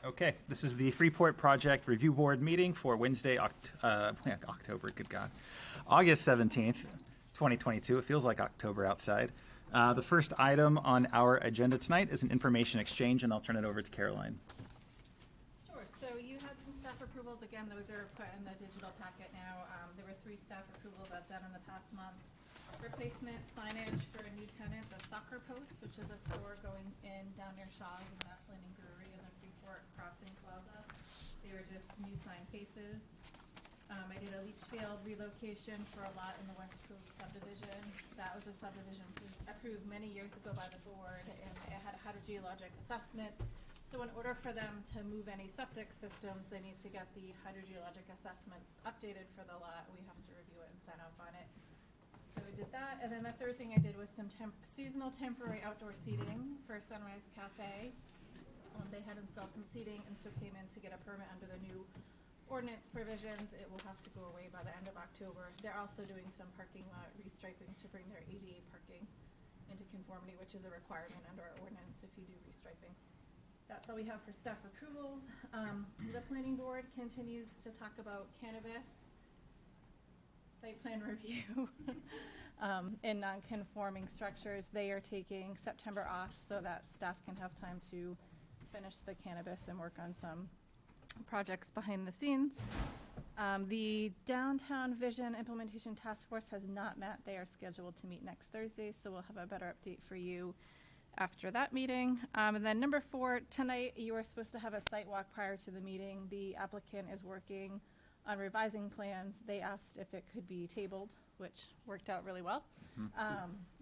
Okay, this is the Freeport Project Review Board meeting for Wednesday, October, good God, August 17th, 2022. It feels like October outside. The first item on our agenda tonight is an information exchange, and I'll turn it over to Caroline. Sure. So you had some staff approvals. Again, those are put in the digital packet now. There were 3 staff approvals I've done in the past month. Replacement signage for a new tenant, the Soccer Post, which is a store going in down near Shaw's and Mass Landing Brewery in the Freeport Crossing Plaza. They were just new sign faces. I did a leach field relocation for a lot in the West Coast subdivision. That was a subdivision approved many years ago by the board, and it had a hydrogeologic assessment. So in order for them to move any septic systems, they need to get the hydrogeologic assessment updated for the lot. We have to review it and sign off on it. So we did that, and then the third thing I did was some seasonal temporary outdoor seating for Sunrise Cafe. They had installed some seating and so came in to get a permit under the new ordinance provisions. It will have to go away by the end of October. They're also doing some parking lot restriping to bring their ADA parking into conformity, which is a requirement under our ordinance if you do restriping. That's all we have for staff approvals. The planning board continues to talk about cannabis site plan review in non-conforming structures. They are taking September off so that staff can have time to finish the cannabis and work on some projects behind the scenes. The Downtown Vision Implementation Task Force has not met. They are scheduled to meet next Thursday, so we'll have a better update for you after that meeting. And then number 4, tonight you were supposed to have a site walk prior to the meeting. The applicant is working on revising plans. They asked if it could be tabled, which worked out really well.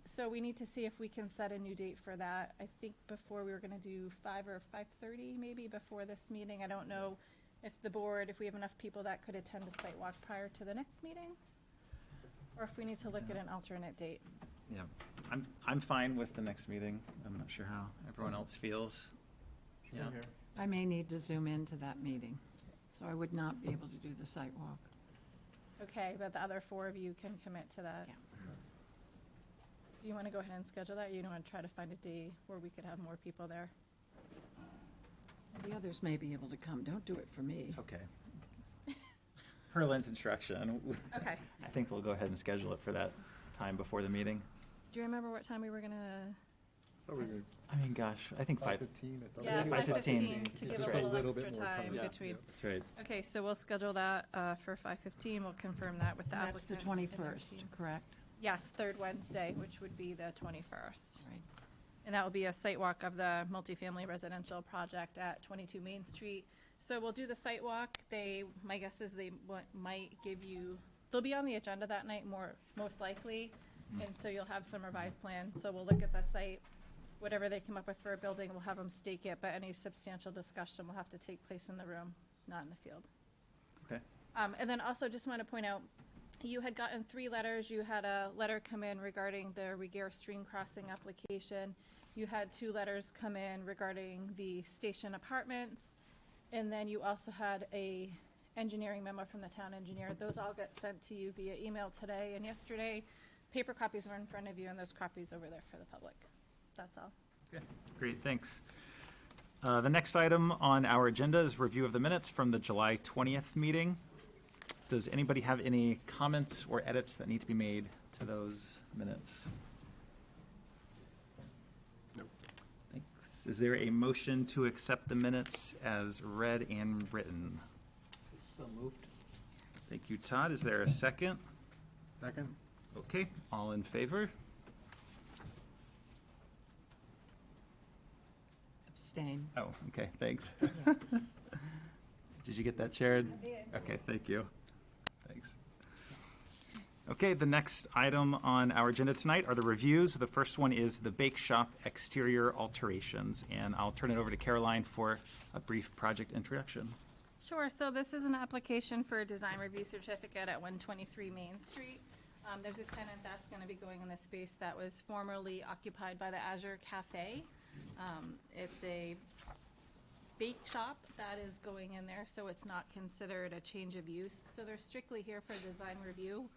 So we need to see if we can set a new date for that. I think before we were gonna do 5 or 5:30 maybe before this meeting. I don't know if the board, if we have enough people that could attend the site walk prior to the next meeting, or if we need to look at an alternate date. Yeah, I'm fine with the next meeting. I'm not sure how everyone else feels. Yeah. I may need to zoom into that meeting, so I would not be able to do the site walk. Okay, but the other 4 of you can commit to that. Yeah. Do you want to go ahead and schedule that? You don't want to try to find a day where we could have more people there? The others may be able to come. Don't do it for me. Okay. Per Lynn's instruction. Okay. I think we'll go ahead and schedule it for that time before the meeting. Do you remember what time we were gonna? I mean, gosh, I think 5:15. Yeah, 5:15 to give That's a right. little bit extra more time time. between. That's right. Okay, so we'll schedule that for 5:15. We'll confirm that with the And that's applicant. the and their 21st, team. correct? Yes, third Wednesday, which would be the 21st. Right. And that will be a site walk of the multifamily residential project at 22 Main Street. So we'll do the site walk. My guess is they might give you, they'll be on the agenda that night most likely. And so you'll have some revised plans. So we'll look at the site, whatever they come up with for a building, we'll have them stake it, but any substantial discussion will have to take place in the room, not in the field. Okay. And then also just want to point out, you had gotten 3 letters. You had a letter come in regarding the Regare Stream Crossing application. You had 2 letters come in regarding the station apartments. And then you also had a engineering memo from the town engineer. Those all got sent to you via email today and yesterday. Paper copies are in front of you, and there's copies over there for the public. That's all. Okay, great, thanks. The next item on our agenda is review of the minutes from the July 20th meeting. Does anybody have any comments or edits that need to be made to those minutes? Nope. Thanks. Is there a motion to accept the minutes as read and written? So moved. Thank you, Todd. Is there a second? Second. Okay, all in favor? Abstain. Oh, okay, thanks. Did you get that, Sharon? I did. Okay, thank you. Thanks. Okay, the next item on our agenda tonight are the reviews. The first one is the bake shop exterior alterations, and I'll turn it over to Caroline for a brief project introduction. Sure, so this is an application for a design review certificate at 123 Main Street. There's a tenant that's gonna be going in the space that was formerly occupied by the Azure Cafe. It's a bake shop that is going in there, so it's not considered a change of use. So they're strictly here for design review.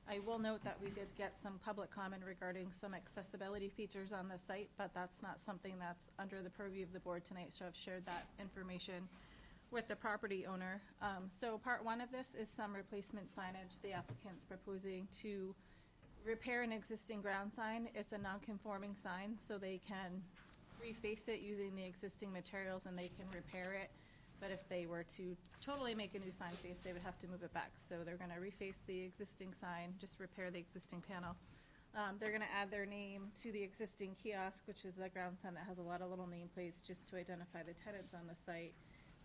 I will note that we did get some public comment regarding some accessibility features on the site, but that's not something that's under the purview of the board tonight, so I've shared that information with the property owner. So part one of this is some replacement signage. The applicant's proposing to repair an existing ground sign. It's a non-conforming sign, so they can reface it using the existing materials and they can repair it. But if they were to totally make a new sign face, they would have to move it back. So they're gonna reface the existing sign, just repair the existing panel. They're gonna add their name to the existing kiosk, which is the ground sign that has a lot of little nameplates just to identify the tenants on the site.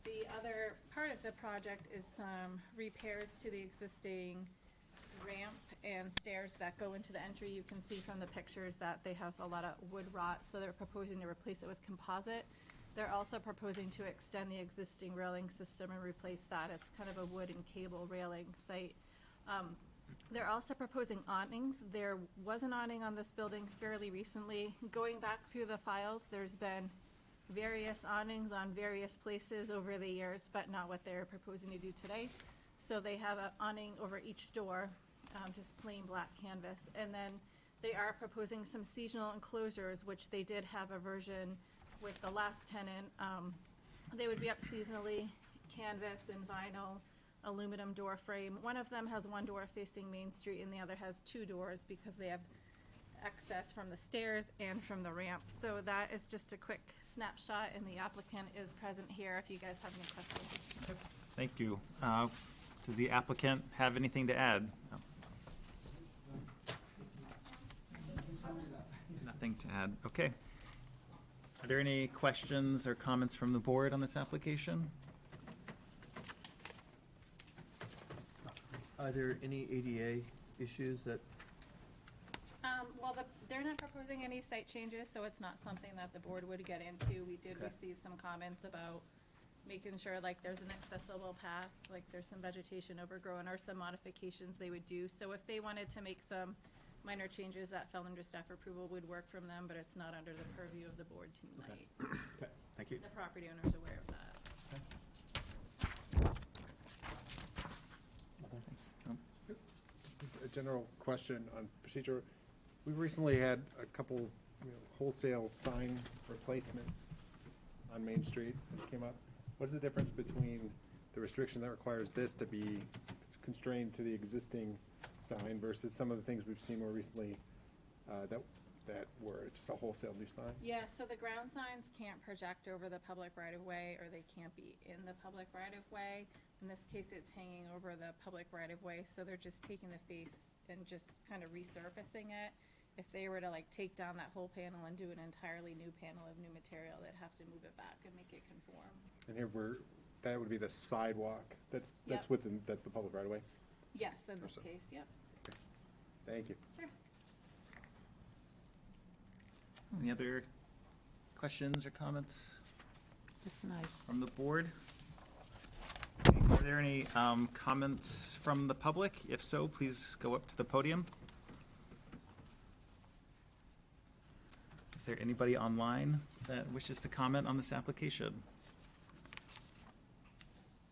The other part of the project is some repairs to the existing ramp and stairs that go into the entry. You can see from the pictures that they have a lot of wood rot, so they're proposing to replace it with composite. They're also proposing to extend the existing railing system and replace that. It's kind of a wood and cable railing site. They're also proposing awnings. There was an awning on this building fairly recently. Going back through the files, there's been various awnings on various places over the years, but not what they're proposing to do today. So they have an awning over each door, just plain black canvas. And then they are proposing some seasonal enclosures, which they did have a version with the last tenant. They would be up seasonally, canvas and vinyl, aluminum door frame. One of them has one door facing Main Street and the other has two doors because they have access from the stairs and from the ramp. So that is just a quick snapshot, and the applicant is present here if you guys have any questions. Thank you. Does the applicant have anything to add? No. Nothing to add. Okay. Are there any questions or comments from the board on this application? Are there any ADA issues that, Well, they're not proposing any site changes, so it's not something that the board would get into. We did Okay. receive some comments about making sure like there's an accessible path, like there's some vegetation overgrown or some modifications they would do. So if they wanted to make some minor changes that fell under staff approval, would work from them, but it's not under the purview of the board tonight. Okay, thank you. The property owner's aware of that. Thanks. No? A general question on procedure. We recently had a couple wholesale sign replacements on Main Street that came up. What is the difference between the restriction that requires this to be constrained to the existing sign versus some of the things we've seen more recently that were just a wholesale new sign? Yeah, so the ground signs can't project over the public right-of-way, or they can't be in the public right-of-way. In this case, it's hanging over the public right-of-way, so they're just taking the face and just kind of resurfacing it. If they were to like take down that whole panel and do an entirely new panel of new material, they'd have to move it back and make it conform. And here that would be the sidewalk. That's Yep. that's the public right away. Yes, in this So- case, yep. Thank you. Sure. Any other questions or comments It's nice. from the board? Are there any comments from the public? If so, please go up to the podium. Is there anybody online that wishes to comment on this application?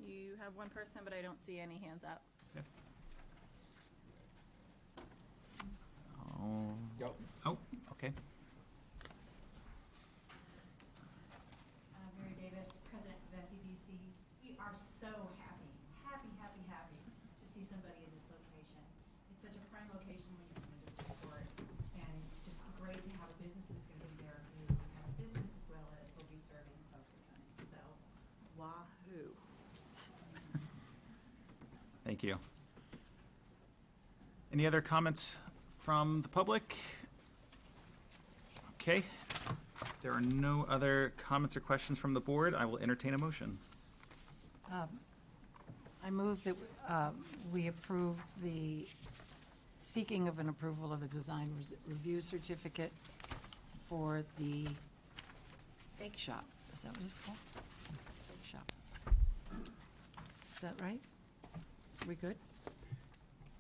You have one person, but I don't see any hands up. Okay. Oh, okay. Mary Davis, President of FEDC. We are so happy to see somebody in this location. It's such a prime location when you come into Freeport, and just great to have a business who's gonna be there who has business as well as will be serving the folks who come in. So, wahoo. Thank you. Any other comments from the public? Okay. If there are no other comments or questions from the board, I will entertain a motion. I move that we approve the seeking of an approval of a design review certificate for the bake shop. Is that what it's called? Bake shop. Is that right? We good?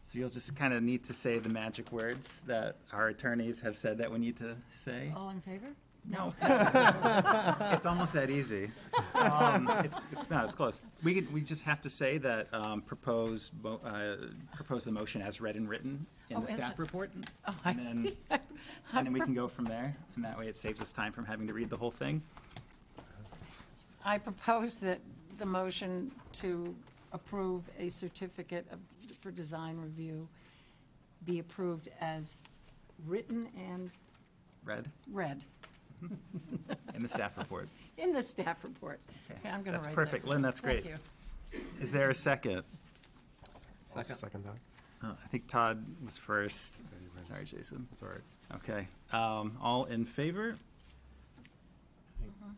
So you'll just kind of need to say the magic words that our attorneys have said that we need to say. All in favor? No. It's almost that easy. It's close. We just have to say that propose the motion as read and written in Oh, the as staff a- report. Oh, I And then, see. and then we can go from there, and that way it saves us time from having to read the whole thing. I propose that the motion to approve a certificate for design review be approved as written and Read read in the staff report. in the staff report. Okay, I'm going to That's write that. perfect. Lynn, that's great. Thank you. Is there a second? Second. I think Todd was first. Sorry, Jason. It's all right. Okay. All in favor?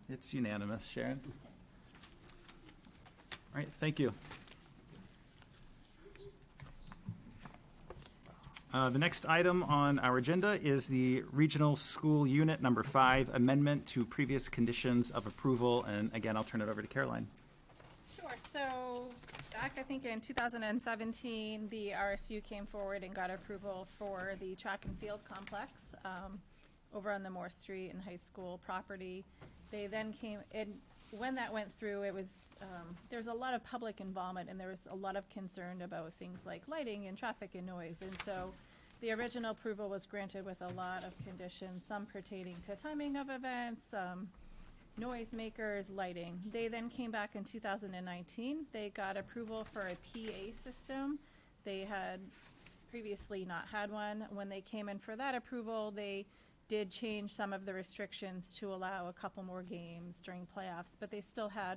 It's unanimous. Sharon? All right, thank you. The next item on our agenda is the Regional School Unit Number 5 Amendment to Previous Conditions of Approval. And again, I'll turn it over to Caroline. Sure, so back, I think in 2017, the RSU came forward and got approval for the track and field complex over on the Moore Street and High School property. They then came, and when that went through, it was, there's a lot of public involvement, and there was a lot of concern about things like lighting and traffic and noise. And so the original approval was granted with a lot of conditions, some pertaining to timing of events, noisemakers, lighting. They then came back in 2019. They got approval for a PA system. They had previously not had one. When they came in for that approval, they did change some of the restrictions to allow a couple more games during playoffs, but they still had,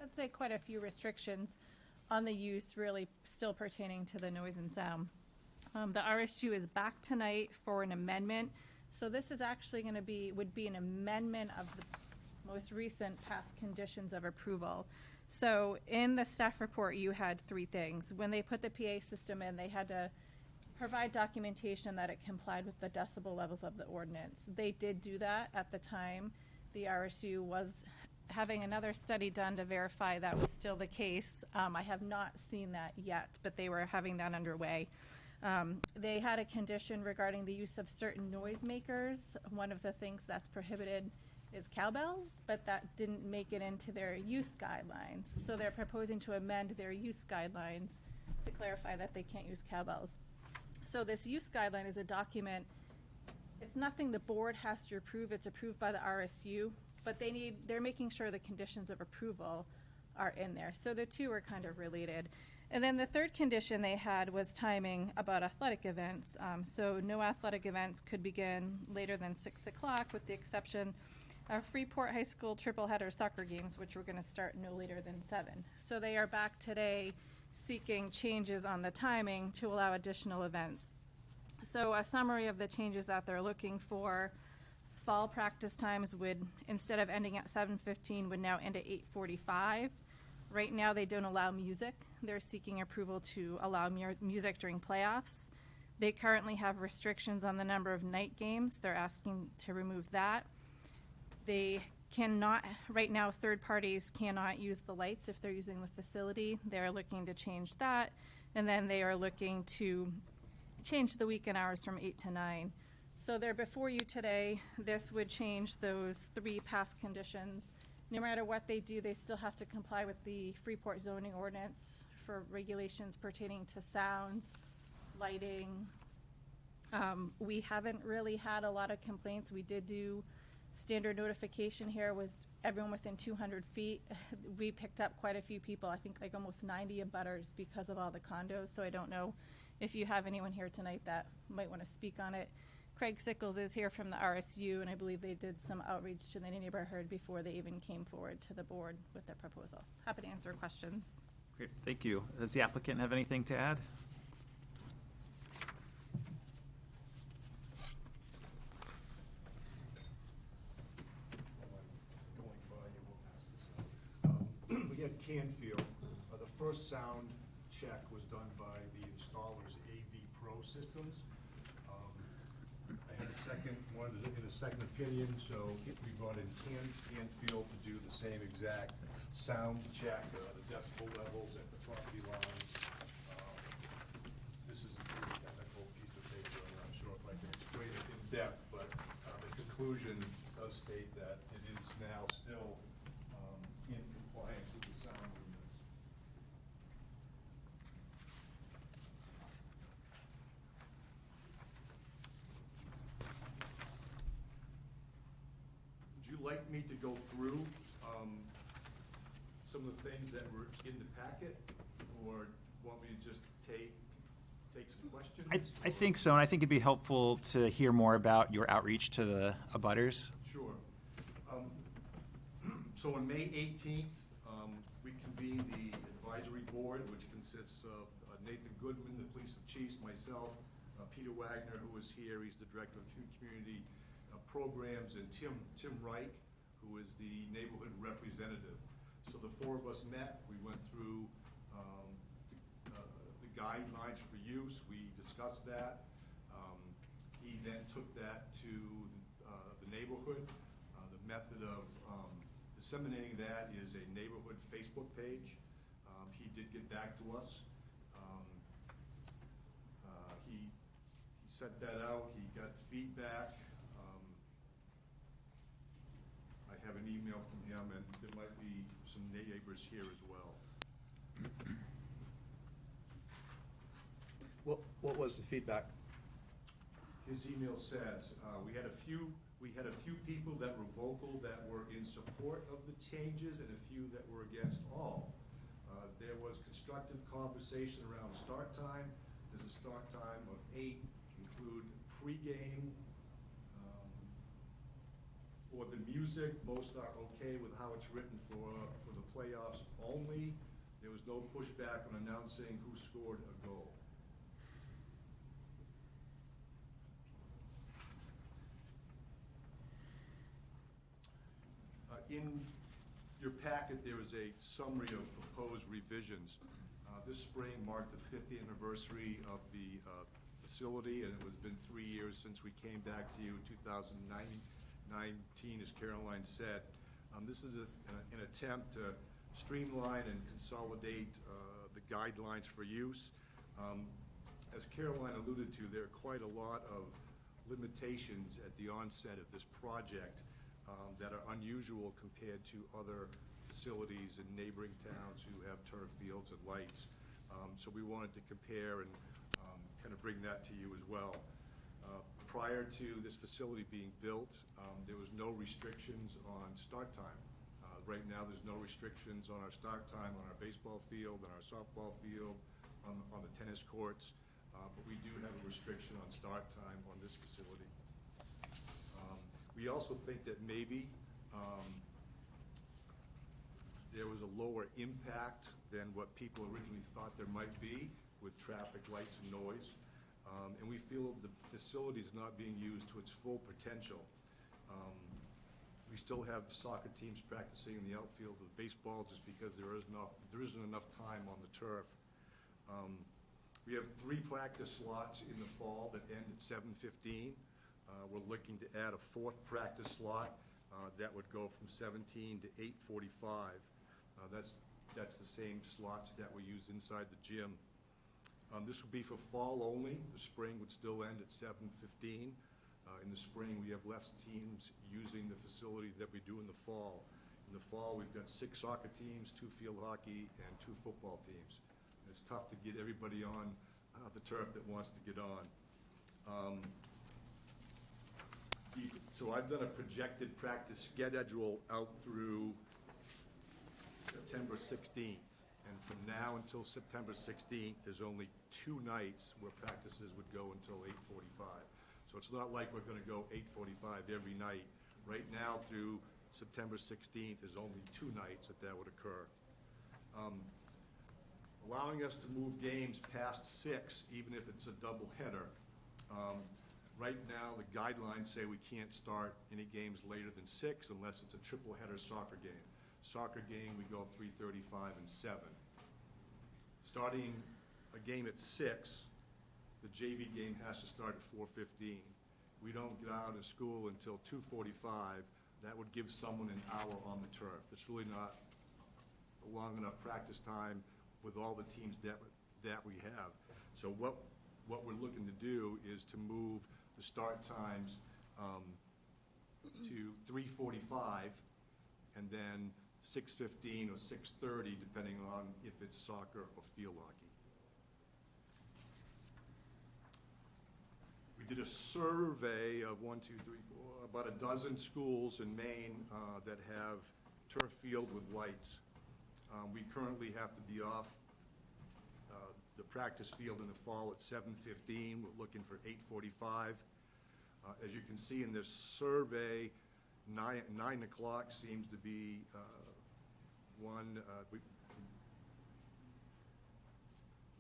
I'd say, quite a few restrictions on the use, really still pertaining to the noise and sound. The RSU is back tonight for an amendment. So this is actually going to would be an amendment of the most recent past conditions of approval. So in the staff report, you had three things. When they put the PA system in, they had to provide documentation that it complied with the decibel levels of the ordinance. They did do that at the time. The RSU was having another study done to verify that was still the case. I have not seen that yet, but they were having that underway. They had a condition regarding the use of certain noisemakers. One of the things that's prohibited is cowbells, but that didn't make it into their use guidelines. So they're proposing to amend their use guidelines to clarify that they can't use cowbells. So this use guideline is a document, it's nothing the board has to approve, it's approved by the RSU, but they're making sure the conditions of approval are in there. So the two are kind of related. And then the third condition they had was timing about athletic events. So no athletic events could begin later than 6 o'clock, with the exception of Freeport High School triple header soccer games, which were going to start no later than 7. So they are back today seeking changes on the timing to allow additional events. So a summary of the changes that they're looking for: fall practice times would, instead of ending at 7:15, would now end at 8:45. Right now, they don't allow music. They're seeking approval to allow music during playoffs. They currently have restrictions on the number of night games. They're asking to remove that. They cannot, right now, third parties cannot use the lights if they're using the facility. They're looking to change that. And then they are looking to change the weekend hours from 8 to 9. So they're before you today. This would change those three past conditions. No matter what they do, they still have to comply with the Freeport zoning ordinance for regulations pertaining to sound, lighting. We haven't really had a lot of complaints. We did do standard notification here, was everyone within 200 feet. We picked up quite a few people, I think like almost 90 abutters because of all the condos. So I don't know if you have anyone here tonight that might want to speak on it. Craig Sickles is here from the RSU, and I believe they did some outreach to the neighborhood before they even came forward to the board with their proposal. Happy to answer questions. Great, thank you. Does the applicant have anything to add? We had Canfield, the first sound check was done by the installers, AV Pro Systems. I had a second one, in a second opinion, so we brought in Canfield to do the same exact sound check, the decibel levels at the property line. This is a pretty technical piece of paper, I'm not sure if I can explain it in depth, but the conclusion does state like me to go through some of the things that were in the packet, or want me to just take some questions? I think so, and I think it'd be helpful to hear more about your outreach to the abutters. Sure. So on May 18th, we convened the advisory board, which consists of Nathan Goodman, the police chief, myself, Peter Wagner, who is here, he's the director of community programs, and Tim Reich, who is the neighborhood representative. So the four of us met, we went through the guidelines for use, we discussed that. He then took that to the neighborhood. The method of disseminating that is a neighborhood Facebook page. He did get back to us. He sent that out, he got feedback. I have an email from him, and there might be some neighbors here as well. What was the feedback? His email says, we had a few people that were vocal that were in support of the changes and a few that were against all. There was constructive conversation around start time. There's a start time of 8, include pregame. For the music, most are okay with how it's written for the playoffs only. There was no pushback on announcing who scored a goal. In your packet, there is a summary of proposed revisions. This spring marked the 50th anniversary of the facility, and it has been 3 years since we came back to you in 2019, as Caroline said. This is an attempt to streamline and consolidate the guidelines for use. As Caroline alluded to, there are quite a lot of limitations at the onset of this project that are unusual compared to other facilities in neighboring towns who have turf fields and lights. So we wanted to compare and kind of bring that to you as well. Prior to this facility being built, there was no restrictions on start time. Right now, there's no restrictions on our start time on our baseball field, on our softball field, on the tennis courts, but we do have a restriction on start time on this facility. We also think that maybe there was a lower impact than what people originally thought there might be with traffic, lights, and noise. And we feel the facility is not being used to its full potential. We still have soccer teams practicing in the outfield with baseball just because there isn't enough time on the turf. We have 3 practice slots in the fall that end at 7:15. We're looking to add a 4th practice slot that would go from 17 to 8:45. That's the same slots that we use inside the gym. This would be for fall only. The spring would still end at 7:15. In the spring, we have less teams using the facility that we do in the fall. In the fall, we've got 6 soccer teams, 2 field hockey, and 2 football teams. And it's tough to get everybody on the turf that wants to get on. So I've done a projected practice schedule out through September 16th. And from now until September 16th, there's only 2 nights where practices would go until 8:45. So it's not like we're going to go 8:45 every night. Right now through September 16th, there's only 2 nights that would occur. Allowing us to move games past 6, even if it's a doubleheader. Right now, the guidelines say we can't start any games later than 6 unless it's a triple-header soccer game. Soccer game, we go 3:35 and 7. Starting a game at 6, the JV game has to start at 4:15. We don't get out of school until 2:45. That would give someone an hour on the turf. It's really not a long enough practice time with all the teams that we have. So what we're looking to do is to move the start times to 3:45 and then 6:15 or 6:30, depending on if it's soccer or field hockey. We We did a survey of about a dozen schools in Maine that have turf field with lights. We currently have to be off the practice field in the fall at 7:15. We're looking for 8:45. As you can see in this survey, 9 o'clock seems to be one.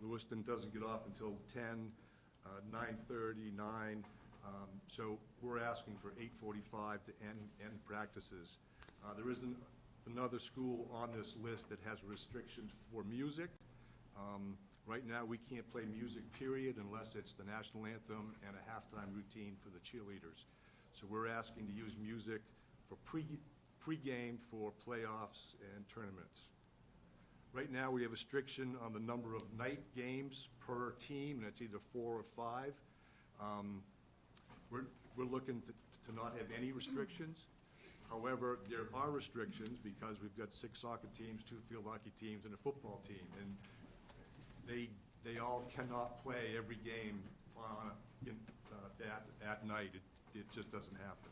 Lewiston doesn't get off until 10, 9:30, 9. So we're asking for 8:45 to end practices. There isn't another school on this list that has restrictions for music. Right now, we can't play music, period, unless it's the national anthem and a halftime routine for the cheerleaders. So we're asking to use music for pre-game for playoffs and tournaments. Right now, we have a restriction on the number of night games per team, and it's either 4 or 5. We're looking to not have any restrictions. However, there are restrictions because we've got 6 soccer teams, 2 field hockey teams, and a football team. And they all cannot play every game at night. It just doesn't happen.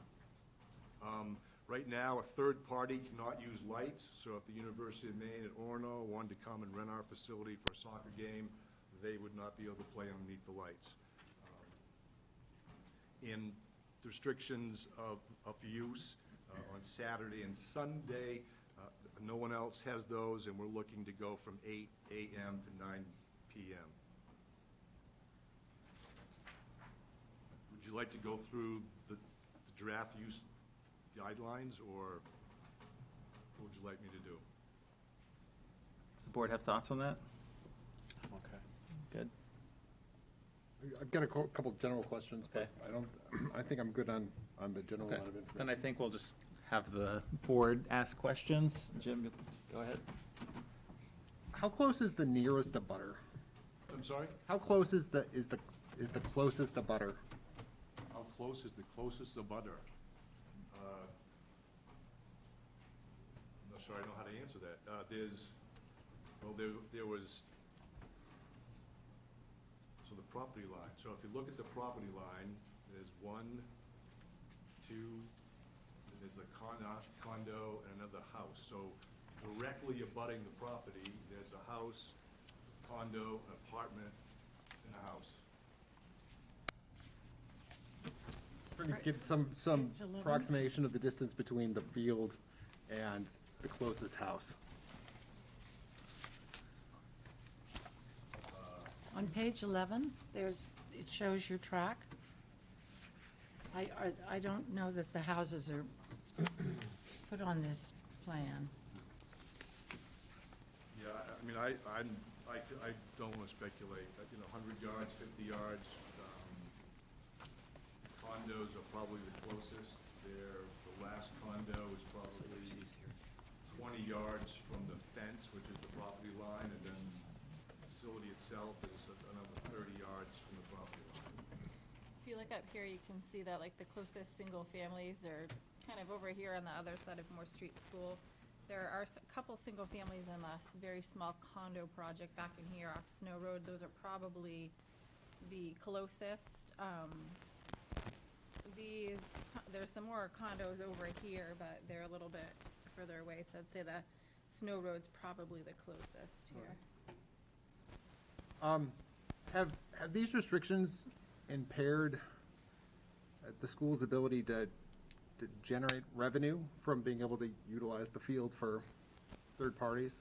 Right now, a third party cannot use lights, so if the University of Maine at Orono wanted to come and rent our facility for a soccer game, they would not be able to play underneath the lights. And restrictions of use on Saturday and Sunday, no one else has those, and we're looking to go from 8 a.m. to 9 p.m. Would you like to go through the draft use guidelines, or what would you like me to do? Does the board have thoughts on that? Okay. Good. I've got a couple of general questions, but Okay. I think I'm good on the general Okay. line of information. Then I think we'll just have the board ask questions. Jim, go ahead. How close is the nearest abutter? I'm sorry? How close is the closest abutter? How close is the closest abutter? I'm not sure I know how to answer that. There was, so the property line. So if you look at the property line, there's 1, 2, there's a condo and another house. So directly abutting the property, there's a house, condo, an apartment, and a house. Trying to get some Page 11. approximation of the distance between the field and the closest house. On page 11, it shows your track. I don't know that the houses are put on this plan. Yeah, I mean, I don't want to speculate. 100 yards, 50 yards. Condos are probably the closest. The last condo is probably 20 yards from the fence, which is the property line, and then the facility itself is another 30 yards from the property line. If you look up here, you can see that like the closest single families are kind of over here on the other side of Moore Street School. There are a couple single families in this very small condo project back in here off Snow Road. Those are probably the closest. There's some more condos over here, but they're a little bit further away, so I'd say the Snow Road's probably the closest here. Have these restrictions impaired the school's ability to generate revenue from being able to utilize the field for third parties?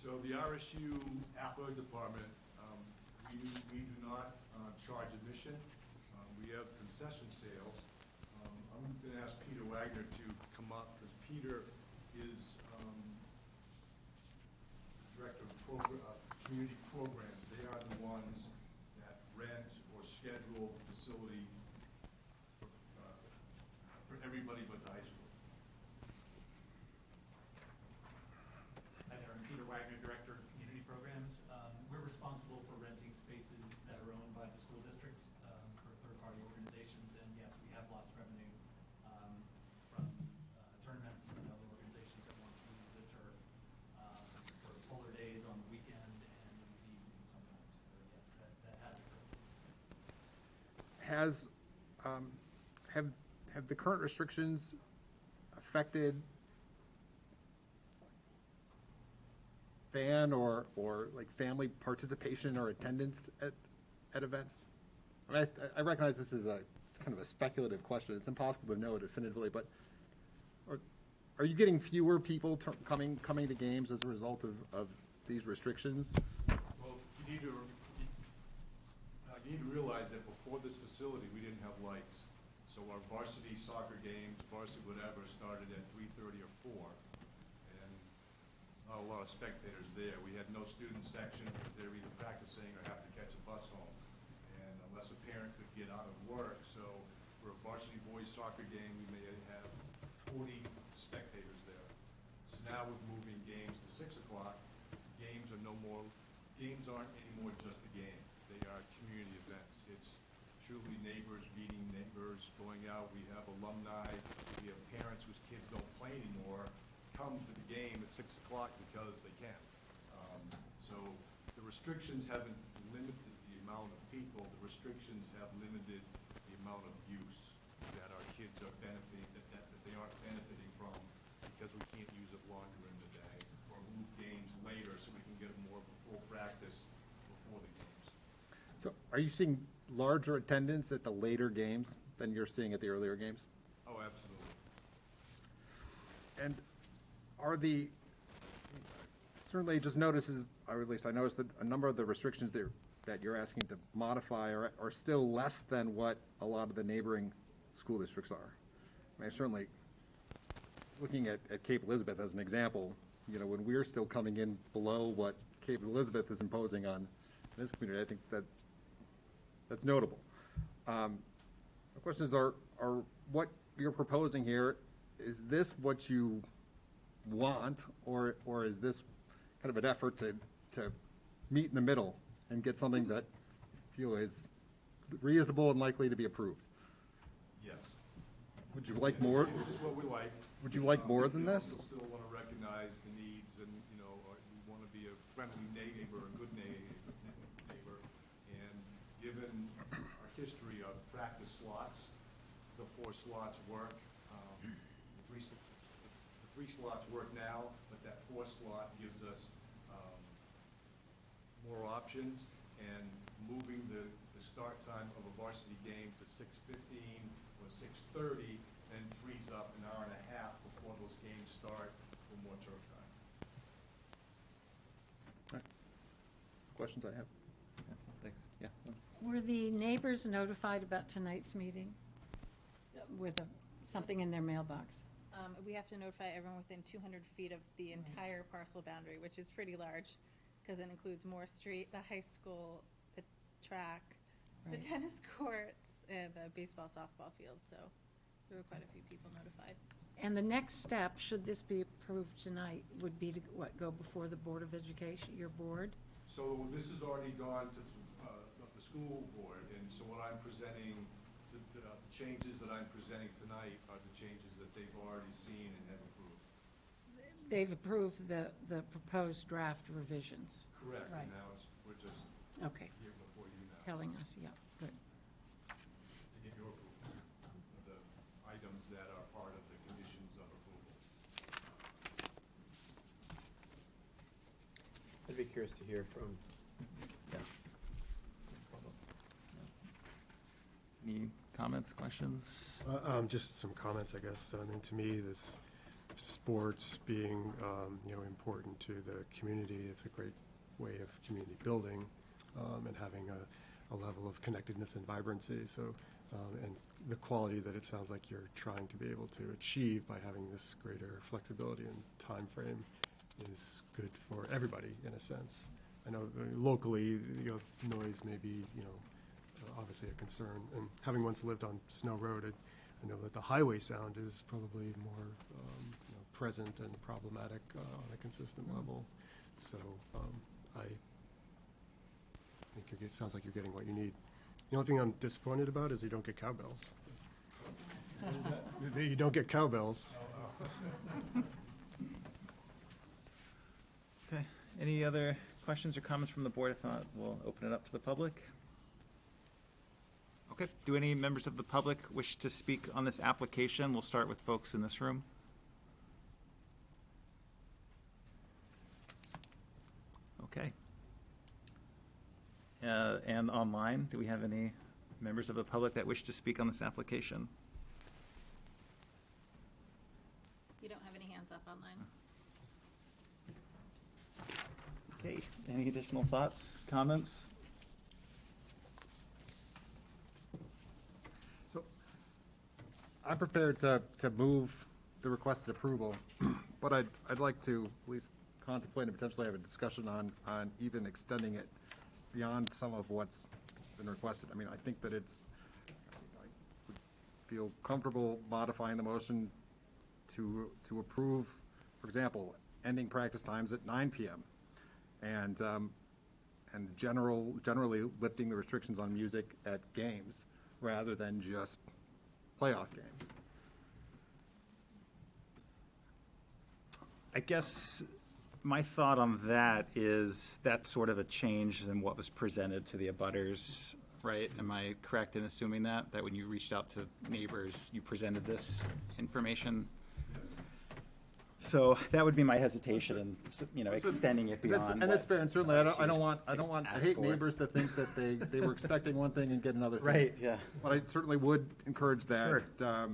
So the RSU athletic department, we do not charge admission. We have concession sales. I'm going to ask Peter Wagner to come up, because Peter is director of community programs. They are the ones that rent or schedule the facility for everybody but the high school. Hi there, I'm Peter Wagner, Director of Community Programs. We're responsible for renting spaces that are owned by the school district for third-party organizations, and yes, we have lost revenue from tournaments and other organizations that want to use the turf for fuller days on the weekend and in the evening sometimes. So yes, that has occurred. has, have the current restrictions affected fan or like family participation or attendance at events? I mean, I recognize this is it's kind of a speculative question. It's impossible to know definitively, but are you getting fewer people coming to games as a result of these restrictions? Well, you need to realize that before this facility, we didn't have lights. So our varsity soccer games, varsity whatever, started at 3:30 or 4. And not a lot of spectators there. We had no student section because they were either practicing or have to catch a bus home. And unless a parent could get out of work, so for a varsity boys soccer game, we may have 40 spectators there. So now we're moving games to 6 o'clock. Games aren't anymore just a game. They are community events. It's truly neighbors meeting neighbors, going out. We have alumni. We have parents whose kids don't play anymore come to the game at 6 o'clock because they can. So the restrictions haven't limited the amount of people. The restrictions have limited the amount of use that our kids are benefiting, that they aren't benefiting from because we can't use it longer in the day or move games later so we can get more full practice before the games. So are you seeing larger attendance at the later games than you're seeing at the earlier games? Oh, absolutely. And are certainly just notices, or at least I noticed that a number of the restrictions that you're asking to modify are still less than what a lot of the neighboring school districts are. I mean, certainly, looking at Cape Elizabeth as an example, when we're still coming in below what Cape Elizabeth is imposing on this community, I think that's notable. The question is, are what you're proposing here, is this what you want, or is this kind of an effort to meet in the middle and get something that you feel is reasonable and likely to be approved? Yes. Would you like more? This is what we like. Would you like more than this? We still want to recognize the needs and, we want to be a friendly neighbor, a good neighbor. And given our history of practice slots, the 4 slots work. The 3 slots work now, but that 4th slot gives us more options, and moving the start time of a varsity game to 6:15 or 6:30 then frees up an hour and a half before those games start for more turf time. Questions I have? Thanks. Yeah. Were the neighbors notified about tonight's meeting with something in their mailbox? We have to notify everyone within 200 feet of the entire parcel boundary, which is pretty large, because it includes Moore Street, the high school, the track, the Right. tennis courts, and the baseball, softball field, so there were quite a few people notified. And the next step, should this be approved tonight, would be to, go before the Board of Education, your board? So this has already gone to the school board, and so what I'm presenting, the changes that I'm presenting tonight are the changes that they've already seen and have approved. They've approved the proposed draft revisions. Correct, Right. and now we're just Okay, here before you now telling us, yeah, good. to get your approval of the items that are part of the conditions of approval. I'd be curious to hear from, Any comments, questions? Just some comments, I guess. I mean, to me, this sports being, important to the community, it's a great way of community building and having a level of connectedness and vibrancy. So, and the quality that it sounds like you're trying to be able to achieve by having this greater flexibility and time frame is good for everybody, in a sense. I know locally, noise may be, obviously a concern. And having once lived on Snow Road, I know that the highway sound is probably more present and problematic on a consistent level. So I think it sounds like you're getting what you need. The only thing I'm disappointed about is you don't get cowbells. You don't get cowbells. Okay. Any other questions or comments from the board? If not, we'll open it up to the public. Okay, do any members of the public wish to speak on this application? We'll start with folks in this room. Okay. And online, do we have any members of the public that wish to speak on this application? You don't have any hands up online. Okay, any additional thoughts, comments? So I'm prepared to move the requested approval, but I'd like to at least contemplate and potentially have a discussion on even extending it beyond some of what's been requested. I mean, I think that I would feel comfortable modifying the motion to approve, for example, ending practice times at 9 PM. And generally lifting the restrictions on music at games rather than just playoff games. I guess my thought on that is that's sort of a change than what was presented to the abutters, right? Am I correct in assuming that when you reached out to neighbors, you presented this information? So that would be my hesitation in, extending it beyond. And that's fair, and certainly I don't want, I asked hate for. neighbors to think that they were expecting one thing and get another thing. Right, yeah. But I certainly would encourage that. Sure.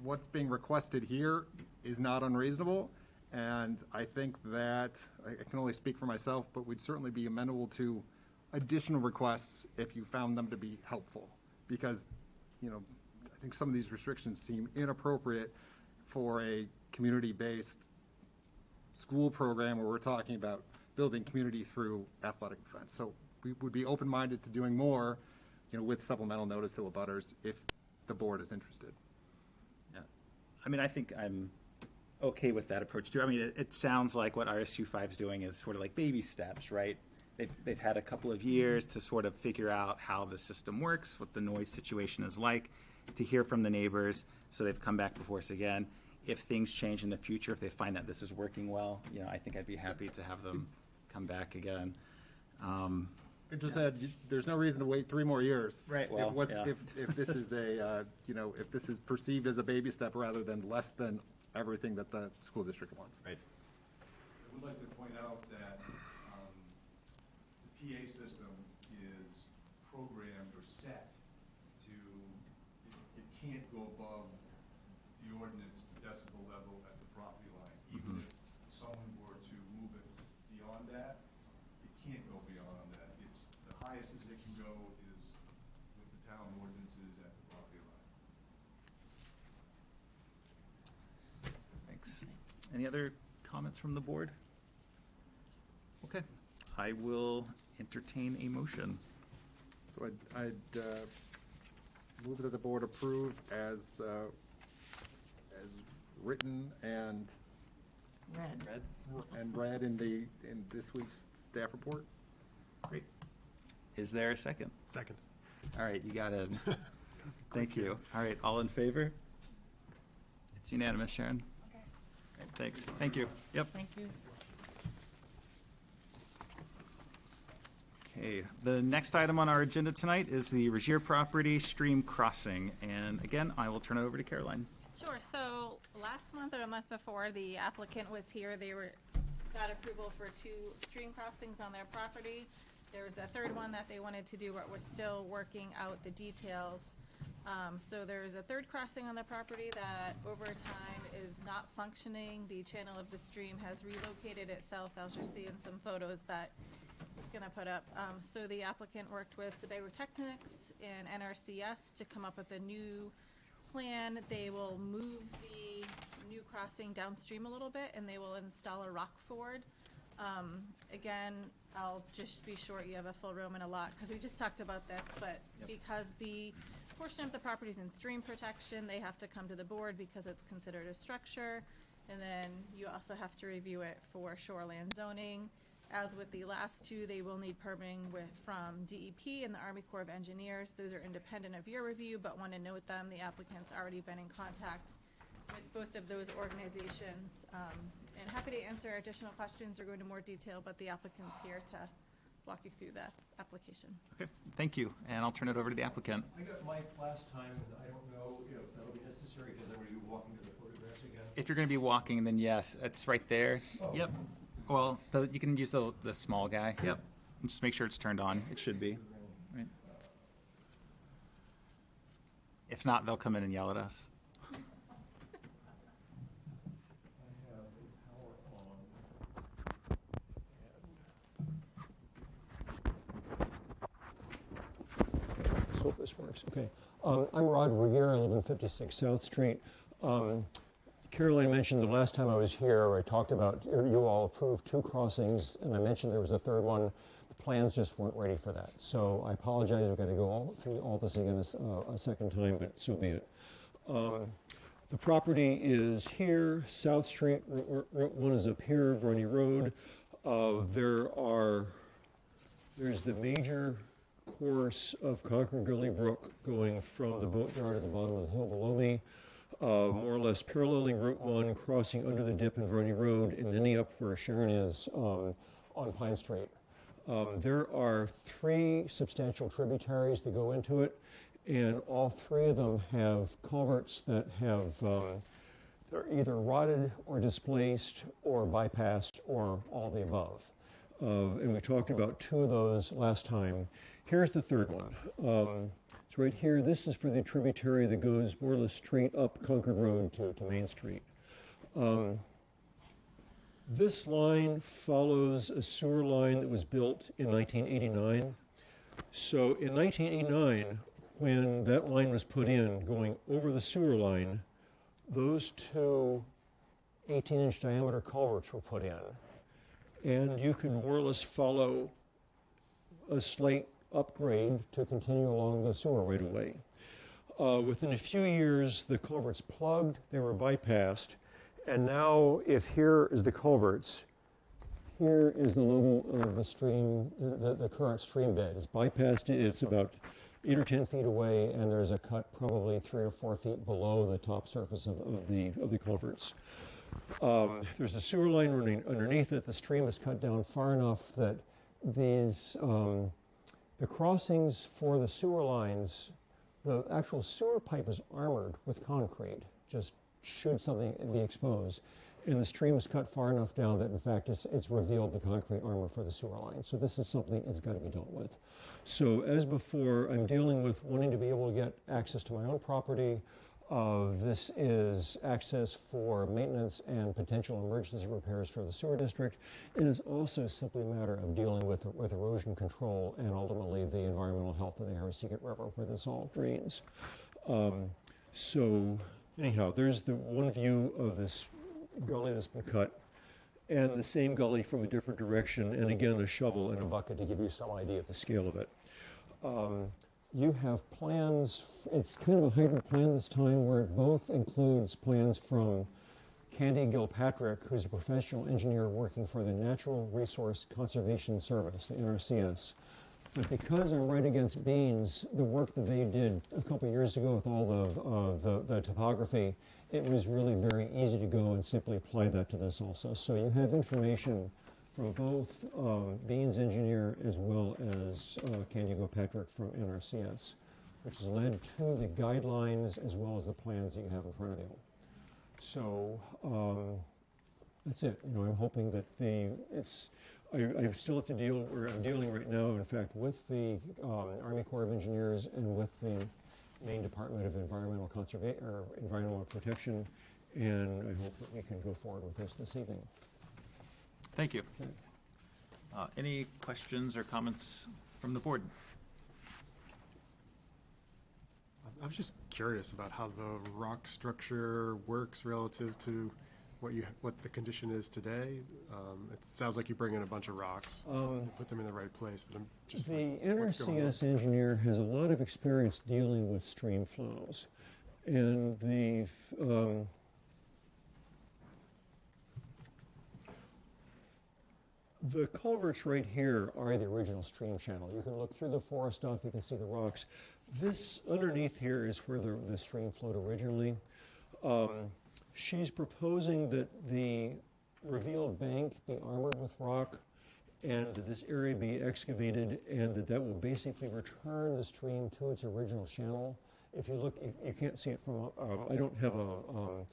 What's being requested here is not unreasonable, and I think that, I can only speak for myself, but we'd certainly be amenable to additional requests if you found them to be helpful. Because, I think some of these restrictions seem inappropriate for a community-based school program where we're talking about building community through athletic events. So we would be open-minded to doing more, with supplemental notice to abutters if the board is interested. Yeah. I mean, I think I'm okay with that approach too. I mean, it sounds like what RSU 5 is doing is sort of like baby steps, right? They've had a couple of years to sort of figure out how the system works, what the noise situation is like, to hear from the neighbors. So they've come back before us again. If things change in the future, if they find that this is working well, I think I'd be happy to have them come back again. It just said, there's no reason to wait 3 more years. Right, well, yeah. If this is if this is perceived as a baby step rather than less than everything that the school district wants. Right. I would like to point out that the PA system is programmed or set to, it can't go above the ordinance to decibel level at the property line. Even if someone were to move it beyond that, it can't go beyond that. It's, the highest as it can go is with the town ordinances at the property line. Thanks. Any other comments from the board? Okay, I will entertain a motion. So I'd move that the board approve as written and read in this week's staff report. Great. Is there a second? Second. All right, you got it. Thank you. All right, all in favor? It's unanimous, Sharon. Okay. All right, thanks. Thank you. Yep. Thank you. Okay, the next item on our agenda tonight is the Regier property stream crossing. And again, I will turn it over to Caroline. Sure, so last month or a month before, the applicant was here, got approval for 2 stream crossings on their property. There was a third one that they wanted to do, but we're still working out the details. So there's a third crossing on the property that over time is not functioning. The channel of the stream has relocated itself, as you'll see in some photos that it's gonna put up. So the applicant worked with Sebago Technics and NRCS to come up with a new plan. They will move the new crossing downstream a little bit, and they will install a rock ford. Again, I'll just be short, you have a full room and a lot, because we just talked about this, but because the portion of the property is in stream protection, they have to come to the board because it's considered a structure, and then you also have to review it for shoreland zoning. As with the last 2, they will need permitting from DEP and the Army Corps of Engineers. Those are independent of your review, but want to note them. The applicant's already been in contact with both of those organizations. And happy to answer additional questions or go into more detail, but the applicant's here to walk you through the application. Okay, thank you, and I'll turn it over to the applicant. I got Mike last time, and I don't know if that'll be necessary, because I'm going to be walking to the photographs again. If you're going to be walking, then yes, it's right there. Oh. Yep. Well, you can use the small guy. Yep. Just make sure it's turned on. It should be. Right. If not, they'll come in and yell at us. I have a power on. Let's hope this works. Okay. I'm Rod Regier. I live in 56 South Street. Caroline mentioned the last time I was here, I talked about you all approved 2 crossings, and I mentioned there was a third one. The plans just weren't ready for that. So I apologize. We've got to go through all this again a second time, but so be it. The property is here, South Street. Route 1 is up here, Verney Road. There's the major course of Concord Gully Brook going from the boatyard at the bottom of the hill below me, more or less paralleling Route 1, crossing under the dip in Verney Road, and ending up where Sharon is on Pine Street. There are 3 substantial tributaries that go into it, and all 3 of them have culverts that have they're either rotted or displaced or bypassed or all the above. And we talked about 2 of those last time. Here's the third one. It's right here. This is for the tributary that goes more or less straight up Concord Road to Main Street. This line follows a sewer line that was built in 1989. So in 1989, when that line was put in, going over the sewer line, those 2 18-inch diameter culverts were put in. And you can more or less follow a slight upgrade to continue along the sewer right away. Within a few years, the culverts plugged, they were bypassed, and now if here is the culverts, here is the level of the stream, the current stream bed. It's bypassed it, it's about 8 or 10 feet away, and there's a cut probably 3 or 4 feet below the top surface of the culverts. There's a sewer line running underneath it. The stream is cut down far enough that these, the crossings for the sewer lines, the actual sewer pipe is armored with concrete, just should something be exposed. And the stream is cut far enough down that, in fact, it's revealed the concrete armor for the sewer line. So this is something that's got to be dealt with. So as before, I'm dealing with wanting to be able to get access to my own property. This is access for maintenance and potential emergency repairs for the sewer district. It is also simply a matter of dealing with erosion control and ultimately the environmental health of the Harrisicot River where this all drains. So anyhow, there's the one view of this gully that's been cut, and the same gully from a different direction, and again a shovel and a bucket to give you some idea of the scale of it. You have plans, it's kind of a hybrid plan this time where it both includes plans from Candy Gilpatrick, who's a professional engineer working for the Natural Resource Conservation Service, the NRCS. But because I'm right against beans, the work that they did a couple years ago with all the topography, it was really very easy to go and simply apply that to this also. So you have information from both Bean's engineer as well as Candy Gilpatrick from NRCS, which has led to the guidelines as well as the plans that you have in front of you. So that's it. You know, I'm hoping that I still have to deal, or I'm dealing right now, in fact, with the Army Corps of Engineers and with the Maine Department of Environmental Conservation or Environmental Protection, and I hope that we can go forward with this evening. Thank you. Okay. Any questions or comments from the board? I was just curious about how the rock structure works relative to what the condition is today. It sounds like you bring in a bunch of rocks, put them in the right place, but I'm just The what's going on? NRCS engineer has a lot of experience dealing with stream flows, and the culverts right here are the original stream channel. You can look through the forest stuff, you can see the rocks. This underneath here is where the stream flowed originally. She's proposing that the revealed bank be armored with rock and that this area be excavated, and that will basically return the stream to its original channel. If you look, you can't see it from, I don't have a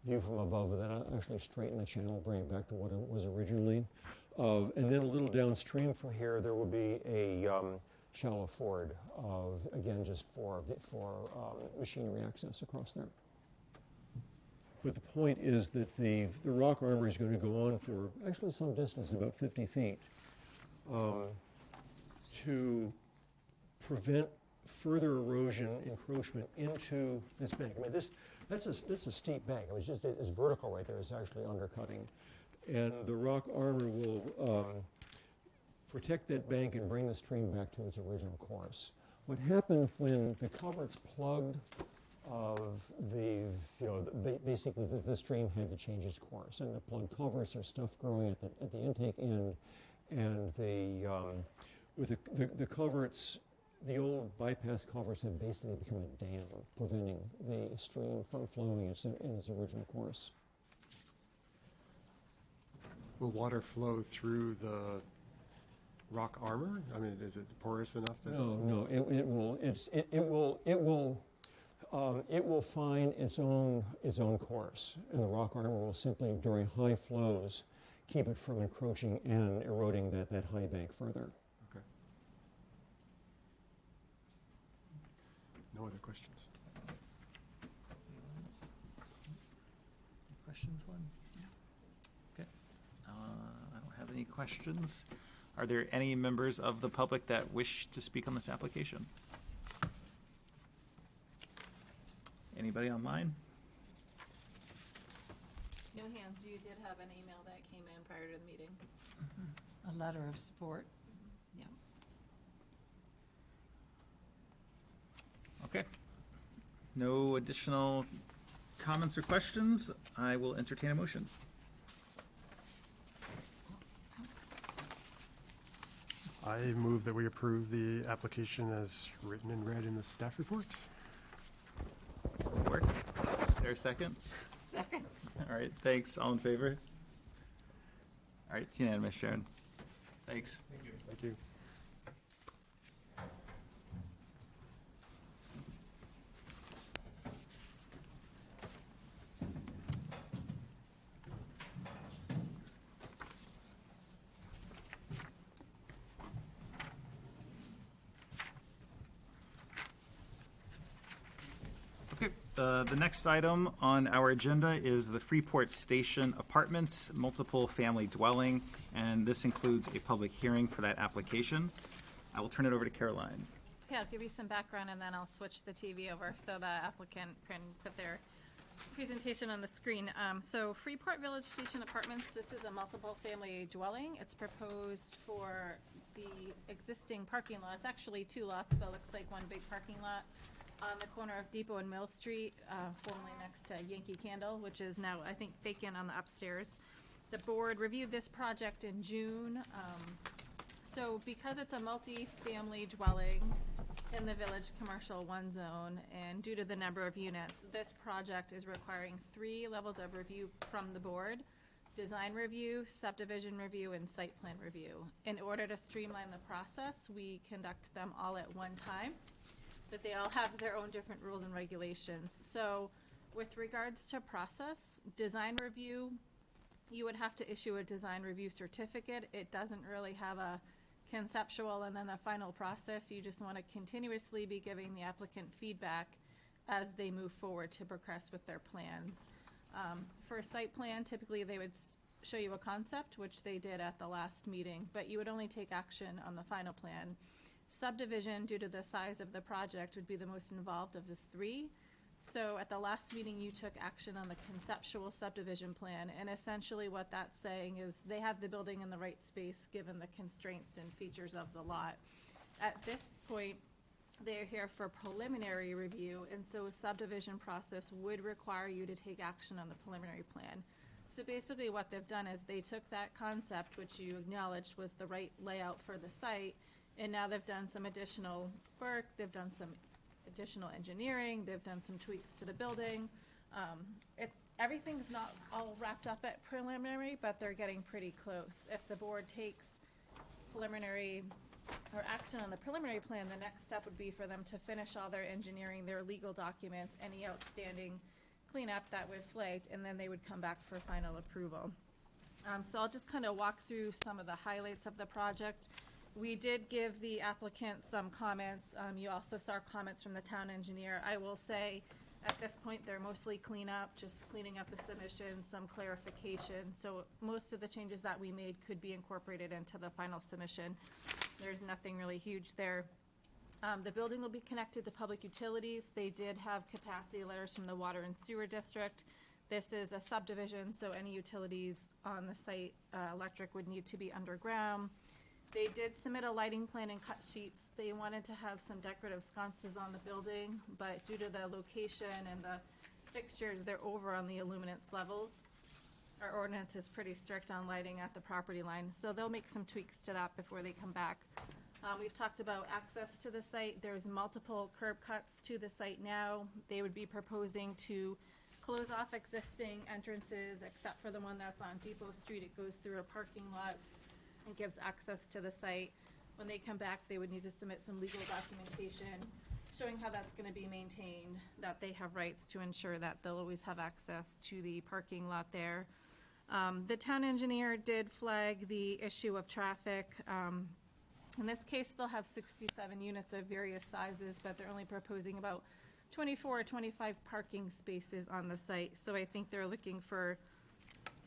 view from above, but that'll actually straighten the channel, bring it back to what it was originally. And then a little downstream from here, there will be a shallow ford, again, just for machinery access across there. But the point is that the rock armor is going to go on for actually some distance, about 50 feet, to prevent further erosion, encroachment into this bank. I mean, that's a steep bank. I mean, it's vertical right there. It's actually undercutting. And the rock armor will protect that bank and bring the stream back to its original course. What happened when the culverts plugged, basically the stream had to change its course, and the plugged culverts are stuff growing at the intake end, and with the culverts, the old bypass culverts have basically become a dam, preventing the stream from flowing in its original course. Will water flow through the rock armor? I mean, is it porous enough that? No. It will find its own course, and the rock armor will simply, during high flows, keep it from encroaching and eroding that high bank further. Okay. No other questions? Any questions, Lynn? No. Okay. I don't have any questions. Are there any members of the public that wish to speak on this application? Anybody online? No hands. You did have an email that came in prior to the meeting. A letter of support. Yeah. Okay. No additional comments or questions. I will entertain a motion. I move that we approve the application as written and read in the staff report. Work. Is there a second? Second. All right, thanks. All in favor? All right, it's unanimous, Sharon. Thanks. Thank you. Okay, the next item on our agenda is the Freeport Station Apartments multiple family dwelling, and this includes a public hearing for that application. I will turn it over to Caroline. Okay, I'll give you some background and then I'll switch the TV over so the applicant can put their presentation on the screen. So Freeport Village Station Apartments, this is a multiple family dwelling. It's proposed for the existing parking lot. It's actually two lots, but it looks like one big parking lot on the corner of Depot and Mill Street, formerly next to Yankee Candle, which is now, I think, vacant on the upstairs. The board reviewed this project in June. So because it's a multi-family dwelling in the Village Commercial 1 zone, and due to the number of units, this project is requiring 3 levels of review from the board: design review, subdivision review, and site plan review. In order to streamline the process, we conduct them all at one time, but they all have their own different rules and regulations. So with regards to process, design review, you would have to issue a design review certificate. It doesn't really have a conceptual and then the final process. You just want to continuously be giving the applicant feedback as they move forward to progress with their plans. For a site plan, typically they would show you a concept, which they did at the last meeting, but you would only take action on the final plan. Subdivision, due to the size of the project, would be the most involved of the 3. So at the last meeting, you took action on the conceptual subdivision plan, and essentially what that's saying is they have the building in the right space given the constraints and features of the lot. At this point, they're here for preliminary review, and so a subdivision process would require you to take action on the preliminary plan. So basically what they've done is they took that concept, which you acknowledged was the right layout for the site, and now they've done some additional work, they've done some additional engineering, they've done some tweaks to the building. Everything's not all wrapped up at preliminary, but they're getting pretty close. If the board takes preliminary, or action on the preliminary plan, the next step would be for them to finish all their engineering, their legal documents, any outstanding cleanup that we've flagged, and then they would come back for final approval. So I'll just kind of walk through some of the highlights of the project. We did give the applicant some comments. You also saw comments from the town engineer. I will say, at this point, they're mostly cleanup, just cleaning up the submission, some clarification. So most of the changes that we made could be incorporated into the final submission. There's nothing really huge there. The building will be connected to public utilities. They did have capacity letters from the Water and Sewer District. This is a subdivision, so any utilities on the site, electric would need to be underground. They did submit a lighting plan and cut sheets. They wanted to have some decorative sconces on the building, but due to the location and the fixtures, they're over on the illuminance levels. Our ordinance is pretty strict on lighting at the property line, so they'll make some tweaks to that before they come back. We've talked about access to the site. There's multiple curb cuts to the site now. They would be proposing to close off existing entrances, except for the one that's on Depot Street. It goes through a parking lot and gives access to the site. When they come back, they would need to submit some legal documentation showing how that's gonna be maintained, that they have rights to ensure that they'll always have access to the parking lot there. The town engineer did flag the issue of traffic. In this case, they'll have 67 units of various sizes, but they're only proposing about 24 or 25 parking spaces on the site. So I think they're looking for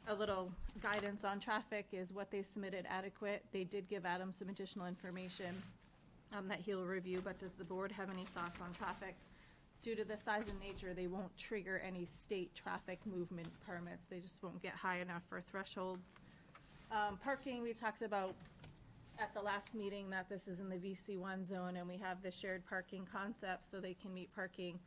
a little guidance on traffic. Is what they submitted adequate? They did give Adam some additional information that he'll review, but does the board have any thoughts on traffic? Due to the size and nature, they won't trigger any state traffic movement permits. They just won't get high enough for thresholds. Parking, we talked about at the last meeting that this is in the VC1 zone, and we have the shared parking concept, so they can meet parking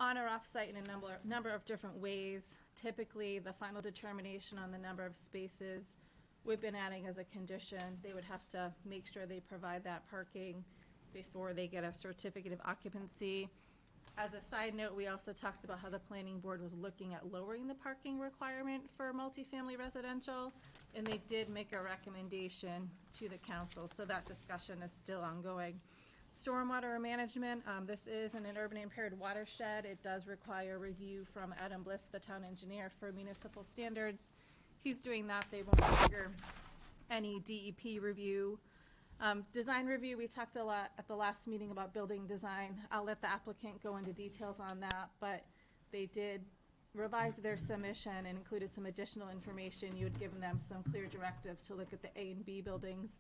on or off site in a number of different ways. Typically, the final determination on the number of spaces we've been adding as a condition. They would have to make sure they provide that parking before they get a certificate of occupancy. As a side note, we also talked about how the planning board was looking at lowering the parking requirement for multifamily residential, and they did make a recommendation to the council, so that discussion is still ongoing. Stormwater management, this is in an urban impaired watershed. It does require review from Adam Bliss, the town engineer, for municipal standards. He's doing that. They won't trigger any DEP review. Design review, we talked a lot at the last meeting about building design. I'll let the applicant go into details on that, but they did revise their submission and included some additional information. You had given them some clear directive to look at the A and B buildings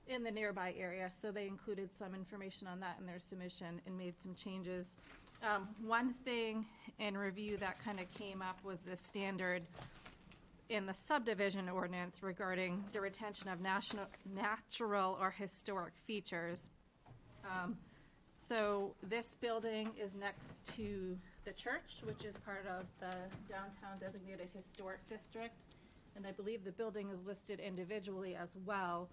in the nearby area, so they included some information on that in their submission and made some changes. One thing in review that kind of came up was the standard in the subdivision ordinance regarding the retention of natural or historic features. So this building is next to the church, which is part of the downtown designated historic district, and I believe the building is listed individually as well.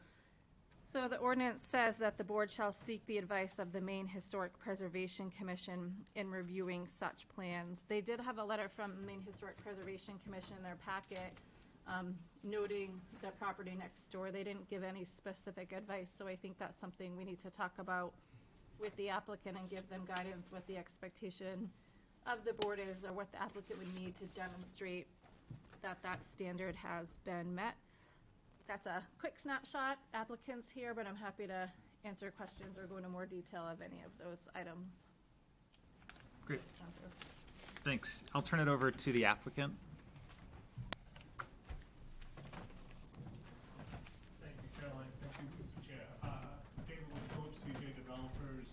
So the ordinance says that the board shall seek the advice of the Maine Historic Preservation Commission in reviewing such plans. They did have a letter from the Maine Historic Preservation Commission in their packet, noting the property next door. They didn't give any specific advice, so I think that's something we need to talk about with the applicant and give them guidance what the expectation of the board is, or what the applicant would need to demonstrate that that standard has been met. That's a quick snapshot. Applicants here, but I'm happy to answer questions or go into more detail of any of those items. Great. Thanks. I'll turn it over to the applicant. Thank you, Caroline. Thank you, Mr. Chair. David Wood, CJ Developers,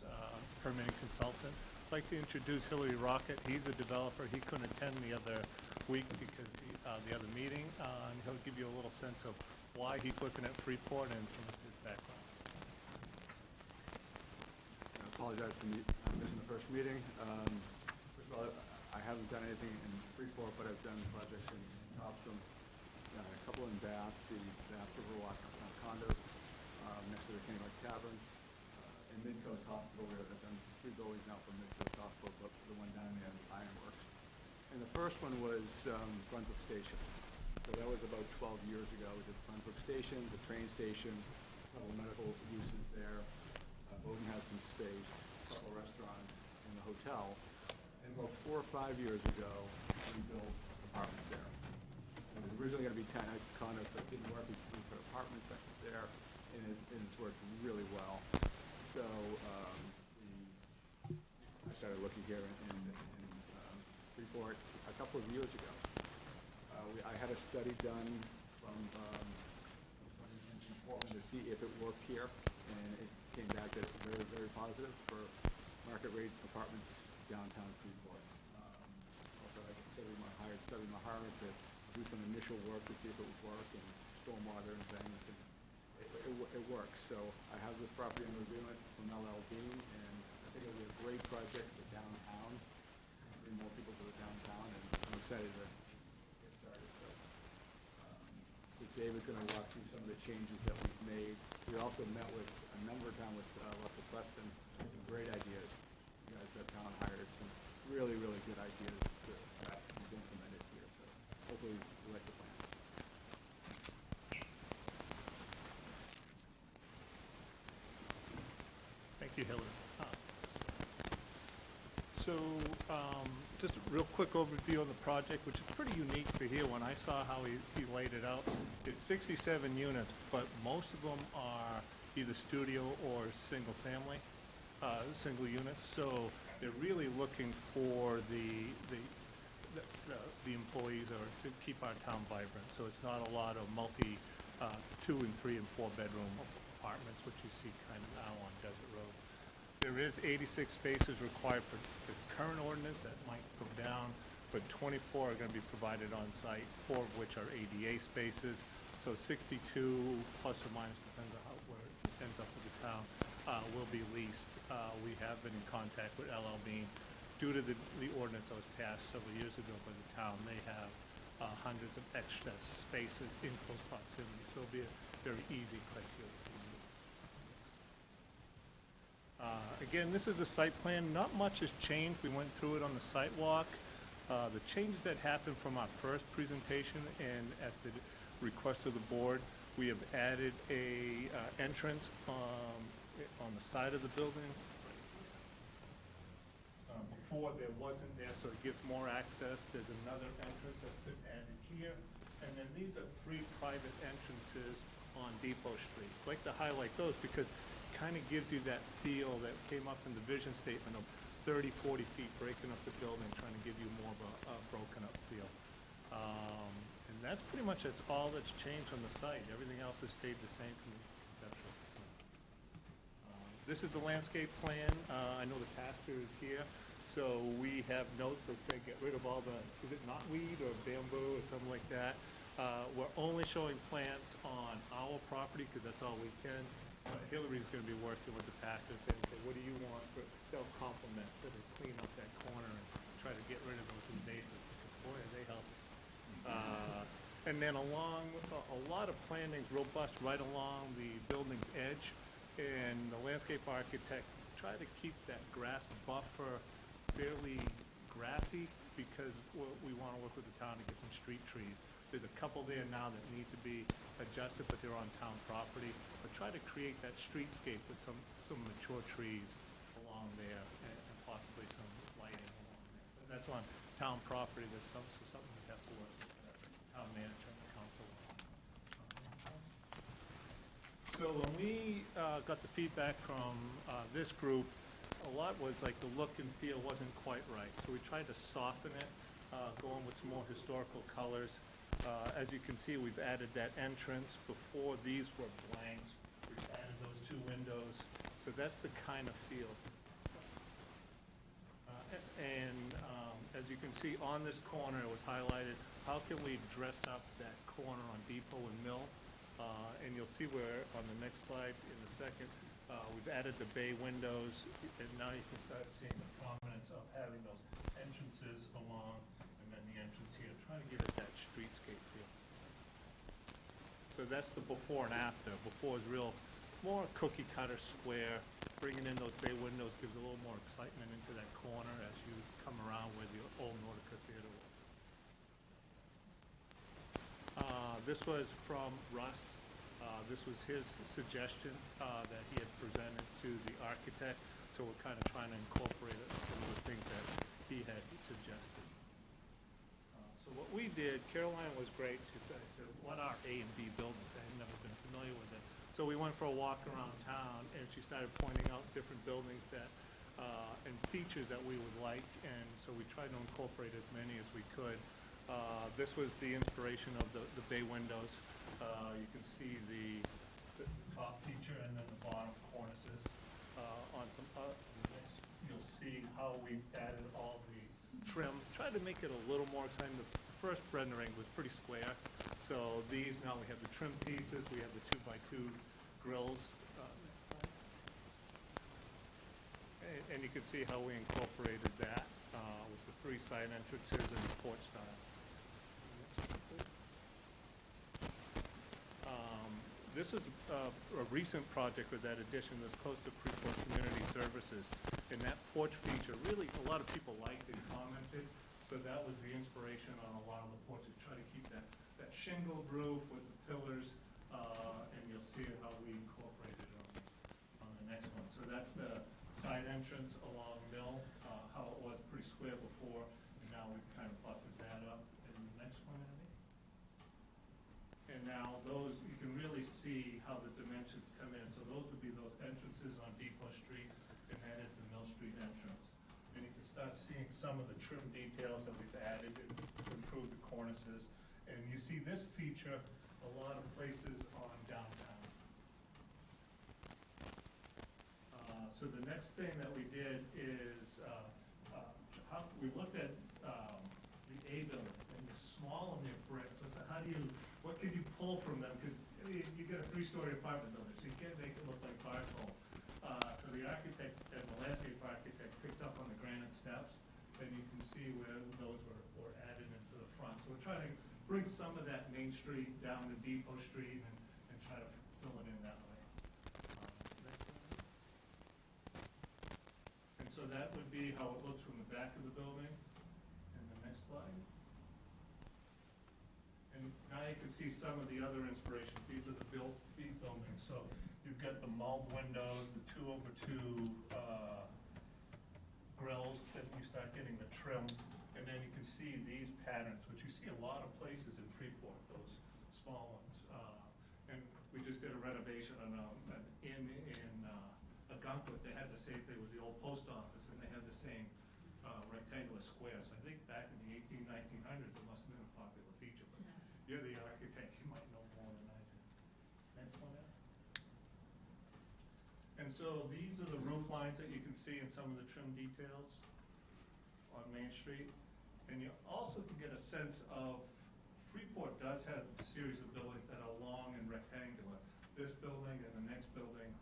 permitting consultant. I'd like to introduce Hillary Rocket. He's a developer. He couldn't attend the other week because the other meeting, and he'll give you a little sense of why he's looking at Freeport and some of his background. I apologize for missing the first meeting. First of all, I haven't done anything in Freeport, but I've done projects in Topsom, a couple in Bath, the Bath Riverwalk condos next to the Kenny Lake Tavern, and Midcoast Hospital. I've done 3 buildings now for Midcoast Hospital, but the one down there, Ironworks. And the first one was Brunswick Station. So that was about 12 years ago. We did Brunswick Station, the train station, couple of medical uses there. Bowden has some space, a couple of restaurants, and the hotel. And about 4 or 5 years ago, we built apartments there. It was originally going to be 10 condos, but it didn't work. We put apartments there, and it's worked really well. So I started looking here in Freeport a couple of years ago. I had a study done from somebody in Portland to see if it worked here, and it came back that it's very, very positive for market rate apartments downtown Freeport. Also, I hired Study Mahara to do some initial work to see if it would work, and stormwater and things, and it works. So I have this property under agreement from LL Bean, and I think it'll be a great project for downtown, bring more people to the downtown, and I'm excited to get started. So David's going to walk through some of the changes that we've made. We also met with a number of times with Russell Preston, and some great ideas. You guys have town hired some really, really good ideas that we've implemented here. So hopefully you like the plans. Thank you, Hillary. So, just a real quick overview of the project, which is pretty unique for here. When I saw how he laid it out, it's 67 units, but most of them are either studio or single family, single units. So they're really looking for the employees or to keep our town vibrant. So it's not a lot of multi 2 and 3 and 4 bedroom apartments, which you see kind of now on Desert Road. There is 86 spaces required for the current ordinance that might go down, but 24 are going to be provided on site, 4 of which are ADA spaces. So 62 plus or minus, depends on where it ends up with the town, will be leased. We have been in contact with LL Bean. Due to the ordinance that was passed several years ago by the town, they have hundreds of extra spaces in close proximity. So it'll be a very easy criteria to use. Again, this is the site plan. Not much has changed. We went through it on the site walk. The changes that happened from our first presentation and at the request of the board, we have added a entrance on the side of the building. Before there wasn't there, so it gives more access. There's another entrance that's been added here. And then these are 3 private entrances on Depot Street. I'd like to highlight those because it kind of gives you that feel that came up in the vision statement of 30, 40 feet breaking up the building, trying to give you more of a broken up feel. And that's pretty much all that's changed on the site. Everything else has stayed the same from the conceptual. This is the landscape plan. I know the pastor is here. So we have notes that say get rid of all the, is it knotweed or bamboo or something like that. We're only showing plants on our property because that's all we can. Hillary's going to be working with the pastor saying, okay, what do you want? They'll complement, so they clean up that corner and try to get rid of those invasives because boy, are they helpful. And then along, a lot of plantings robust right along the building's edge, and the landscape architect try to keep that grass buffer fairly grassy because we want to work with the town to get some street trees. There's a couple there now that need to be adjusted, but they're on town property. But try to create that streetscape with some mature trees along there and possibly some lighting along there. But that's on town property. There's something we have to work with the town manager and the council on. So when we got the feedback from this group, a lot was like the look and feel wasn't quite right. So we tried to soften it, going with some more historical colors. As you can see, we've added that entrance. Before these were blanks. We've added those 2 windows. So that's the kind of feel. As you can see on this corner, it was highlighted, how can we dress up that corner on Depot and Mill? And you'll see where on the next slide in a second, we've added the bay windows, and now you can start seeing the prominence of having those entrances along, and then the entrance here, trying to give it that streetscape feel. So that's the before and after. Before is more cookie cutter square. Bringing in those bay windows gives a little more excitement into that corner as you come around where the old Nordica Theater was. This was from Russ. This was his suggestion that he had presented to the architect, so we're kind of trying to incorporate it, some of the things that he had suggested. So what we did, Caroline was great. She said, what are A and B buildings? I had never been familiar with it. So we went for a walk around town, and she started pointing out different buildings that, and features that we would like, and so we tried to incorporate as many as we could. This was the inspiration of the bay windows. You can see the top feature and then the bottom cornices. On some, you'll see how we added all the trim. Tried to make it a little more exciting. The first rendering was pretty square. So these, now we have the trim pieces, we have the 2x2 grills. And you can see how we incorporated that with the 3 side entrances and the porch style. This is a recent project with that addition that's close to Freeport Community Services. And that porch feature, really, a lot of people liked and commented. So that was the inspiration on a lot of the porches. Try to keep that shingled roof with the pillars, and you'll see how we incorporated it on the next one. So that's the side entrance along Mill, how it was pretty square before, and now we've kind of buffered that up. And the next one, Abby? And now those, you can really see how the dimensions come in. So those would be those entrances on Depot Street, and that is the Mill Street entrance. And you can start seeing some of the trim details that we've added to improve the cornices. And you see this feature a lot of places on downtown. So the next thing that we did is, we looked at the A building, and they're small and they're brick. So how do you, what can you pull from them? Because you get a 3-story apartment building, so you can't make it look like Barcole. So the architect and the landscape architect picked up on the granite steps, and you can see where those were added into the front. So we're trying to bring some of that Main Street down to Depot Street and try to fill it in that way. And so that would be how it looks from the back of the building. And the next slide. And now you can see some of the other inspirations. These are the B buildings. So you've got the mulled windows, the 2x2 grills that you start getting the trim. And then you can see these patterns, which you see a lot of places in Freeport, those small ones. And we just did a renovation on an inn in Algonquin. They had the same thing with the old post office, and they had the same rectangular square. So I think back in the 1900s, it must have been a popular feature. But you're the architect, you might know more than I do. Next one, Ed. And so these are the roof lines that you can see in some of the trim details on Main Street. And you also can get a sense of, Freeport does have a series of buildings that are long and rectangular. This building and the next building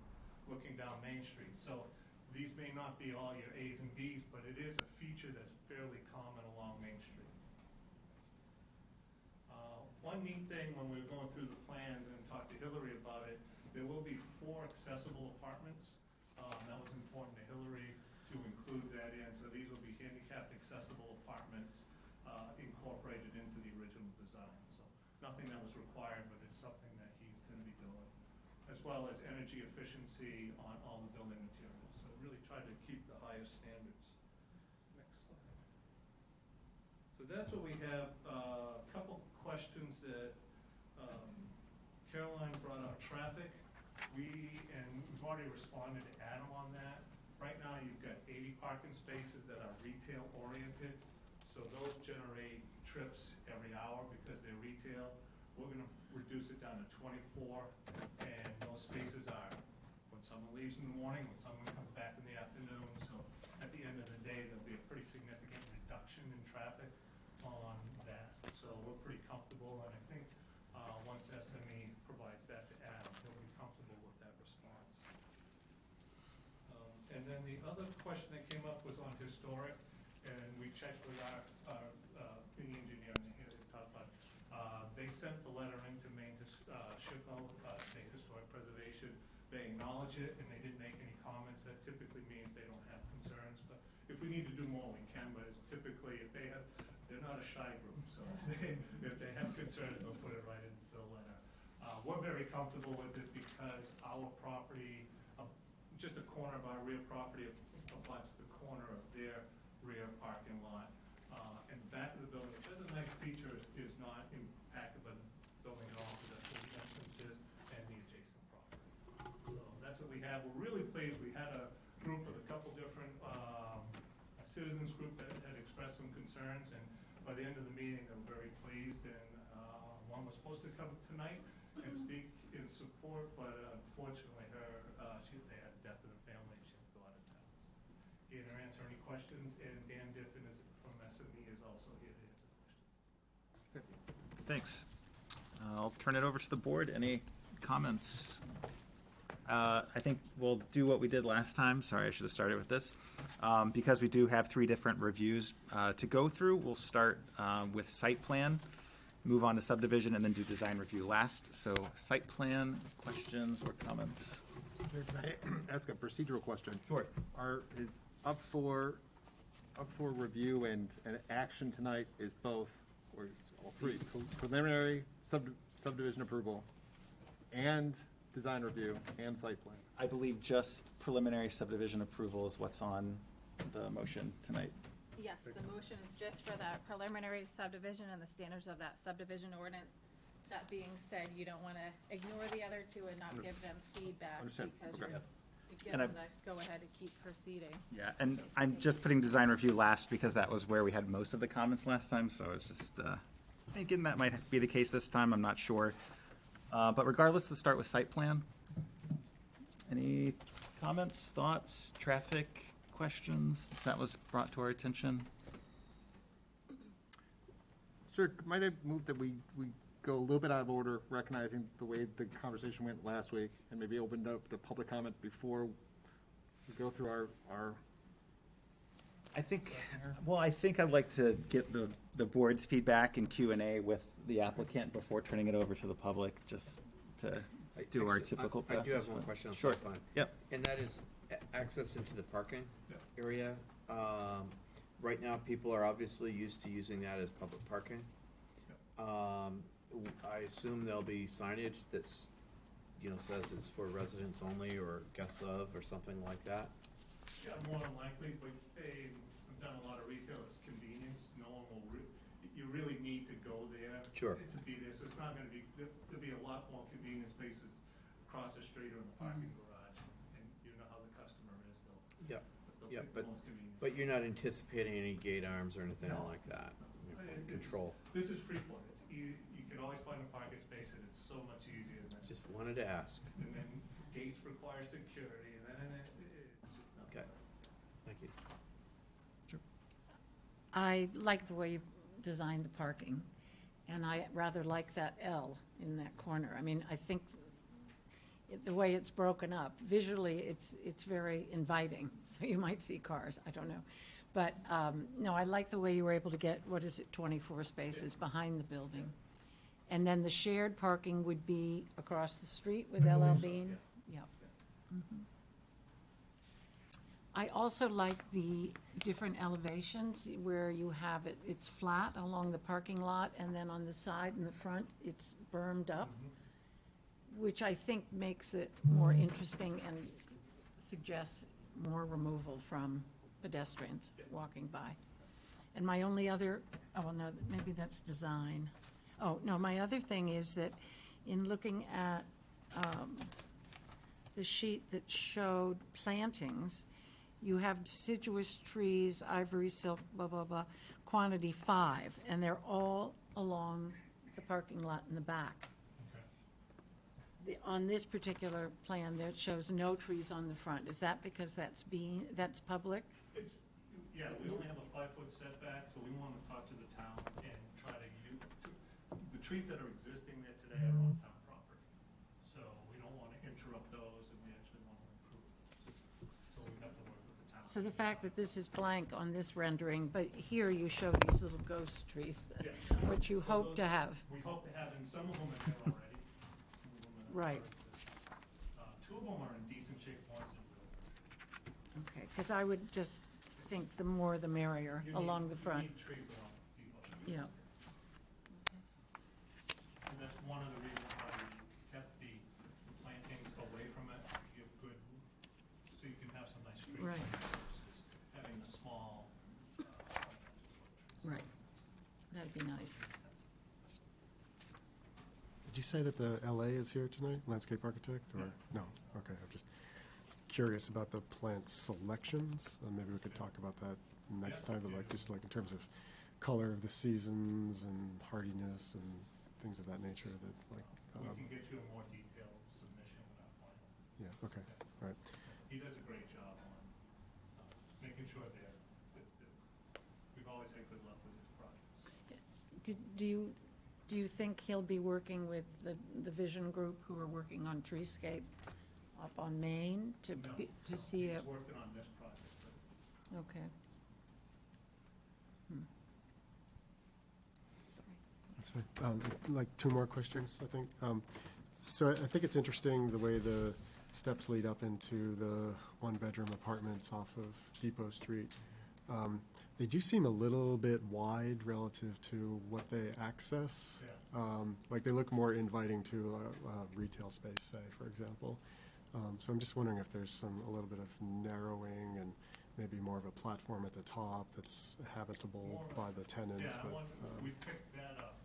looking down Main Street. So these may not be all your A's and B's, but it is a feature that's fairly common along Main Street. One neat thing when we were going through the plans and talked to Hillary about it, there will be 4 accessible apartments. That was important to Hillary to include that in. So these will be handicapped accessible apartments incorporated into the original design. So nothing that was required, but it's something that he's going to be doing. As well as energy efficiency on all the building materials. So really try to keep the highest standards. Next slide. So that's what we have. A couple questions that Caroline brought up. Traffic. We've already responded to Adam on that. Right now you've got 80 parking spaces that are retail oriented. So those generate trips every hour because they're retail. We're going to reduce it down to 24, and those spaces are when someone leaves in the morning, when someone comes back in the afternoon. So at the end of the day, there'll be a pretty significant reduction in traffic on that. So we're pretty comfortable, and I think once SME provides that to Adam, he'll be comfortable with that response. And then the other question that came up was on historic, and we checked with our the engineer and here to talk about. They sent the letter into Maine SHPO, State Historic Preservation. They acknowledge it, and they didn't make any comments. That typically means they don't have concerns. But if we need to do more, we can. But it's typically, if they have, they're not a shy group. So if they have concerns, they'll put it right into the letter. We're very very comfortable with it because our property, just the corner of our rear property abuts the corner of their rear parking lot. And the back of the building, which has a nice feature, is not impacted by the building at all, because that's where the entrance is and the adjacent property. So that's what we have. We're really pleased. We had a group of a couple different a citizens group that had expressed some concerns, and by the end of the meeting, they were very pleased. And one was supposed to come tonight and speak in support, but unfortunately, they had a death in the family, and she had to go out of town. So he had her answer any questions, and Dan Diffin is from SME is also here to answer the questions. Thanks. I'll turn it over to the board. Any comments? I think we'll do what we did last time. Sorry, I should have started with this. Because we do have 3 different reviews to go through, we'll start with site plan, move on to subdivision, and then do design review last. So site plan, questions or comments? Can I ask a procedural question? Sure. Is up for review and action tonight is both, or all 3, preliminary subdivision approval and design review and site plan? I believe just preliminary subdivision approval is what's on the motion tonight. Yes, the motion is just for that preliminary subdivision and the standards of that subdivision ordinance. That being said, you don't want to ignore the other 2 and not give them feedback Understand. because Okay. you give And them the go-ahead to keep proceeding. Yeah, and I'm just putting design review last because that was where we had most of the comments last time, so it's just thinking that might be the case this time, I'm not sure. But regardless, let's start with site plan. Any comments, thoughts, traffic questions? That was brought to our attention. Sure, might I move that we go a little bit out of order, recognizing the way the conversation went last week, and maybe opened up the public comment before we go through our I think I'd like to get the board's feedback and Q&A with the applicant before turning it over to the public, just to do our typical I process. do have one question on Sure. site plan. Yep. And that is access into the parking Yeah. area. Right now, people are obviously used to using that as public parking. I assume there'll be signage that's, says it's for residents only or guests of or something like that. Yeah, more than likely, but they've done a lot of retail, it's convenience, no one will, you really need to go there. Sure. To be there, so it's not gonna be, there'll be a lot more convenience spaces across the street or in the parking garage, and you know how the customer is, though. Yep. They'll Yeah, pick the most convenient. But you're not anticipating any gate arms or anything No. like that? It's- Control. This is Freeport, it's easy, you can always find a parking space, and it's so much easier than, Just wanted to ask. and then gates require security, and then it's just not. Okay. Thank you. I like the way you designed the parking, and I rather like that L in that corner. I mean, I think the way it's broken up, visually, it's very inviting, so you might see cars, I don't know. But, no, I like the way you were able to get, 24 spaces behind the building. And then the shared parking would be across the street with LL Bean? Yep. Mhm. I also like the different elevations where you have it's flat along the parking lot, and then on the side and the front, it's bermed up, which I think makes it more interesting and suggests more removal from pedestrians walking by. And my only other, no, maybe that's design. Oh, no, my other thing is that in looking at the sheet that showed plantings, you have deciduous trees, ivory silk, blah, blah, blah, quantity 5, and they're all along the parking lot in the back. On this particular plan, there it shows no trees on the front. Is that because that's public? Yeah, we only have a 5-foot setback, so we want to talk to the town and try to use, the trees that are existing there today are on town property. So we don't want to interrupt those, and we actually want to improve those. So we have to work with the town. So the fact that this is blank on this rendering, but here you show these little ghost trees, Yeah. which you So hope to have. We hope to have, and some of them are there already. Some of them are Right. already. 2 of them are in decent shape, one's in real. Okay, because I would just think the more the merrier You along need- the front. You need trees along Depot Street. Yeah. And that's one of the reasons why we kept the Did you say that the LA is here tonight, landscape architect, or? No, okay, I'm just curious about the plant selections. Maybe we could talk about that next time, but like, just like in terms of color of the seasons and hardiness and things of that nature that like. We can get you a more detailed submission when I'm final. Yeah, okay, all right. He does a great job on making sure we've always had good luck with his projects. Do you think he'll be working with the Vision Group who are working on treescape up on Main to see He's a? working on this project, but Okay. That's fine. Like two more questions, I think. So I think it's interesting the way the steps lead up into the one-bedroom apartments off of Depot Street. They do seem a little bit wide relative to what they access. Yeah. Like they look more inviting to a retail space, say, for example. So I'm just wondering if there's a little bit of narrowing and maybe more of a platform at the top that's habitable by the tenants. yeah, but, we picked that up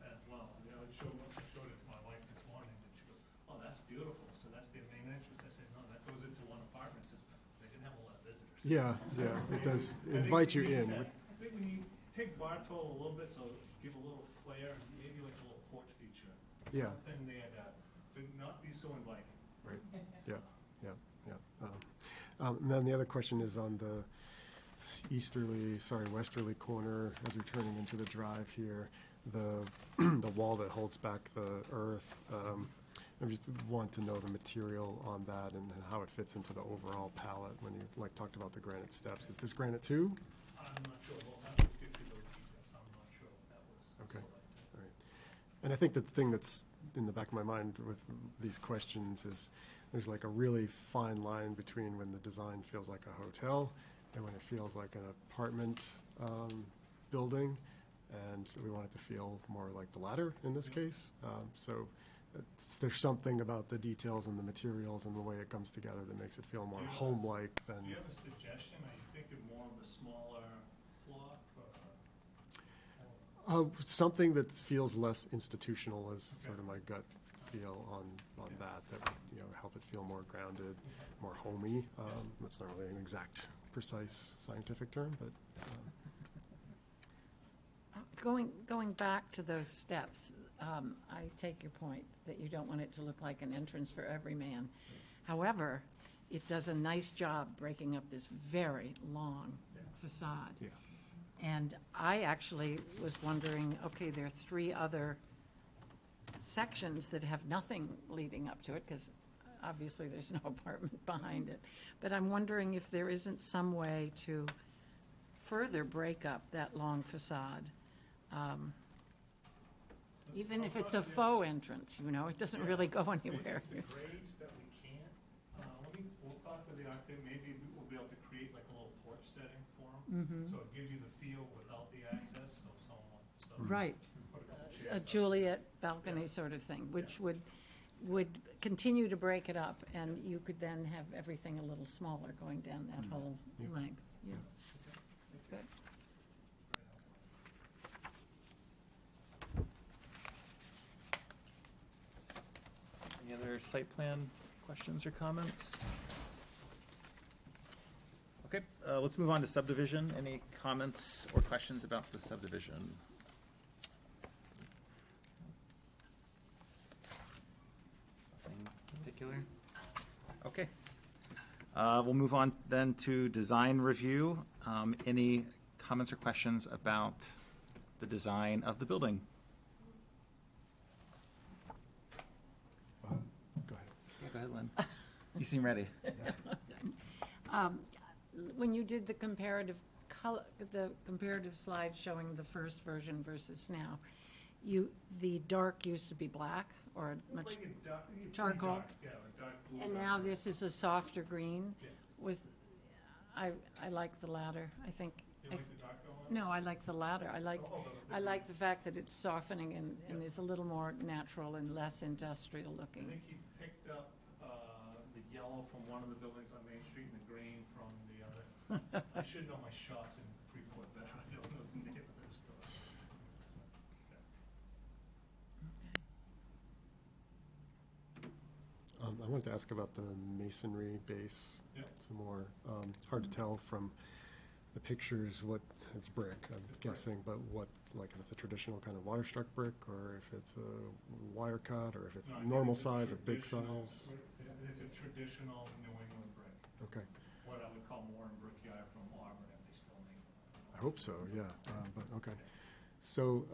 as well. You know, I showed it to my wife this morning, and she goes, "Oh, that's beautiful. So that's their main entrance." I said, "No, that goes into one apartment." Says, "They can have a lot of visitors." Yeah, it does invite you in. I think when you take Bartol a little bit, so give a little flair, maybe like a little porch feature. Yeah. Something there to not be so inviting. Right, yeah. And then the other question is on the westerly corner as you're turning into the drive here, the wall that holds back the earth. I just want to know the material on that and how it fits into the overall palette when you talked about the granite steps. Is this granite too? I'm not sure. We'll have to get you those details. I'm not sure what that was. Okay. selected. All right. And I think the thing that's in the back of my mind with these questions is there's like a really fine line between when the design feels like a hotel and when it feels like an apartment building. And we want it to feel more like the latter in this case. So there's something about the details and the materials and the way it comes together that makes it feel more Do you have a home-like than. Do you have a suggestion? Are you thinking more of a smaller block or? Something that feels less institutional is sort of my gut feel on that would, help it feel more grounded, more homey. That's not really an exact, precise scientific term, but. Going back to those steps, I take your point that you don't want it to look like an entrance for every man. However, it does a nice job breaking up this very long facade. Yeah. And I actually was wondering, okay, there are 3 other sections that have nothing leading up to it, because obviously there's no apartment behind it. But I'm wondering if there isn't some way to further break up that long facade. Even if it's a faux entrance, it doesn't really go anywhere. It's the grades that we can't. We'll talk with the architect, maybe we'll be able to create like a little porch setting for them. So it gives you the feel without the access, so someone. Right. Put a couple A chairs up. Juliet balcony sort of thing, which would continue to break it up, and you could then have everything a little smaller going down that whole length. Yeah, that's good. Any other site plan questions or comments? Okay, let's move on to subdivision. Any comments or questions about the subdivision? Nothing particular? Okay. We'll move on then to design review. Any comments or questions about the design of the building? Go ahead. Yeah, go ahead, Lynn. You seem ready. When you did the comparative slide showing the first version versus now, the dark used to be black or much Like a pretty charcoal, dark, yeah, a dark blue. and now this is a softer green. Yes. I like the latter. I think. You like the darker one? No, I like the latter. I like the fact that it's softening and is a little more natural and less industrial I looking. think he picked up the yellow from one of the buildings on Main Street and the green from the other. I should know my shops in Freeport better. I don't know the name of their stores. I wanted to ask about the masonry base Yep. some more. It's hard to tell from the pictures what, it's brick, I'm guessing, but what, like if it's a traditional kind of waterstruck brick, or if it's a wire cut, or if it's No, I think normal it's a size or big traditional- size? It's a traditional New England brick, Okay, what I would call modern brickyard from Auburn, if they still make them. I hope so, yeah, but, okay. So,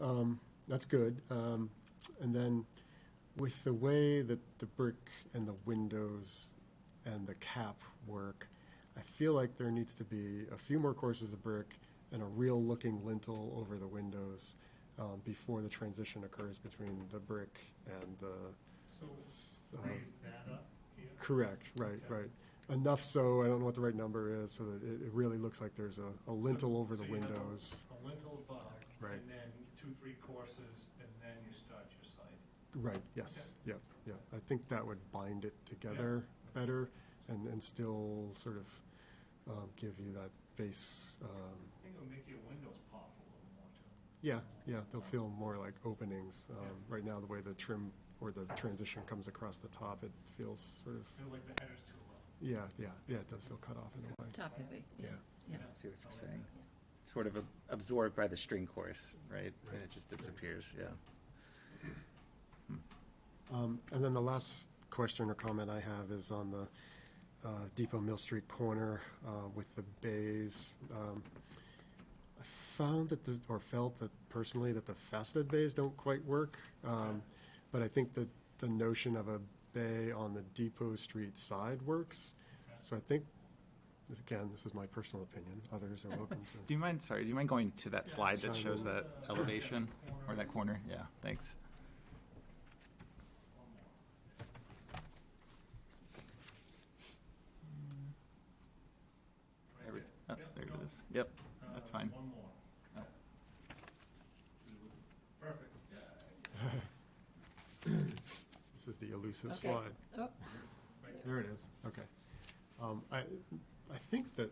that's good. And then with the way that the brick and the windows and the cap work, I feel like there needs to be a few more courses of brick and a real looking lintel over the windows before the transition occurs between the brick and the. So raise that up here? Correct, right, Okay. right. Enough so, I don't know what the right number is, so that it really looks like there's a lintel over the So you have windows. A lintel's up, Right. and then 2-3 courses, and then you start your site. Right, yes, yeah, yeah. I think that would bind it together better and still sort of give you that base. I think it'll make your windows pop a little more too. Yeah, yeah, they'll feel more like openings. Right now, the way the trim or the transition comes across the top, it feels sort of, Feel like the header's too low. yeah, it does feel cut off in a way. Top heavy, yeah. Yeah. I see what you're saying. Sort of absorbed by the string course, right? And it just disappears, yeah. And then the last question or comment I have is on the Depot Mill Street corner with the bays. I found that felt that personally that the faceted bays don't quite work. But I think that the notion of a bay on the Depot Street side works. So I think, this is my personal opinion. Others are welcome to. Do you mind going to that slide that Shine shows a that elevation or that corner? Yeah, thanks. There we- oh, there it is. Yep, that's fine. One more. Oh. Perfect. This is the elusive Okay. slide. Oh, There it is, okay. I think that,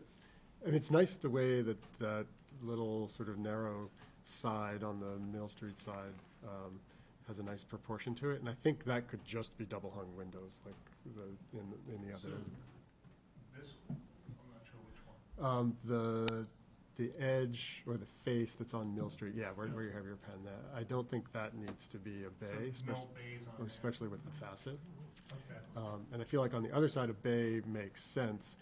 and it's nice the way that that little sort of narrow side on the Mill Street side has a nice proportion to it, and I think that could just be double hung windows, like in the So, other. this one, I'm not sure which one. The edge or the face that's on Mill Street, yeah, where you have your pen there. I don't think that needs to be a bay, So no bays on or there. especially with the facet. Okay. And I feel like on the other side of bay makes sense,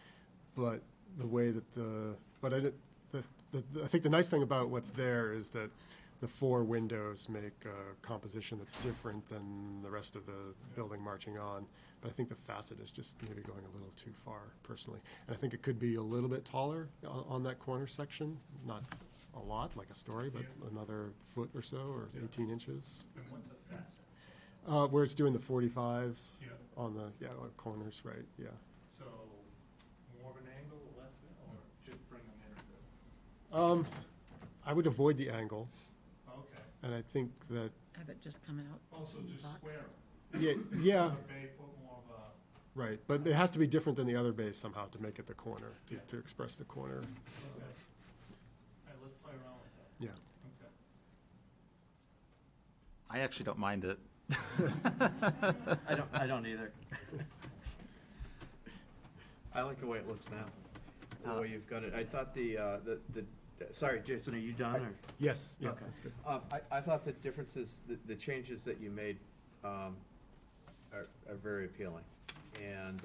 but the way that I think the nice thing about what's there is that the four windows make a composition that's different than the rest of the building marching on. But I think the facet is just maybe going a little too far personally. And I think it could be a little bit taller on that corner section, not a lot, like a story, but another foot or so, or 18 inches. And what's a facet? Where it's doing the 45s Yeah. on the, on corners, right, yeah. So, more of an angle, less, or just bring them in a bit? I would avoid the angle, Okay. and I think that, have it just come out. Also, just Box. square them. yeah, A bay, put more of a, right, but it has to be different than the other base somehow to make it the corner, to express the corner, okay. All right, let's play around with that. yeah. Okay. I actually don't mind it. I don't either. I like the way it looks now, the way you've got it. I thought sorry, Jason, are you done, or? Yes, yeah, Okay. that's good. I thought the differences, the changes that you made are very appealing. And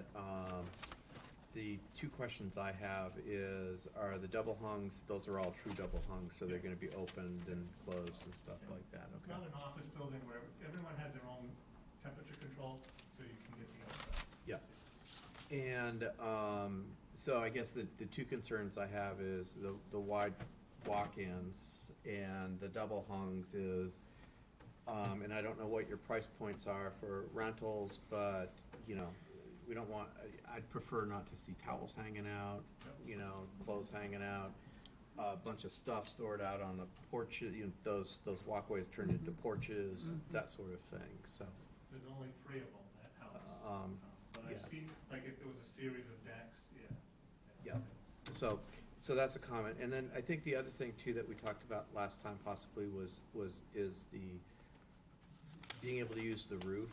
the two questions I have are the double hungs, those are all true double hungs, so they're gonna be opened and closed and stuff like that, It's okay? not an office building where everyone has their own temperature control, so you can get the outside. Yeah. And so I guess the two concerns I have is the wide walk-ins, and the double hungs is, and I don't know what your price points are for rentals, but, we don't want, I'd prefer not to see towels hanging out, clothes hanging out, a bunch of stuff stored out on the porch, those walkways turned into porches, that sort of thing, so. There's only 3 of them, that house. But yeah. I've seen, like, if there was a series of decks, Yeah. So that's a comment. And then I think the other thing too that we talked about last time possibly is the being able to use the roof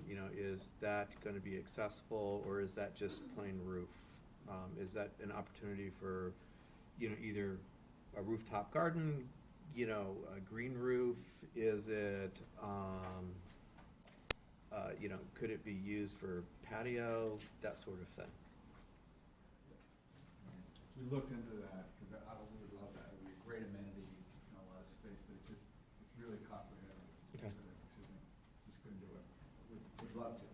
You know, is that gonna be accessible, or is that just plain roof? Is that an opportunity for, you know, either a rooftop garden, you know, a green roof? Is it, you know, could it be used for patio, that sort of thing? We looked into that, because I would love that, it would be a great amenity, and a lot of space, but it's really cost prohibitive. Okay. Excuse me, just couldn't do it. Would love to.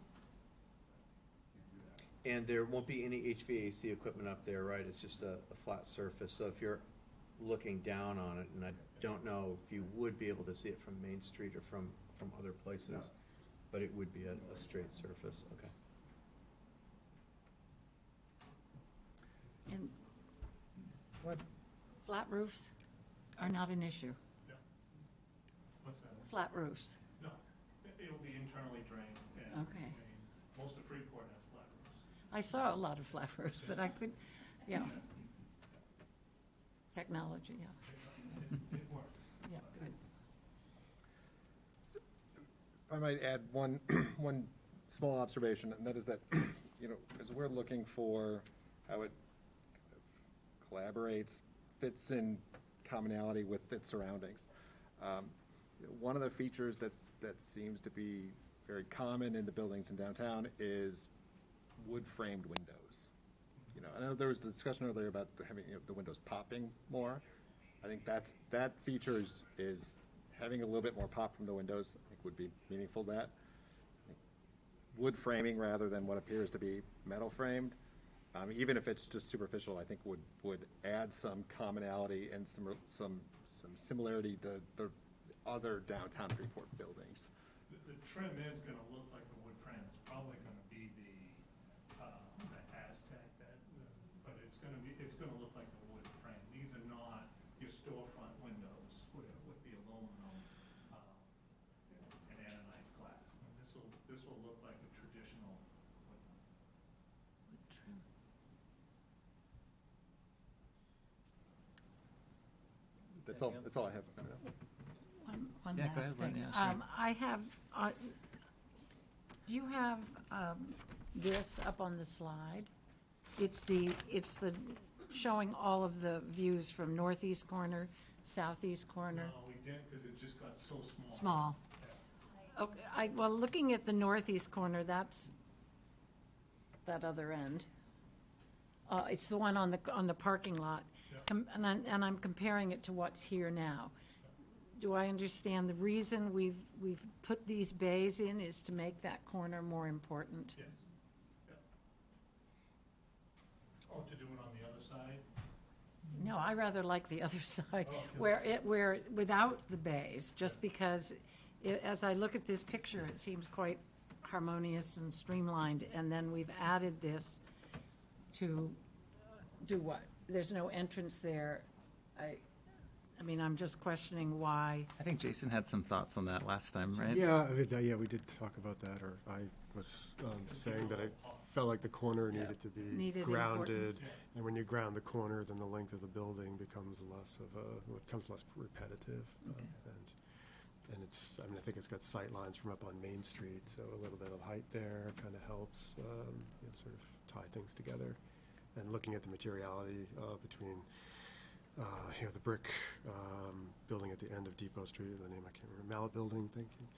Can't do that. And there won't be any HVAC equipment up there, right? It's just a flat surface, so if you're looking down on it, and I don't know if you would be able to see it from Main Street or from other places, No. but it would be a straight surface, okay. And What, flat roofs are not an issue. What's that? Flat roofs. No, it'll be internally drained, and, Okay. I mean, most of Freeport has flat roofs. I saw a lot of flat roofs, but I could, yeah. Technology, yeah. It works. Yeah, good. if I might add one, one small observation, and that is that, you know, as we're looking for how it collaborates, fits in commonality with its surroundings. One of the features that seems to be very common in the buildings in downtown is wood-framed windows. You know, I know there was a discussion earlier about having, you know, the windows popping more. I think that feature is having a little bit more pop from the windows, I think would be meaningful to that. Wood framing rather than what appears to be metal framed, even if it's just superficial, I think would add some commonality and some similarity to the other downtown Freeport buildings. The trim is gonna look like the wood frame, it's probably gonna be the Aztec but it's gonna look like the wood frame. These are not your storefront windows with the aluminum, and anodized glass. And this will look like a traditional wood. Wood trim. That's all I have. One Yeah, go last ahead, Lynn. thing. Yeah, sure. I have, do you have this up on the slide? It's the showing all of the views from northeast corner, southeast corner. No, we didn't, because it just got so small. Small. Okay, well, looking at the northeast corner, that's that other end. It's the one on the parking lot. Yeah. And I'm comparing it to what's here now. Do I understand the reason we've put these bays in is to make that corner more important? Yes. Yeah. Oh, to do it on the other side? No, I rather like the other side, okay. where without the bays, just because as I look at this picture, it seems quite harmonious and streamlined, and then we've added this to do what? There's no entrance there. I mean, I'm just questioning why. I think Jason had some thoughts on that last time, right? Yeah, we did talk about that, or I was saying that I felt like the corner needed to be Needed grounded. importance. And when you ground the corner, then the length of the building becomes less repetitive. And it's, I mean, I think it's got sight lines from up on Main Street, so a little bit of height there kind of helps, sort of tie things together. And looking at the materiality between, the brick building at the end of Depot Street, the name I can't remember, Mallet Building, thinking,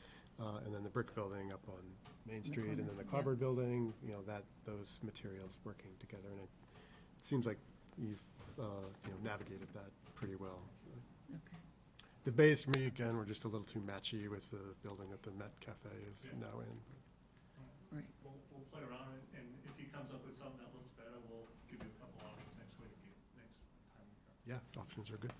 and then the brick building up on Main Street, and then the corner, clapboard building, those materials working together, and it seems like you've, navigated that pretty well. Okay. The bays, for me, again, were just a little too matchy with the building that the Met Cafe is now in. Right. We'll play around, and if he comes up with something that looks better, we'll give you a couple options next week, next time we come. Yeah, options are good.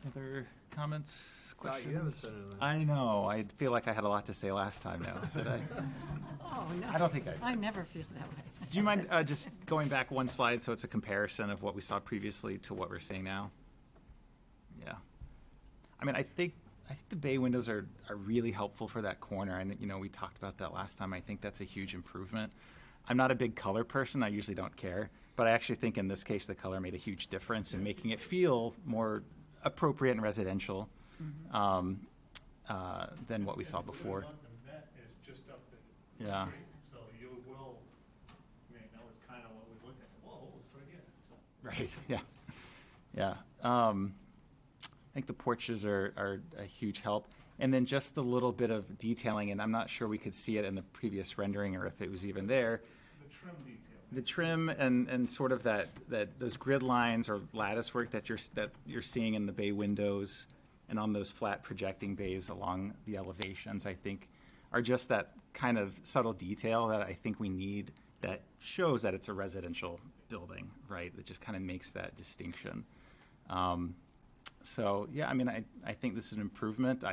Other comments, questions? You haven't said anything. I know. I feel like I had a lot to say last time now. Did I? Oh, no. I don't think I did. I never feel that way. Do you mind just going back one slide so it's a comparison of what we saw previously to what we're seeing now? Yeah. I mean, I think the bay windows are really helpful for that corner, and we talked about that last time. I think that's a huge improvement. I'm not a big color person. I usually don't care, but I actually think in this case the color made a huge difference in making it feel more appropriate and residential. than what we saw And before. believe it or not, the Met is just up the Yeah. street, so you will, I mean, that was kind of what we looked at, whoa, it's right here, so. Right, yeah, yeah. I think the porches are a huge help. And then just the little bit of detailing, and I'm not sure we could see it in the previous rendering or if it was even there. The trim detail. The trim and sort of that those grid lines or lattice work that you're seeing in the bay windows and on those flat projecting bays along the elevations, I think, are just that kind of subtle detail that I think we need, that shows that it's a residential building, right? That just kind of makes that distinction. So yeah, I mean, I think this is an improvement.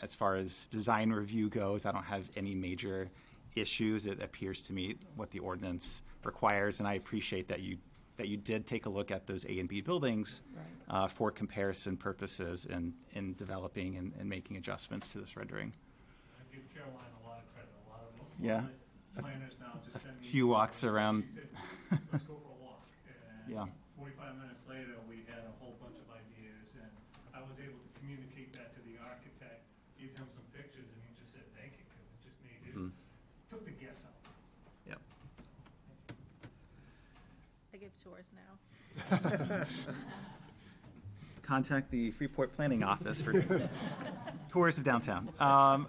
As far as design review goes, I don't have any major issues. It appears to meet what the ordinance requires, and I appreciate that you did take a look at those A and B buildings for comparison purposes in developing and making adjustments to this rendering. I give Caroline a lot of credit, a lot of Yeah. planners now just send me. Few walks around. She said, let's go for a walk. And Yeah. 45 minutes later, we had a whole bunch of ideas, and I was able to communicate that to the architect, give him some pictures, and he just said, thank you, because it just made it, took the guess out. Yep. I give tours now. Contact the Freeport Planning Office for tours of downtown.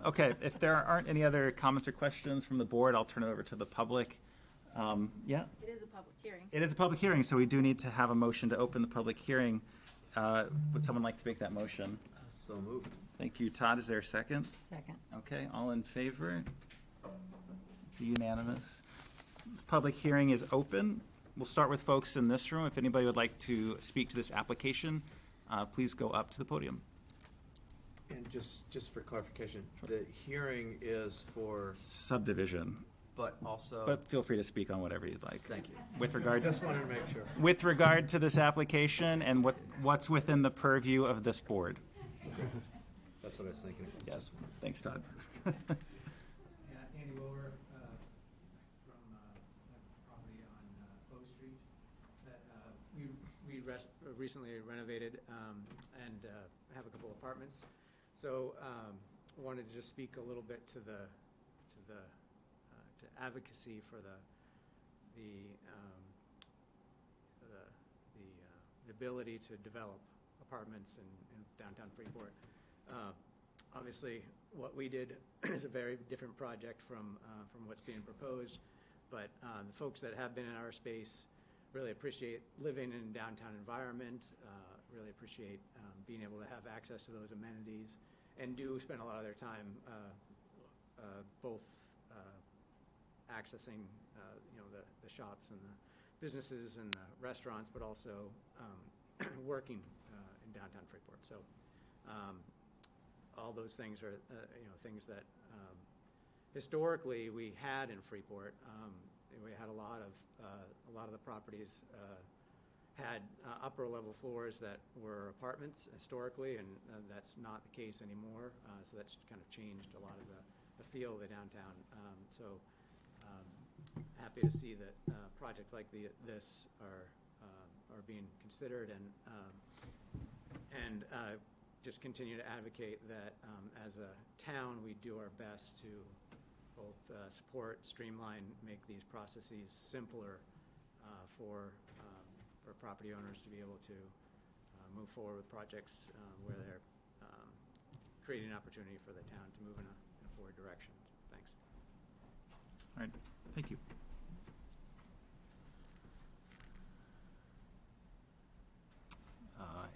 Okay, if there aren't any other comments or questions from the board, I'll turn it over to the public. Yeah, It is a public hearing. it is a public hearing, so we do need to have a motion to open the public hearing. Would someone like to make that motion? So moved. Thank you, Todd. Is there a second? Second. Okay, all in favor? It's unanimous. The public hearing is open. We'll start with folks in this room. If anybody would like to speak to this application, please go up to the podium. And just for clarification, the hearing is for, Subdivision, but also. but feel free to speak on whatever you'd like. Thank you. With regard, Just wanted to make sure. with regard to this application and what's within the purview of this board. That's what I was thinking. Yes, thanks, Todd. Andy Wilbur, from property on Bow Street, that we recently renovated and have a couple apartments. So wanted to just speak a little bit to advocacy for the ability to develop apartments in downtown Freeport. Obviously, what we did is a very different project from what's being proposed, but the folks that have been in our space really appreciate living in a downtown environment, really appreciate being able to have access to those amenities, and do spend a lot of their time both accessing the shops and the businesses and the restaurants, but also working in downtown Freeport. So all those things are things that historically we had in Freeport. We had a lot of the properties had upper level floors that were apartments historically, and that's not the case anymore. So that's kind of changed a lot of the feel of the downtown. Happy to see that projects like this are being considered, and just continue to advocate that as a town we do our best to both support, streamline, make these processes simpler for property owners to be able to move forward with projects where they're creating an opportunity for the town to move in a forward direction. So, thanks. All right, thank you.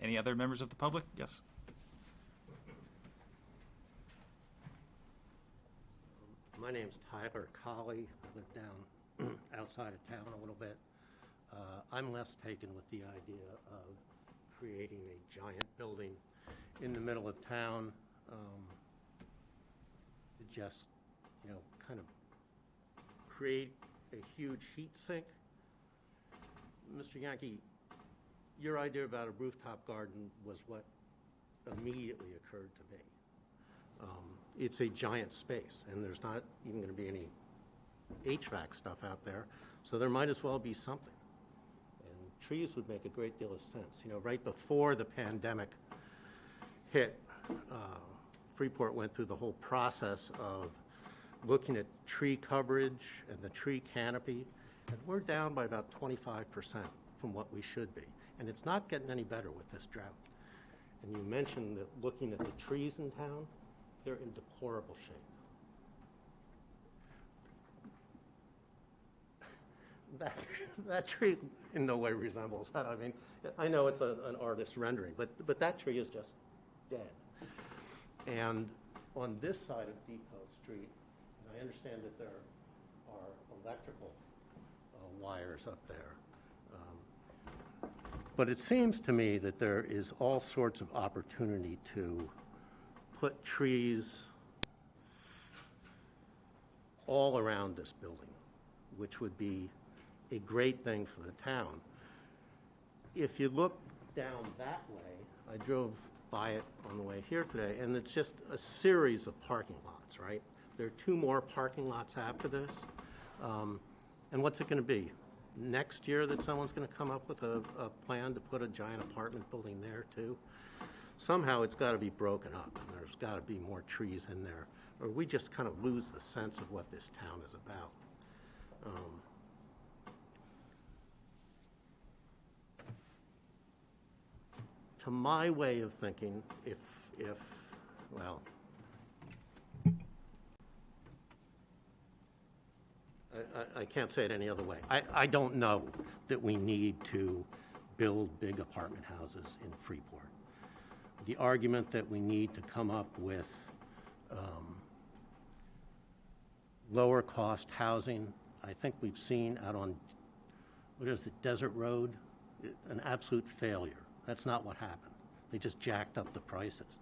Any other members of the public? Yes. My name's Tyler Colley. I live down outside of town a little bit. I'm less taken with the idea of creating a giant building in the middle of town to just, kind of create a huge heat sink. Mr. Yankee, your idea about a rooftop garden was what immediately occurred to me. It's a giant space, and there's not even going to be any HVAC stuff out there, so there might as well be something. And trees would make a great deal of sense. Right before the pandemic hit, Freeport went through the whole process of looking at tree coverage and the tree canopy, and we're down by about 25% from what we should be. And it's not getting any better with this drought. And you mentioned that looking at the trees in town, they're in deplorable shape. That tree in no way resembles that. I mean, I know it's an artist's rendering, but that tree is just dead. And on this side of Depot Street, and I understand that there are electrical wires up there, but it seems to me that there is all sorts of opportunity to put trees all around this building, which would be a great thing for the town. If you look down that way, I drove by it on the way here today, and it's just a series of parking lots, right? There are 2 more parking lots after this. And what's it going to be? Next year that someone's going to come up with a plan to put a giant apartment building there too? Somehow it's got to be broken up, and there's got to be more trees in there, or we just kind of lose the sense of what this town is about. To my way of thinking, well, I can't say it any other way. I don't know that we need to build big apartment houses in Freeport. The argument that we need to come up with lower cost housing, I think we've seen out on, what is it, Desert Road, an absolute failure. That's not what happened. They just jacked up the prices.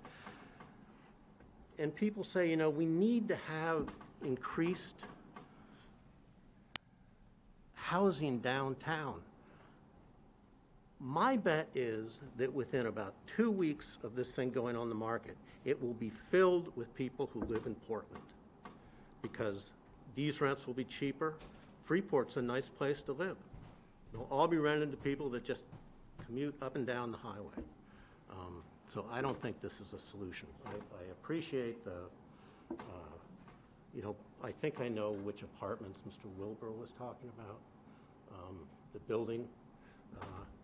And people say, you know, we need to have increased housing downtown. My bet is that within about 2 weeks of this thing going on the market, it will be filled with people who live in Portland, because these rents will be cheaper. Freeport's a nice place to live. They'll all be rented to people that just commute up and down the highway. So I don't think this is a solution. I appreciate the, I think I know which apartments Mr. Wilbur was talking about, the building,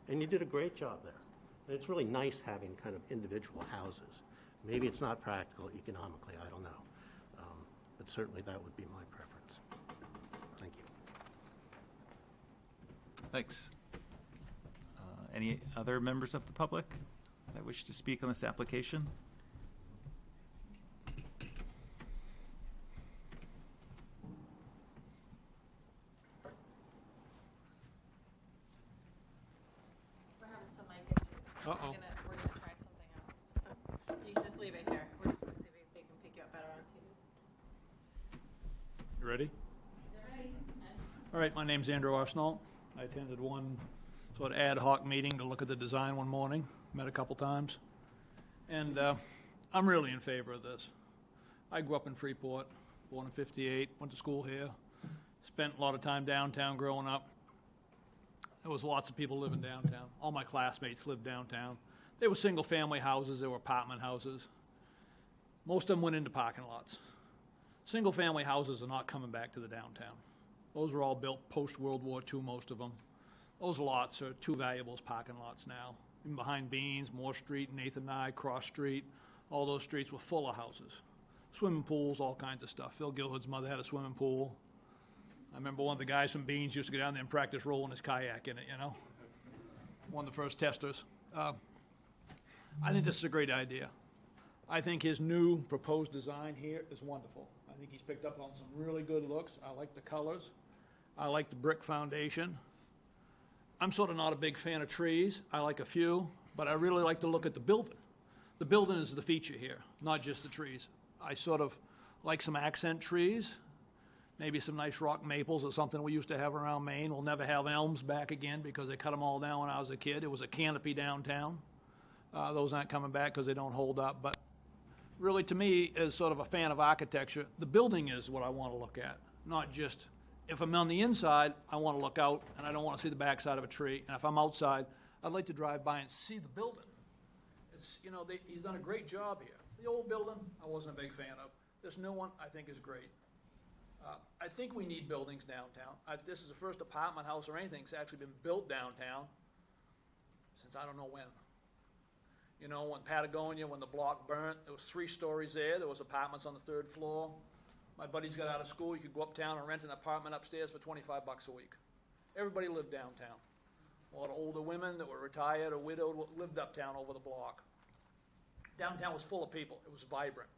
and you did a great job there. And it's really nice having kind of individual houses. Maybe it's not practical economically, I don't know. But certainly that would be my preference. Thank you. Thanks. Any other members of the public that wish to speak on this application? We're having some mic issues. Uh-oh. We're gonna try something else. You can just leave it here. We're just gonna see if they can pick you up better on TV. You ready? They're ready. All right, my name's Andrew Arsenault. I attended one sort of ad hoc meeting to look at the design one morning, met a couple times, and I'm really in favor of this. I grew up in Freeport, born in '58, went to school here, spent a lot of time downtown growing up. There was lots of people living downtown. All my classmates lived downtown. They were single-family houses, they were apartment houses. Most of them went into parking lots. Single-family houses are not coming back to the downtown. Those were all built post-World War II, most of them. Those lots are too valuable as parking lots now. Even behind Beans, Moore Street, Nathan Nye, Cross Street, all those streets were full of houses. Swimming pools, all kinds of stuff. Phil Gilhood's mother had a swimming pool. I remember one of the guys from Beans used to go down there and practice rolling his kayak in it, you know? One of the first testers. I think this is a great idea. I think his new proposed design here is wonderful. I think he's picked up on some really good looks. I like the colors. I like the brick foundation. I'm sort of not a big fan of trees. I like a few, but I really like to look at the building. The building is the feature here, not just the trees. I sort of like some accent trees, maybe some nice rock maples or something we used to have around Maine. We'll never have elms back again because they cut them all down when I was a kid. It was a canopy downtown. Those aren't coming back because they don't hold up. But really, to me, as sort of a fan of architecture, the building is what I want to look at, not just, if I'm on the inside, I want to look out and I don't want to see the backside of a tree. And if I'm outside, I'd like to drive by and see the building. It's, he's done a great job here. The old building, I wasn't a big fan of. This new one, I think is great. I think we need buildings downtown. This is the first apartment house or anything that's actually been built downtown since I don't know when. You know, when Patagonia, when the block burnt, there was 3 stories there. There was apartments on the 3rd floor. My buddies got out of school. You could go uptown and rent an apartment upstairs for $25 a week. Everybody lived downtown. A lot of older women that were retired or widowed lived uptown over the block. Downtown was full of people. It was vibrant.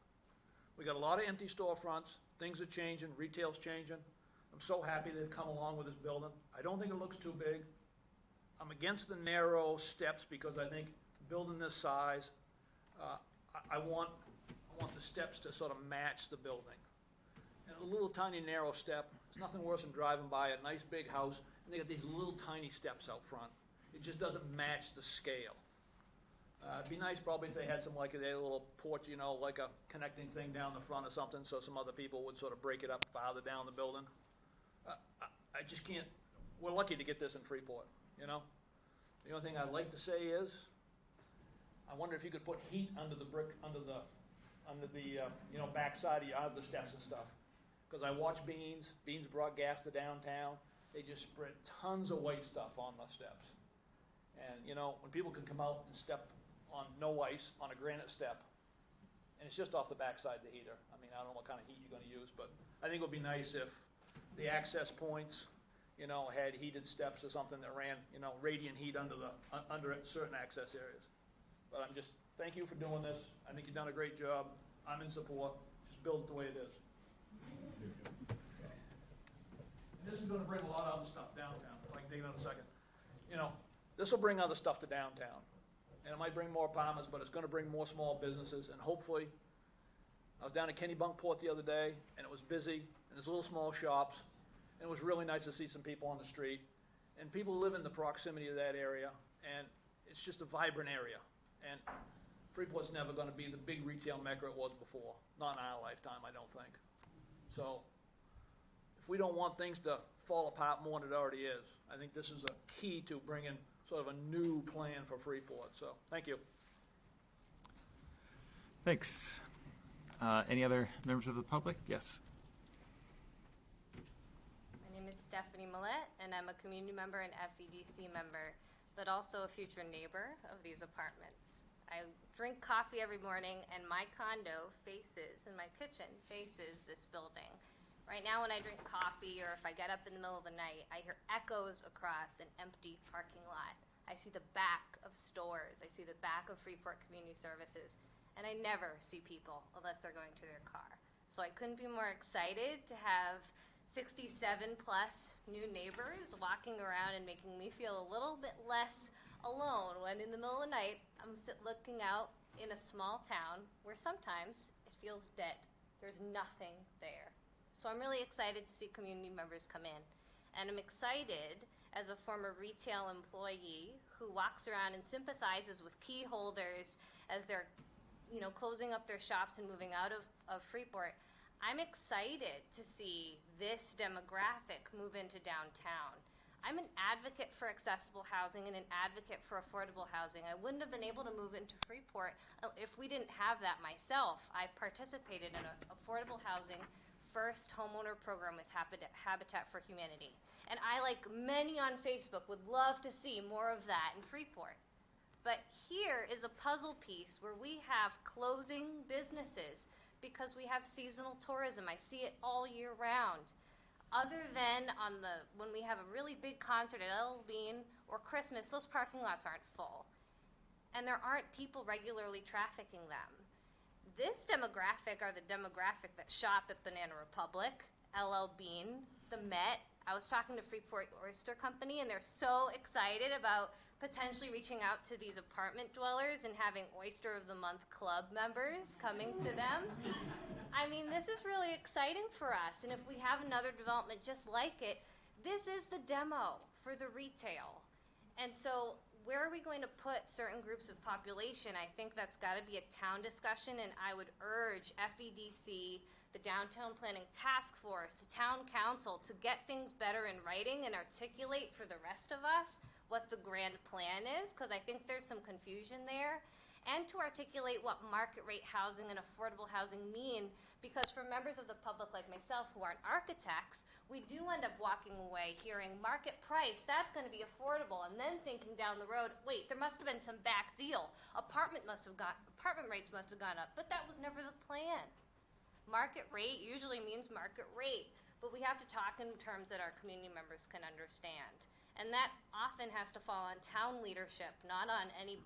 We got a lot of empty storefronts. Things are changing. Retail's changing. I'm so happy they've come along with this building. I don't think it looks too big. I'm against the narrow steps because I think building this size, I want the steps to sort of match the building. And a little tiny narrow step, it's nothing worse than driving by a nice big house and they got these little tiny steps out front. It just doesn't match the scale. It'd be nice probably if they had some like a little porch, you know, like a connecting thing down the front or something, so some other people would sort of break it up farther down the building. I just can't, we're lucky to get this in Freeport, you know? The only thing I'd like to say is, I wonder if you could put heat under the brick, under the you know, backside of the steps and stuff. Because I watch Beans brought gas to downtown. They just spread tons of white stuff on the steps. And, you know, when people can come out and step on no ice on a granite step, and it's just off the backside of the heater. I mean, I don't know what kind of heat you're going to use, but I think it would be nice if the access points, you know, had heated steps or something that ran, you know, radiant heat under certain access areas. But I'm just, thank you for doing this. I think you've done a great job. I'm in support. Just build it the way it is. And this is going to bring a lot of other stuff downtown. If I can take another second. You know, this will bring other stuff to downtown. And it might bring more apartments, but it's going to bring more small businesses. And hopefully, I was down at Kennebunkport the other day, and it was busy, and there's little small shops. And it was really nice to see some people on the street. And people live in the proximity of that area, and it's just a vibrant area. And Freeport's never going to be the big retail mecca it was before. Not in our lifetime, I don't think. So, if we don't want things to fall apart more than it already is, I think this is a key to bringing sort of a new plan for Freeport. So, thank you. Thanks. Any other members of the public? Yes. My name is Stephanie Millette, and I'm a community member and FEDC member, but also a future neighbor of these apartments. I drink coffee every morning, and my condo faces, and my kitchen faces this building. Right now when I drink coffee or if I get up in the middle of the night, I hear echoes across an empty parking lot. I see the back of stores. I see the back of Freeport Community Services. And I never see people unless they're going to their car. So I couldn't be more excited to have 67 plus new neighbors walking around and making me feel a little bit less alone when in the middle of the night I'm looking out in a small town where sometimes it feels dead. There's nothing there. So I'm really excited to see community members come in. And I'm excited as a former retail employee who walks around and sympathizes with key holders as they're, you know, closing up their shops and moving out of Freeport. I'm excited to see this demographic move into downtown. I'm an advocate for accessible housing and an advocate for affordable housing. I wouldn't have been able to move into Freeport if we didn't have that myself. I participated in an affordable housing first homeowner program with Habitat for Humanity. And I, like many on Facebook, would love to see more of that in Freeport. But here is a puzzle piece where we have closing businesses because we have seasonal tourism. I see it all year round. Other than when we have a really big concert at El Bean or Christmas, those parking lots aren't full. And there aren't people regularly trafficking them. This demographic are the demographic that shop at Banana Republic, LL Bean, the Met. I was talking to Freeport Oyster Company, and they're so excited about potentially reaching out to these apartment dwellers and having Oyster of the Month Club members coming to them. I mean, this is really exciting for us, and if we have another development just like it, this is the demo for the retail. And so where are we going to put certain groups of population? I think that's got to be a town discussion, and I would urge FEDC, the Downtown Planning Task Force, the Town Council to get things better in writing and articulate for the rest of us what the grand plan is, because I think there's some confusion there. and to articulate what market rate housing and affordable housing mean, because for members of the public like myself who aren't architects, we do end up walking away hearing market price, that's going to be affordable, and then thinking down the road, wait, there must have been some back deal. Apartment rates must have gone up, but that was never the plan. Market rate usually means market rate, but we have to talk in terms that our community members can understand. And that often has to fall on town leadership, not on any,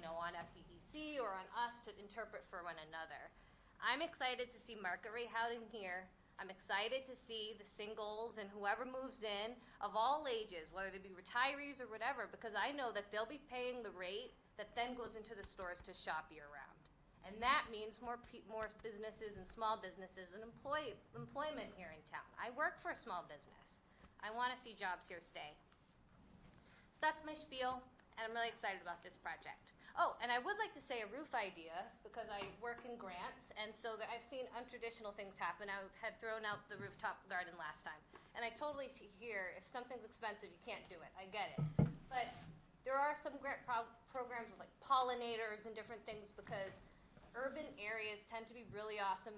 on FEDC or on us to interpret for one another. I'm excited to see market rate housing here. I'm excited to see the singles and whoever moves in of all ages, whether they be retirees or whatever, because I know that they'll be paying the rate that then goes into the stores to shop year round. And that means more businesses and small businesses and employment here in town. I work for a small business. I want to see jobs here stay. So that's my spiel, and I'm really excited about this project. Oh, and I would like to say a roof idea, because I work in grants, and so I've seen untraditional things happen. I had thrown out the rooftop garden last time, and I totally see here, if something's expensive, you can't do it. I get it. But there are some grant programs with like pollinators and different things, because urban areas tend to be really awesome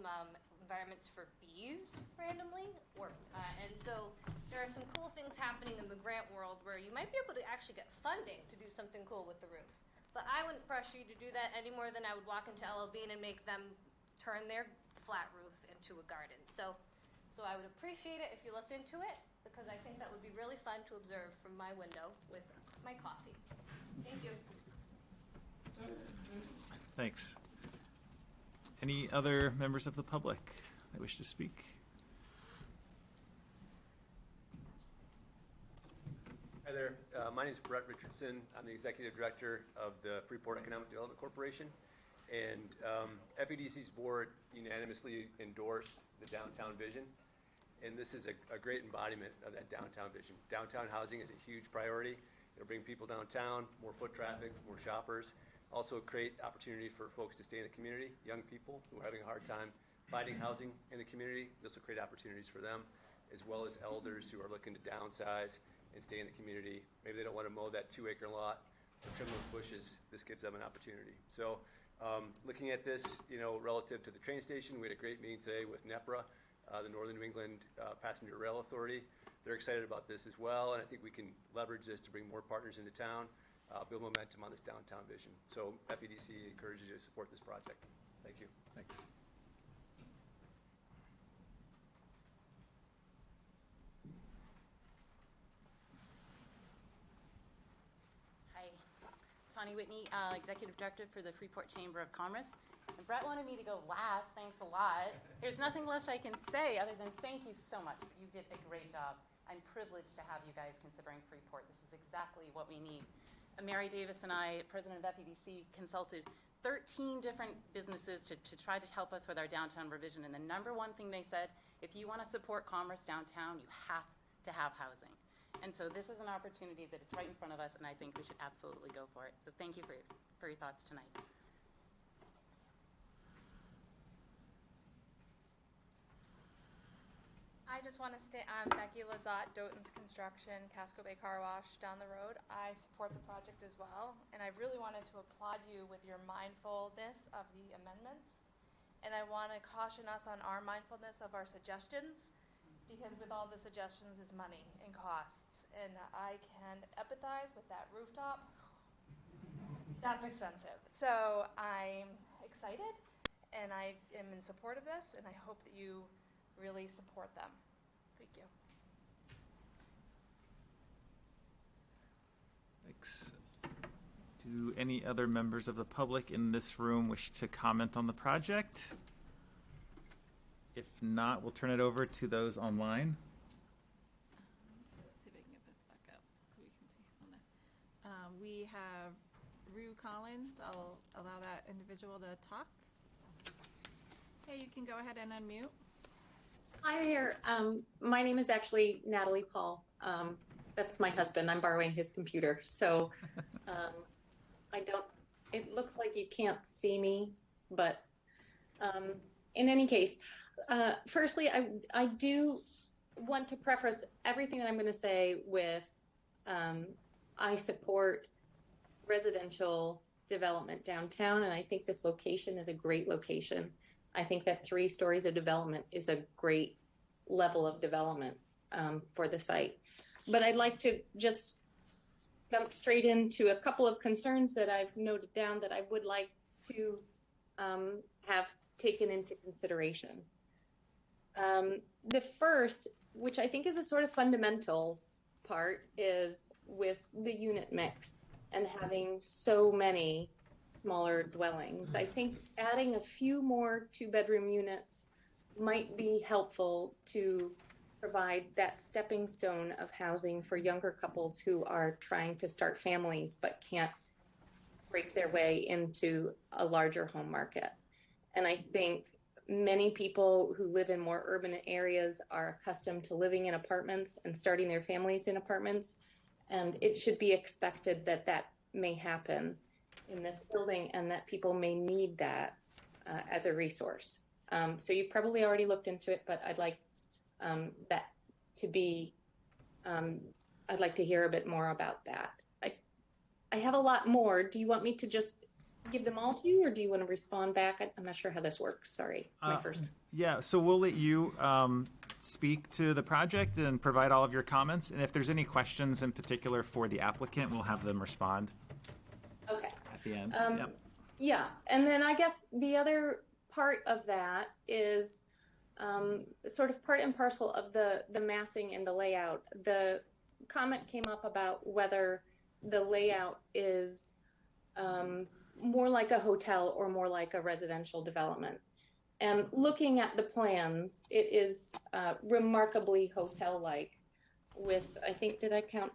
environments for bees randomly, and so there are some cool things happening in the grant world where you might be able to actually get funding to do something cool with the roof. But I wouldn't pressure you to do that any more than I would walk into LL Bean and make them turn their flat roof into a garden. So I would appreciate it if you looked into it, because I think that would be really fun to observe from my window with my coffee. Thank you. Thanks. Any other members of the public that wish to speak? Hi there. My name is Brett Richardson. I'm the Executive Director of the Freeport Economic Development Corporation. And FEDC's board unanimously endorsed the downtown vision. And this is a great embodiment of that downtown vision. Downtown housing is a huge priority. It'll bring people downtown, more foot traffic, more shoppers. Also create opportunity for folks to stay in the community, young people who are having a hard time finding housing in the community. This will create opportunities for them, as well as elders who are looking to downsize and stay in the community. Maybe they don't want to mow that 2-acre lot or trim those bushes. This gives them an opportunity. So looking at this, relative to the train station, we had a great meeting today with NEPRA, the Northern New England Passenger Rail Authority. They're excited about this as well, and I think we can leverage this to bring more partners into town. Build momentum on this downtown vision. So FEDC encourages you to support this project. Thank you. Thanks. Hi, Tawny Whitney, Executive Director for the Freeport Chamber of Commerce. And Brett wanted me to go last. Thanks a lot. There's nothing left I can say other than thank you so much. You did a great job. I'm privileged to have you guys considering Freeport. This is exactly what we need. Mary Davis and I, President of FEDC, consulted 13 different businesses to try to help us with our downtown revision. And the number one thing they said, if you want to support commerce downtown, you have to have housing. And so this is an opportunity that is right in front of us, and I think we should absolutely go for it. So thank you for your thoughts tonight. I just want to stay, I'm Becky Lazat, Doton's Construction, Casco Bay Car Wash down the road. I support the project as well, and I really wanted to applaud you with your mindfulness of the amendments. And I want to caution us on our mindfulness of our suggestions, because with all the suggestions is money and costs. And I can empathize with that rooftop. That's expensive. So I'm excited, and I am in support of this, and I hope that you really support them. Thank you. Thanks. Do any other members of the public in this room wish to comment on the project? If not, we'll turn it over to those online. Let's see if I can get this back up so we can see on there. We have Rue Collins. I'll allow that individual to talk. Okay, you can go ahead and unmute. Hi there. My name is actually Natalie Paul. That's my husband. I'm borrowing his computer. So it looks like you can't see me, but in any case, firstly, I do want to preface everything that I'm going to say with I support residential development downtown, and I think this location is a great location. I think that 3 stories of development is a great level of development for the site. But I'd like to just jump straight into a couple of concerns that I've noted down that I would like to have taken into consideration. The first, which I think is a sort of fundamental part, is with the unit mix and having so many smaller dwellings. I think adding a few more 2-bedroom units might be helpful to provide that stepping stone of housing for younger couples who are trying to start families but can't break their way into a larger home market. And I think many people who live in more urban areas are accustomed to living in apartments and starting their families in apartments. And it should be expected that that may happen in this building and that people may need that as a resource. So you've probably already looked into it, but I'd like that to be, I'd like to hear a bit more about that. I have a lot more. Do you want me to just give them all to you, or do you want to respond back? I'm not sure how this works. Sorry, my first. Yeah, so we'll let you speak to the project and provide all of your comments. And if there's any questions in particular for the applicant, we'll have them respond. Okay. At the end. Yep. Yeah, and then I guess the other part of that is sort of part and parcel of the massing and the layout. The comment came up about whether the layout is more like a hotel or more like a residential development. And looking at the plans, it is remarkably hotel-like with, I think, did I count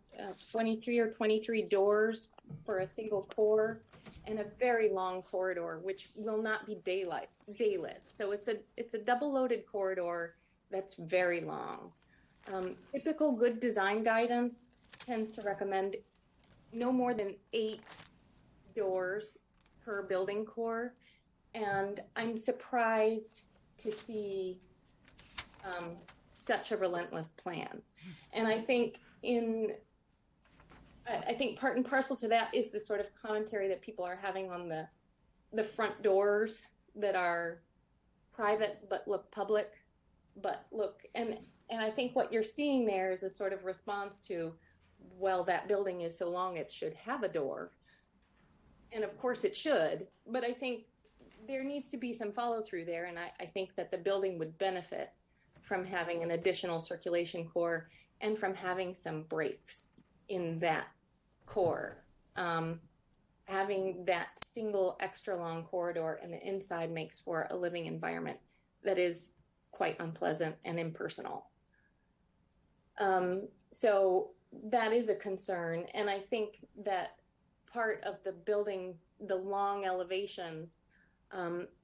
23 or 23 doors for a single core and a very long corridor, which will not be daylit. So it's a double-loaded corridor that's very long. Typical good design guidance tends to recommend no more than 8 doors per building core, and I'm surprised to see such a relentless plan. And I think part and parcel to that is the sort of commentary that people are having on the front doors that are private but look public, but look, and I think what you're seeing there is a sort of response to, well, that building is so long it should have a door. And of course it should, but I think there needs to be some follow through there. And I think that the building would benefit from having an additional circulation core and from having some breaks in that core. Having that single extra long corridor in the inside makes for a living environment that is quite unpleasant and impersonal. So that is a concern. And I think that part of the building, the long elevation,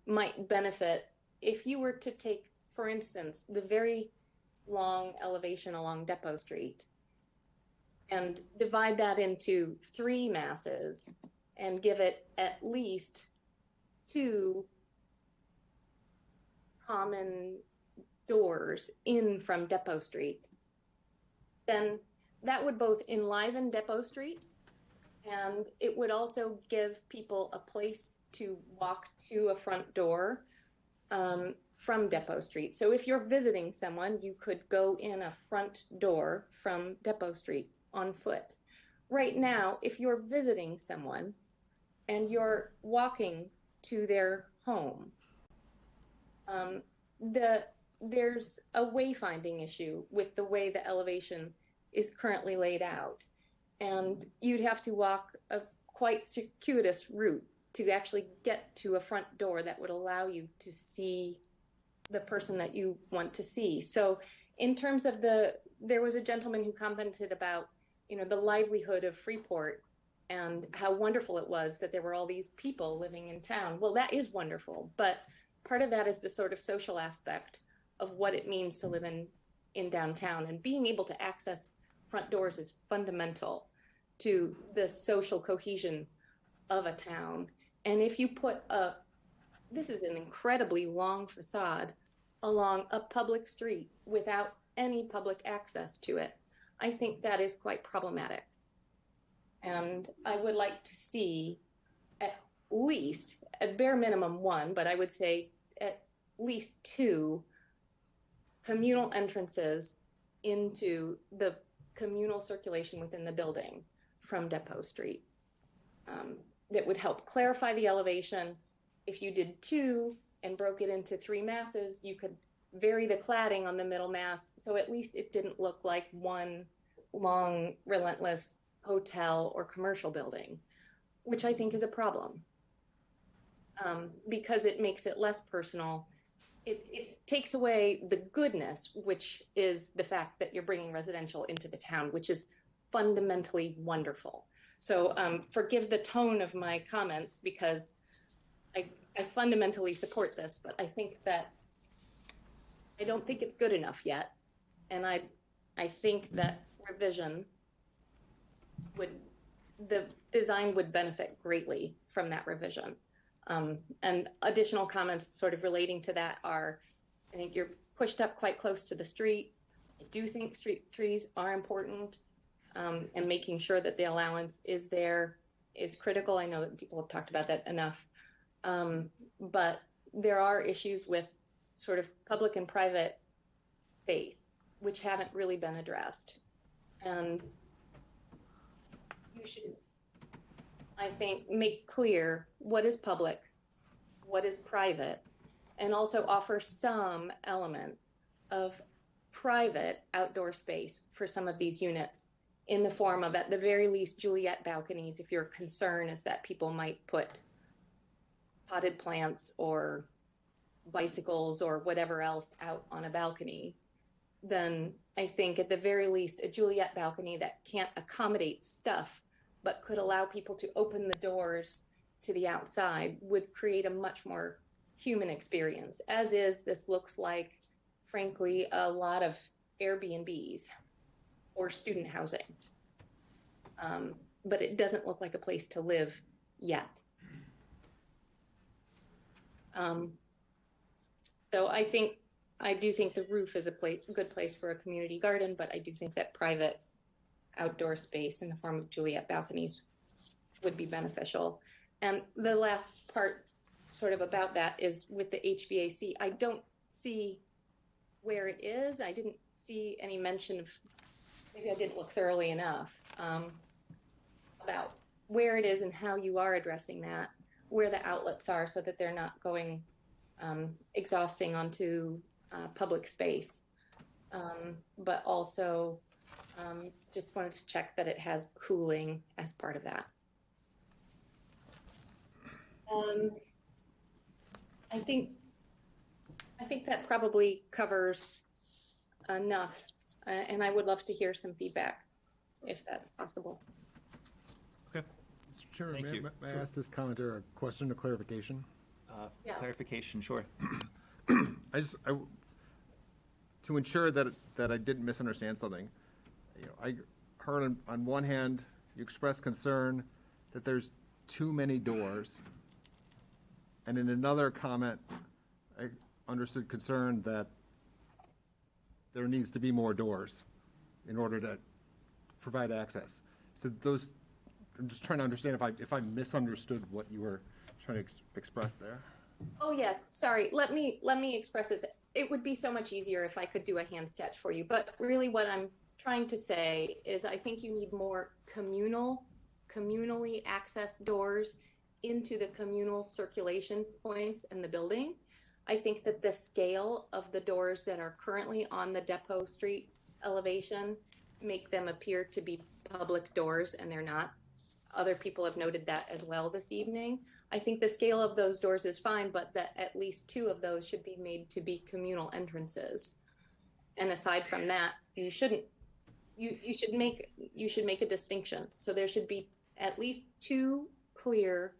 might benefit if you were to take, for instance, the very long elevation along Depot Street and divide that into 3 masses and give it at least 2 common doors in from Depot Street, then that would both enliven Depot Street and it would also give people a place to walk to a front door from Depot Street. So if you're visiting someone, you could go in a front door from Depot Street on foot. Right now, if you're visiting someone and you're walking to their home, there's a wayfinding issue with the way the elevation is currently laid out. And you'd have to walk a quite circuitous route to actually get to a front door that would allow you to see the person that you want to see. So in terms of there was a gentleman who commented about, the livelihood of Freeport and how wonderful it was that there were all these people living in town. Well, that is wonderful, but part of that is the sort of social aspect of what it means to live in downtown, and being able to access front doors is fundamental to the social cohesion of a town. And if you put this is an incredibly long facade along a public street without any public access to it, I think that is quite problematic. And I would like to see at least, at bare minimum one, but I would say at least two communal entrances into the communal circulation within the building from Depot Street. That would help clarify the elevation. If you did two and broke it into three masses, you could vary the cladding on the middle mass, so at least it didn't look like one long, relentless hotel or commercial building, which I think is a problem, because it makes it less personal. It takes away the goodness, which is the fact that you're bringing residential into the town, which is fundamentally wonderful. So forgive the tone of my comments, because I fundamentally support this, but I think that I don't think it's good enough yet. And I think that revision the design would benefit greatly from that revision. And additional comments sort of relating to that are, I think you're pushed up quite close to the street. I do think street trees are important, and making sure that the allowance is there is critical. I know that people have talked about that enough. But there are issues with sort of public and private space, which haven't really been addressed. And you should, I think, make clear what is public, what is private, and also offer some element of private outdoor space for some of these units in the form of, at the very least, Juliet balconies, if your concern is that people might put potted plants or bicycles or whatever else out on a balcony. Then I think at the very least, a Juliet balcony that can't accommodate stuff, but could allow people to open the doors to the outside, would create a much more human experience. As is, this looks like, frankly, a lot of Airbnbs or student housing. But it doesn't look like a place to live yet. So I do think the roof is a good place for a community garden, but I do think that private outdoor space in the form of Juliet balconies would be beneficial. And the last part sort of about that is with the HVAC. I don't see where it is. I didn't see any mention of, maybe I didn't look thoroughly enough, about where it is and how you are addressing that, where the outlets are so that they're not going exhausting onto public space. But also just wanted to check that it has cooling as part of that. I think that probably covers enough, and I would love to hear some feedback if that's possible. Okay. Mr. Chairman, Thank you. may I Sure. ask this commenter a question or clarification? Yeah. Clarification, sure. To ensure that I didn't misunderstand something, I heard on one hand you expressed concern that there's too many doors, and in another comment I understood concern that there needs to be more doors in order to provide access. So those, I'm just trying to understand if I misunderstood what you were trying to express there. Oh yes, sorry. Let me express this. It would be so much easier if I could do a hand sketch for you. But really, what I'm trying to say is, I think you need more communally accessed doors into the communal circulation points in the building. I think that the scale of the doors that are currently on the Depot Street elevation make them appear to be public doors, and they're not. Other people have noted that as well this evening. I think the scale of those doors is fine, but that at least two of those should be made to be communal entrances. And aside from that, you should make a distinction. So there should be at least two clear,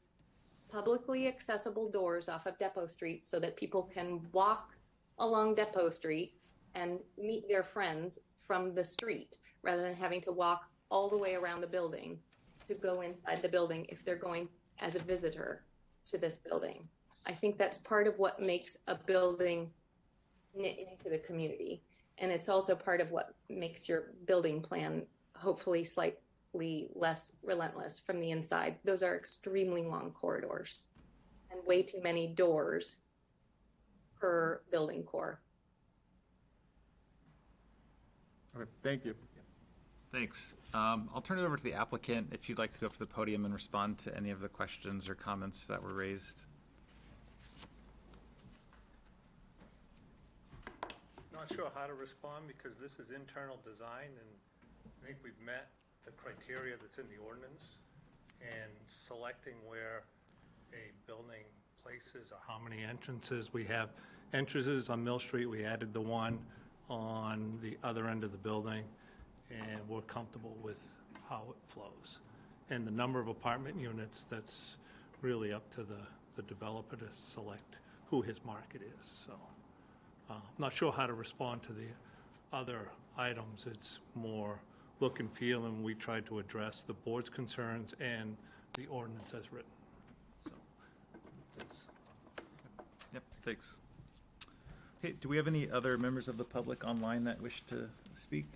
publicly accessible doors off of Depot Street so that people can walk along Depot Street and meet their friends from the street, rather than having to walk all the way around the building to go inside the building if they're going as a visitor to this building. I think that's part of what makes a building knit into the community. And it's also part of what makes your building plan hopefully slightly dramatically less relentless from the inside. Those are extremely long corridors and way too many doors per building core. Okay, thank you. Thanks. I'll turn it over to the applicant if you'd like to go up to the podium and respond to any of the questions or comments that were raised. Not sure how to respond because this is internal design, and I think we've met the criteria that's in the ordinance, and selecting where a building places or how many entrances. We have entrances on Mill Street. We added the one on the other end of the building, and we're comfortable with how it flows. And the number of apartment units, that's really up to the developer to select who his market is. So not sure how to respond to the other items. It's more look and feel, and we tried to address the board's concerns and the ordinance as written. So, Yep, thanks. Okay, do we have any other members of the public online that wish to speak?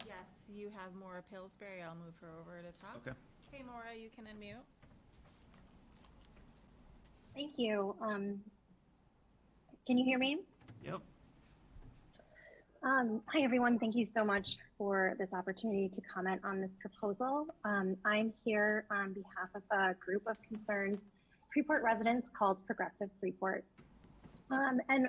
Yes, you have Maura Pillsbury. I'll move her over to talk. Okay. Okay, Maura, you can unmute. Thank you. Can you hear me? Yep. Hi, everyone. Thank you so much for this opportunity to comment on this proposal. I'm here on behalf of a group of concerned Freeport residents called Progressive Freeport. And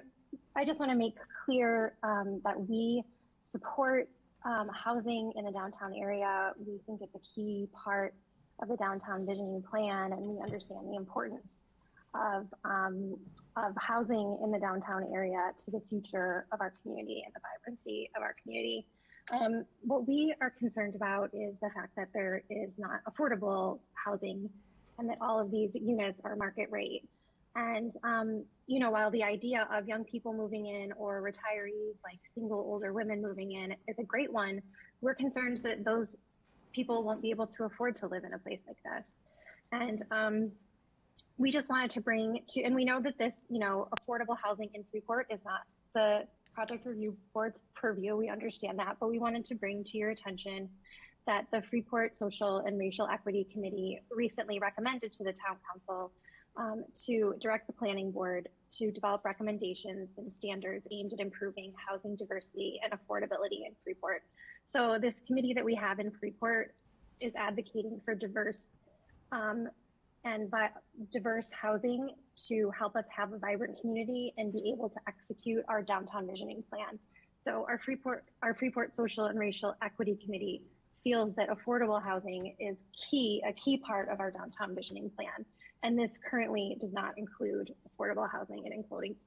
I just want to make clear that we support housing in the downtown area. We think it's a key part of the downtown visioning plan, and we understand the importance of housing in the downtown area to the future of our community and the vibrancy of our community. What we are concerned about is the fact that there is not affordable housing and that all of these units are market rate. And, you know, while the idea of young people moving in or retirees, like single older women moving in, is a great one, we're concerned that those people won't be able to afford to live in a place like this. And we just wanted to bring to, and we know that this, you know, affordable housing in Freeport is not the project review board's purview. We understand that, but we wanted to bring to your attention that the Freeport Social and Racial Equity Committee recently recommended to the town council to direct the planning board to develop recommendations and standards aimed at improving housing diversity and affordability in Freeport. So this committee that we have in Freeport is advocating for diverse housing to help us have a vibrant community and be able to execute our downtown visioning plan. So our Freeport Social and Racial Equity Committee feels that affordable housing is a key part of our downtown visioning plan. And this currently does not include affordable housing. It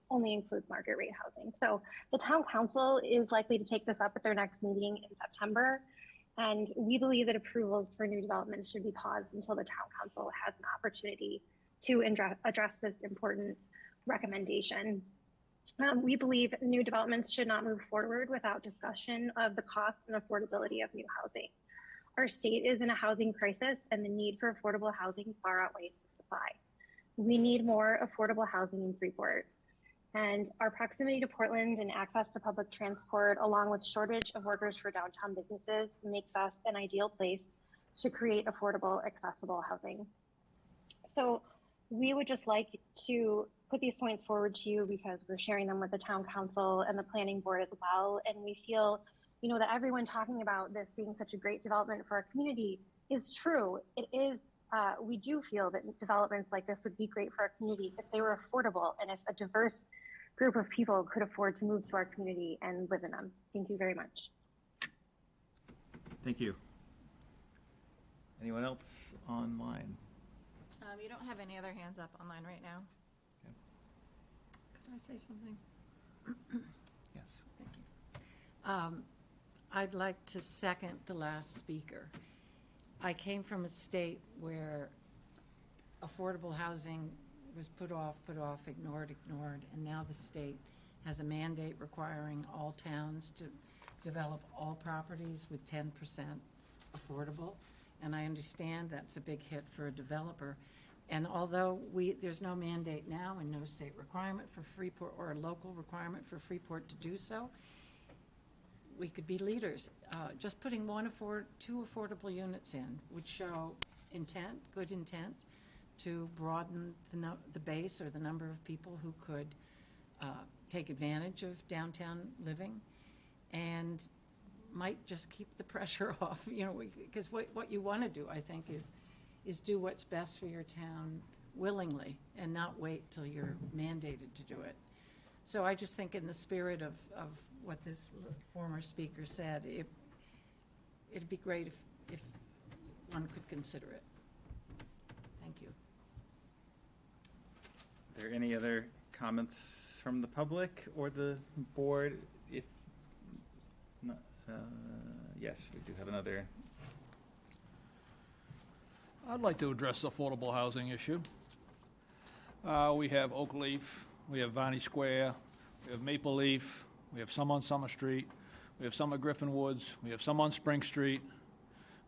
only includes market rate housing. So the town council is likely to take this up at their next meeting in September. And we believe that approvals for new developments should be paused until the town council has an opportunity to address this important recommendation. We believe new developments should not move forward without discussion of the cost and affordability of new housing. Our state is in a housing crisis, and the need for affordable housing far outweighs the supply. We need more affordable housing in Freeport. And our proximity to Portland and access to public transport, along with shortage of workers for downtown businesses, makes us an ideal place to create affordable, accessible housing. So we would just like to put these points forward to you because we're sharing them with the town council and the planning board as well. And we feel, you know, that everyone talking about this being such a great development for our community is true. It is. We do feel that developments like this would be great for our community if they were affordable and if a diverse group of people could afford to move to our community and live in them. Thank you very much. Thank you. Anyone else online? You don't have any other hands up online right now. Okay. Could I say something? Yes. Thank you. I'd like to second the last speaker. I came from a state where affordable housing was put off, ignored, and now the state has a mandate requiring all towns to develop all properties with 10% affordable. And I understand that's a big hit for a developer. And although there's no mandate now and no state requirement for Freeport or a local requirement for Freeport to do so, we could be leaders. Just putting two affordable units in would show intent, good intent, to broaden the base or the number of people who could take advantage of downtown living, and might just keep the pressure off, because what you want to do, I think, is do what's best for your town willingly and not wait till you're mandated to do it. So I just think in the spirit of what this former speaker said, it'd be great if one could consider it. Thank you. Are there any other comments from the public or the board? If not, yes, we do have another. I'd like to address the affordable housing issue. We have Oak Leaf, we have Varney Square, we have Maple Leaf, we have some on Summer Street, we have some at Griffin Woods, we have some on Spring Street,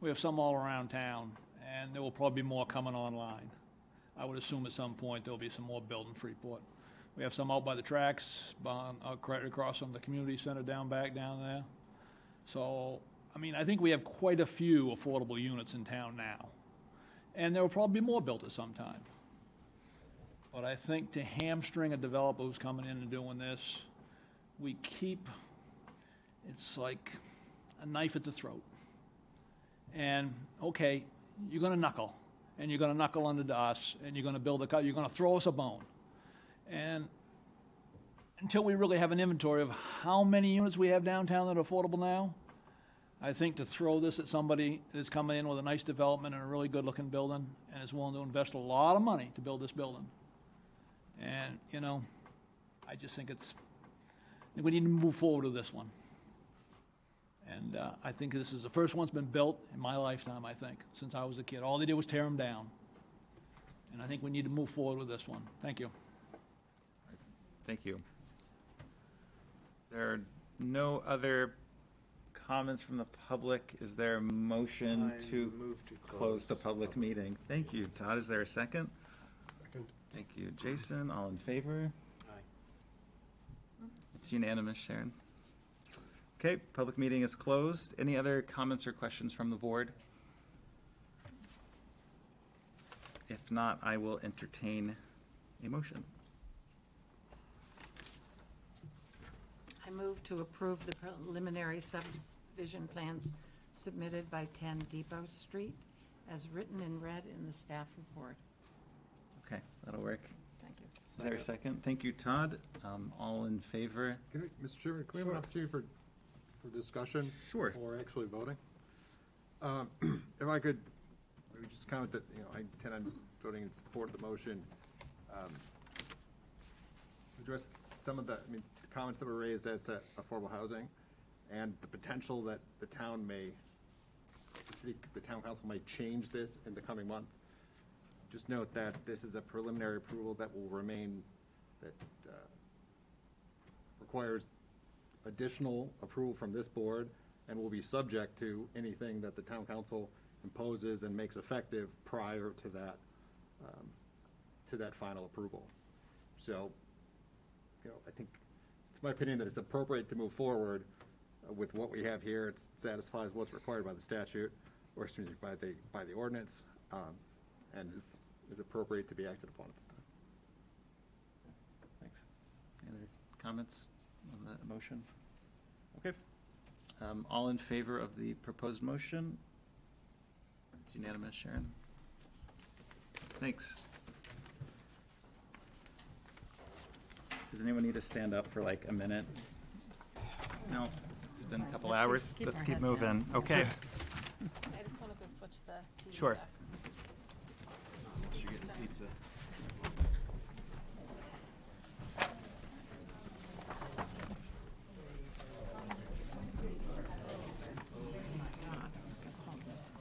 we have some all around town, and there will probably be more coming online. I would assume at some point there'll be some more built in Freeport. We have some out by the tracks, right across from the community center down there. So, I think we have quite a few affordable units in town now. And there will probably be more built at some time. But I think to hamstring a developer who's coming in and doing this, it's like a knife at the throat. And, okay, you're going to knuckle. And you're going to knuckle under to us, and you're going to you're going to throw us a bone. And until we really have an inventory of how many units we have downtown that are affordable now, I think to throw this at somebody that's coming in with a nice development and a really good-looking building and is willing to invest a lot of money to build this building. And, I just think we need to move forward with this one. And I think this is the first one that's been built in my lifetime, I think, since I was a kid. All they did was tear them down. And I think we need to move forward with this one. Thank you. Thank you. There are no other comments from the public. Is there a motion to move to close the public meeting? Thank you. Todd, is there a second? Second. Thank you. Jason, all in favor? Aye. It's unanimous, Sharon. Okay, public meeting is closed. Any other comments or questions from the board? If not, I will entertain a motion. I move to approve the preliminary subdivision plans submitted by 10 Depot Street as written and read in the staff report. Okay, that'll work. Thank you. Is there a second? Thank you, Todd. All in favor? Mr. Chairman, can we have an opportunity for discussion? Sure. Or actually voting? If I could maybe just comment that, I intend on voting in support of the motion. Address some of the comments that were raised as to affordable housing and the potential that the town council may change this in the coming month. Just note that this is a preliminary approval that will remain, that requires additional approval from this board and will be subject to anything that the town council imposes and makes effective prior to that final approval. So, I think it's my opinion that it's appropriate to move forward with what we have here. It satisfies what's required by the statute, or excuse me, by the ordinance, and is appropriate to be acted upon at this time. Thanks. Any other comments on that motion? Okay. All in favor of the proposed motion? It's unanimous, Sharon. Thanks. Does anyone need to stand up for like a minute? No, it's been a couple hours. Let's keep moving. Okay. I just want to go switch the TV Sure. decks. You're getting pizza.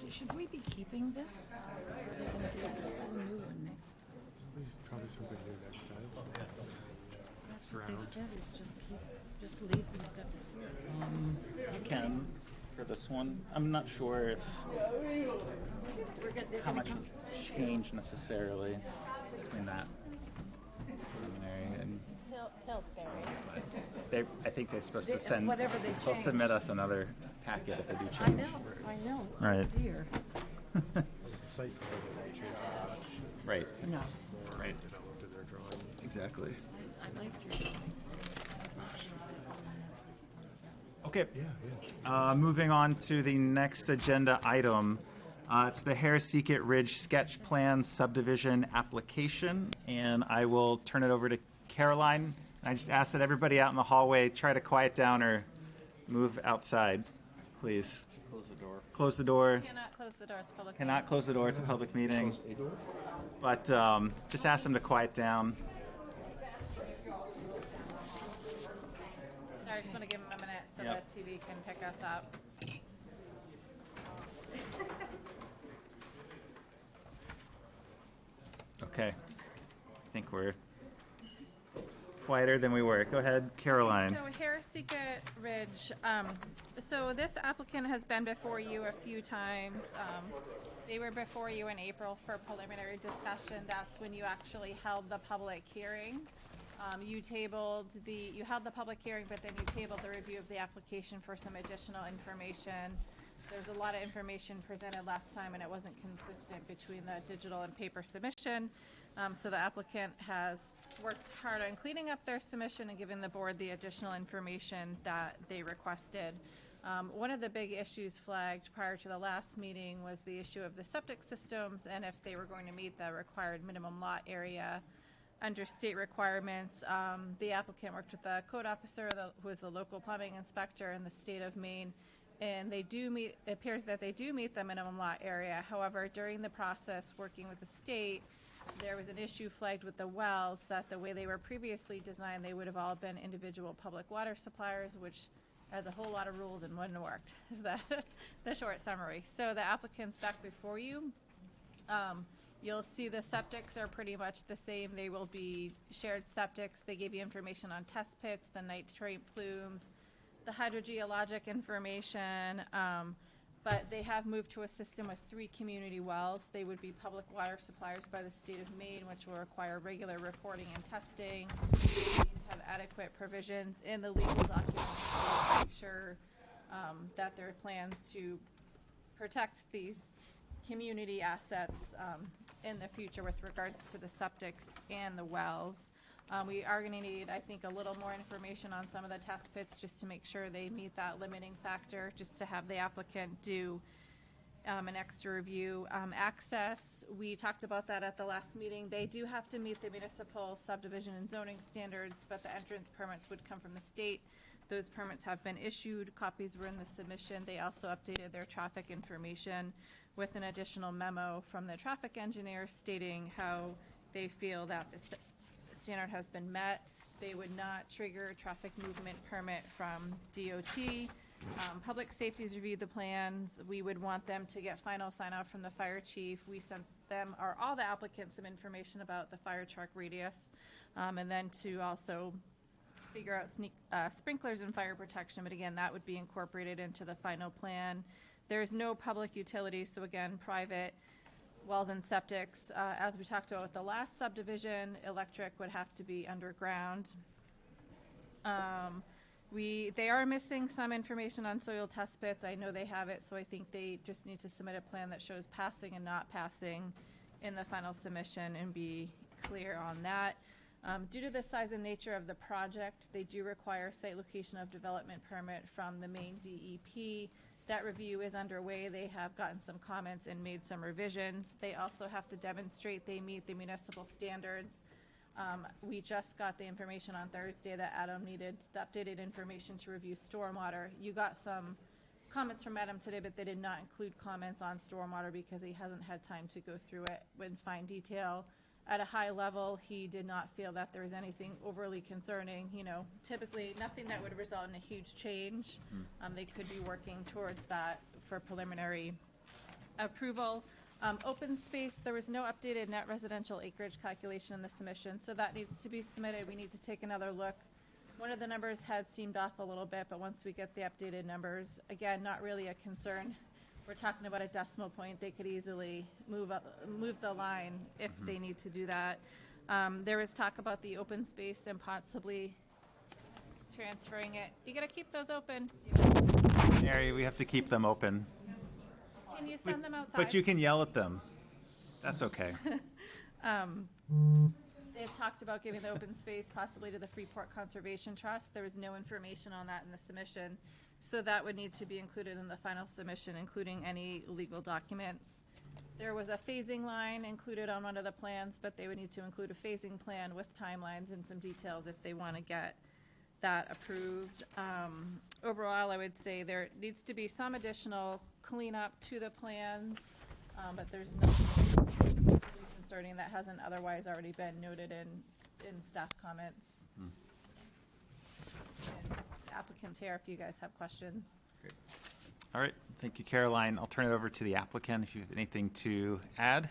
Should we be keeping this? Or are they going to give us a whole new one next? Probably something new next time. That's what they said, is just leave the stuff. Ken, for this one, I'm not sure if how much would change necessarily between that preliminary and Pillsbury. I think they're supposed to send. Whatever they They'll change. submit us another packet if they do I change. know. Right. Oh, dear. The site plan didn't change that much. Right. It's No. more Right. developed in their drawings. Exactly. I liked your. Okay. Yeah. Moving on to the next agenda item. It's the Harris-Secret Ridge Sketch Plan Subdivision Application, and I will turn it over to Caroline. I just ask that everybody out in the hallway try to quiet down or move outside, please. Close the door. Close the door. Cannot close the door, it's a public. Cannot close the door, it's a public meeting. Close a door? But just ask them to quiet down. Sorry, I just want to give them a minute so Yep. the TV can pick us up. Okay. I think we're quieter than we were. Go ahead, Caroline. So Harris-Secret Ridge, so this applicant has been before you a few times. They were before you in April for preliminary discussion. That's when you actually held the public hearing. You held the public hearing, but then you tabled the review of the application for some additional information. There's a lot of information presented last time, and it wasn't consistent between the digital and paper submission. So the applicant has worked hard on cleaning up their submission and giving the board the additional information that they requested. One of the big issues flagged prior to the last meeting was the issue of the septic systems and if they were going to meet the required minimum lot area under state requirements. The applicant worked with the code officer, who is the local plumbing inspector in the state of Maine, and it appears that they do meet the minimum lot area. However, during the process working with the state, there was an issue flagged with the wells that the way they were previously designed, they would have all been individual public water suppliers, which has a whole lot of rules and wouldn't have worked, is the short summary. So the applicant's back before you. You'll see the septics are pretty much the same. They will be shared septics. They gave you information on test pits, the nitrate plumes, the hydrogeologic information, but they have moved to a system with 3 community wells. They would be public water suppliers by the state of Maine, which will require regular reporting and testing. They need to have adequate provisions in the legal documents to make sure that there are plans to protect these community assets in the future with regards to the septics and the wells. We are going to need, I think, a little more information on some of the test pits just to make sure they meet that limiting factor, just to have the applicant do an extra review. Access, we talked about that at the last meeting. They do have to meet the municipal subdivision and zoning standards, but the entrance permits would come from the state. Those permits have been issued. Copies were in the submission. They also updated their traffic information with an additional memo from the traffic engineer stating how they feel that the standard has been met. They would not trigger a traffic movement permit from DOT. Public Safety's reviewed the plans. We would want them to get final sign off from the fire chief. We sent them, or all the applicants, some information about the fire truck radius, and then to also figure out sprinklers and fire protection, but again, that would be incorporated into the final plan. There's no public utilities, so again, private wells and septics. As we talked about with the last subdivision, electric would have to be underground. They are missing some information on soil test pits. I know they have it, so I think they just need to submit a plan that shows passing and not passing in the final submission and be clear on that. Due to the size and nature of the project, they do require site location of development permit from the Maine DEP. That review is underway. They have gotten some comments and made some revisions. They also have to demonstrate they meet the municipal standards. We just got the information on Thursday that Adam needed the updated information to review stormwater. You got some comments from Adam today, but they did not include comments on stormwater because he hasn't had time to go through it in fine detail. At a high level, he did not feel that there was anything overly concerning, typically nothing that would result in a huge change. They could be working towards that for preliminary approval. Open space, there was no updated net residential acreage calculation in the submission, so that needs to be submitted. We need to take another look. One of the numbers had seemed off a little bit, but once we get the updated numbers, again, not really a concern. We're talking about a decimal point. They could easily move the line if they need to do that. There was talk about the open space and possibly transferring it. You gotta keep those open. Mary, we have to keep them open. Can you send them outside? But you can yell at them. That's okay. They've talked about giving the open space possibly to the Freeport Conservation Trust. There was no information on that in the submission. So that would need to be included in the final submission, including any legal documents. There was a phasing line included on one of the plans, but they would need to include a phasing plan with timelines and some details if they want to get that approved. Overall, I would say there needs to be some additional cleanup to the plans, but there's nothing concerning that hasn't otherwise already been noted in staff comments. And applicants here, if you guys have questions. Great. All right, thank you, Caroline. I'll turn it over to the applicant if you have anything to add.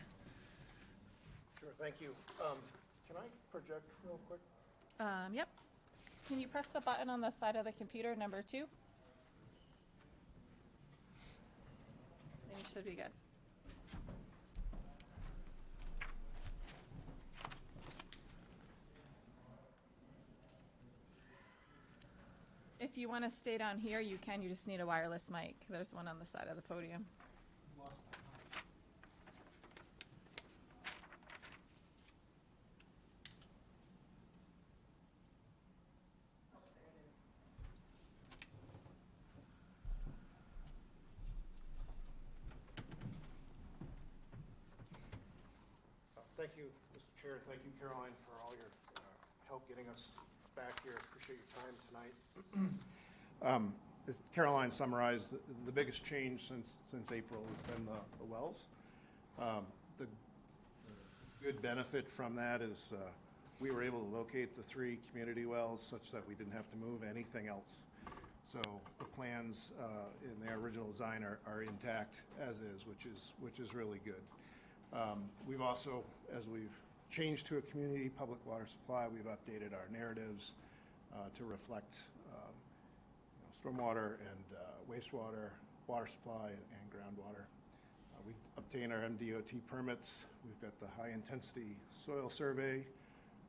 Sure, thank you. Can I project real quick? Yep. Can you press the button on the side of the computer, number 2? Then you should be good. If you want to stay down here, you can. You just need a wireless mic. There's one on the side of the podium. Thank you, Mr. Chair. Thank you, Caroline, for all your help getting us back here. Appreciate your time tonight. As Caroline summarized, the biggest change since April has been the wells. The good benefit from that is we were able to locate the 3 community wells such that we didn't have to move anything else. So the plans in their original design are intact as is, which is really good. We've also, as we've changed to a community public water supply, we've updated our narratives to reflect stormwater and wastewater, water supply, and groundwater. We've obtained our MDOT permits. We've got the high-intensity soil survey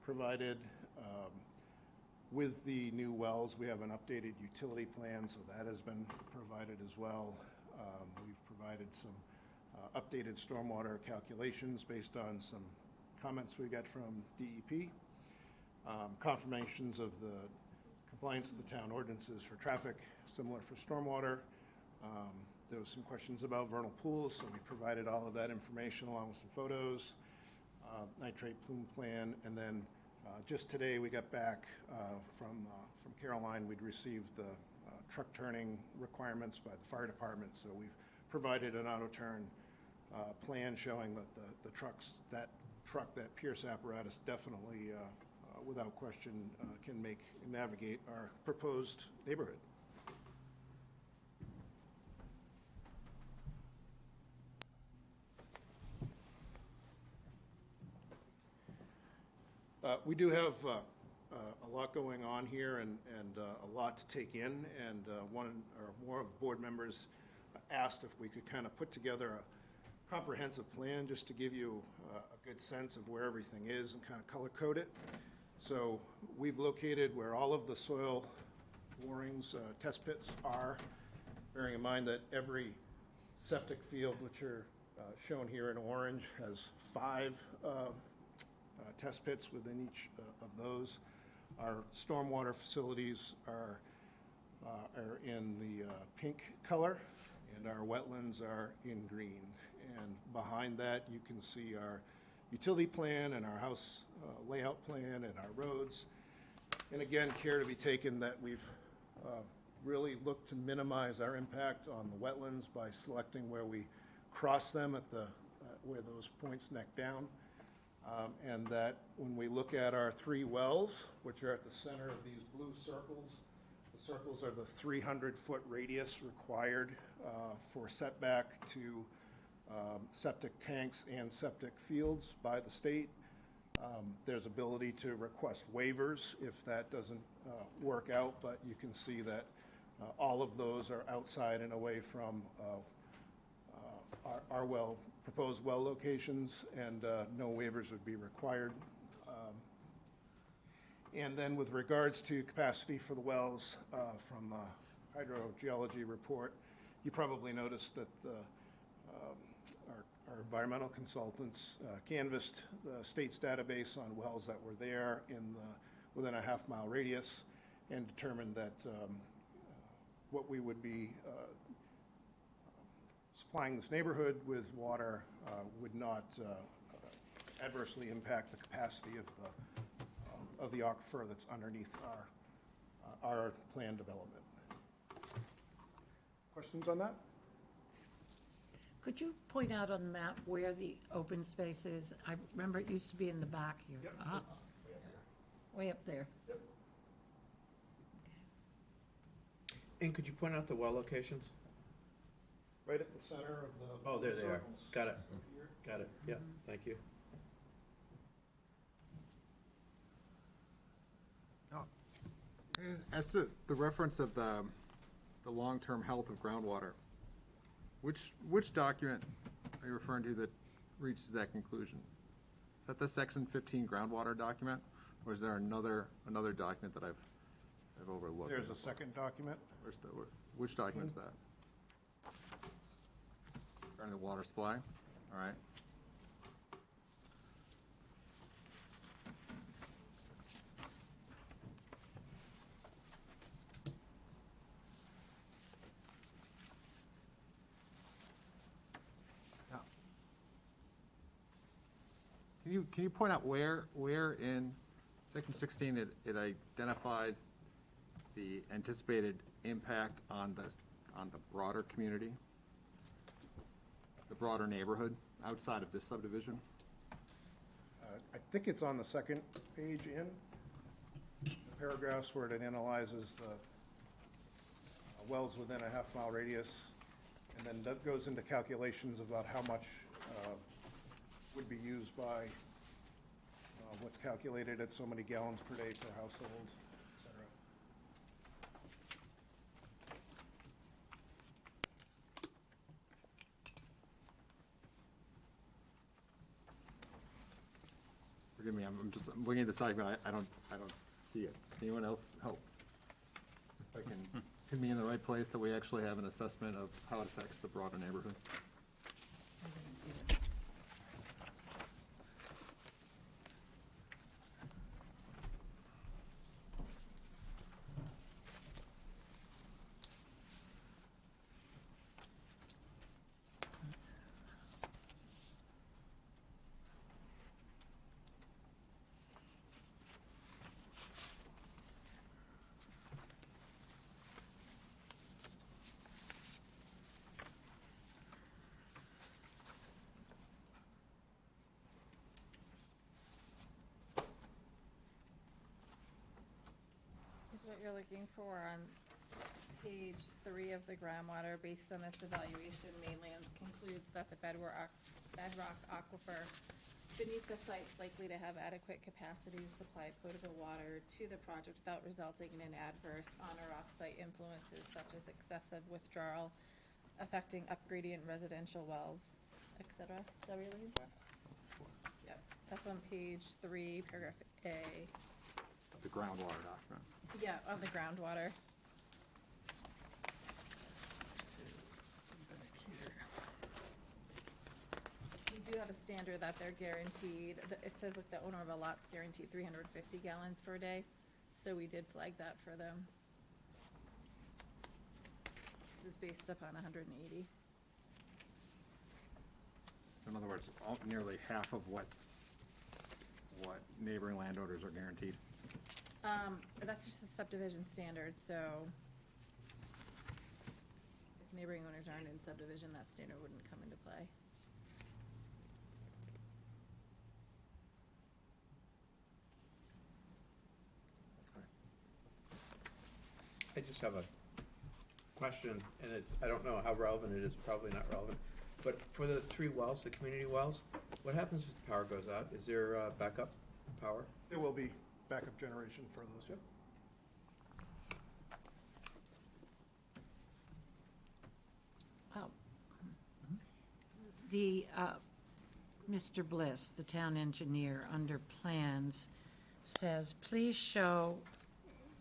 provided. With the new wells, we have an updated utility plan, so that has been provided as well. We've provided some updated stormwater calculations based on some comments we got from DEP. Confirmations of the compliance of the town ordinances for traffic, similar for stormwater. There was some questions about vernal pools, so we provided all of that information along with some photos, nitrate plume plan, and then just today we got back from Caroline. We'd received the truck turning requirements by the fire department, so we've provided an auto turn plan showing that the trucks, that Pierce apparatus definitely, without question, can navigate our proposed neighborhood. We do have a lot going on here and a lot to take in, and one or more of the board members asked if we could kind of put together a comprehensive plan just to give you a good sense of where everything is and kind of color code it. So we've located where all of the soil borings, test pits are, bearing in mind that every septic field, which are shown here in orange, has 5 test pits within each of those. Our stormwater facilities are in the pink color, and our wetlands are in green. And behind that, you can see our utility plan and our house layout plan and our roads. And again, care to be taken that we've really looked to minimize our impact on the wetlands by selecting where we cross them at where those points neck down. And that when we look at our 3 wells, which are at the center of these blue circles, the circles are the 300-foot radius required for setback to septic tanks and septic fields by the state. There's ability to request waivers if that doesn't work out, but you can see that all of those are outside and away from our proposed well locations, and no waivers would be required. And then with regards to capacity for the wells, from the hydrogeology report, you probably noticed that our environmental consultants canvassed the state's database on wells that were there within a half-mile radius and determined that what we would be supplying this neighborhood with water would not adversely impact the capacity of the aquifer that's underneath our planned development. Questions on that? Could you point out on the map where the open space is? I remember it used to be in the back here. Yep, Ah, way up there. Yep. And could you point out the well locations? Right at the center of the Oh, there they are. circles. Got it. Here. Got it. Yeah, thank you. As to the reference of the long-term health of groundwater, which document are you referring to that reaches that conclusion? Is that the section 15 groundwater document, or is there another document that I've overlooked? There's a second document. Which document's that? Regarding the water supply? All right. Can you point out where in section 16 it identifies the anticipated impact on the broader community, the broader neighborhood outside of this subdivision? I think it's on the second page in the paragraphs where it analyzes the wells within a half-mile radius, and then that goes into calculations about how much would be used by what's calculated at so many gallons per day per household, et cetera. Forgive me, I'm looking at this document, I don't see it. Can anyone else help? If I can put me in the right place that we actually have an assessment of how it affects the broader neighborhood. What you're looking for on page 3 of the groundwater, based on this evaluation, mainland concludes that the bedrock aquifer beneath the site is likely to have adequate capacity to supply potable water to the project without resulting in adverse on or off-site influences such as excessive withdrawal affecting upgradient residential wells, etc. Is that what you're looking for? Yep, that's on page 3, paragraph A. The groundwater document. Yeah, on the groundwater. We do have a standard that they're guaranteed, it says like the owner of a lot's guaranteed 350 gallons per day, so we did flag that for them. This is based upon 180. So in other words, nearly half of what neighboring landowners are guaranteed. That's just a subdivision standard, so if neighboring owners aren't in subdivision, that standard wouldn't come into play. I just have a question, and I don't know how relevant it is, probably not relevant, but for the 3 wells, the community wells, what happens if the power goes out? Is there backup power? There will be backup generation for those, yep. Mr. Bliss, the town engineer, under plans, says, please show,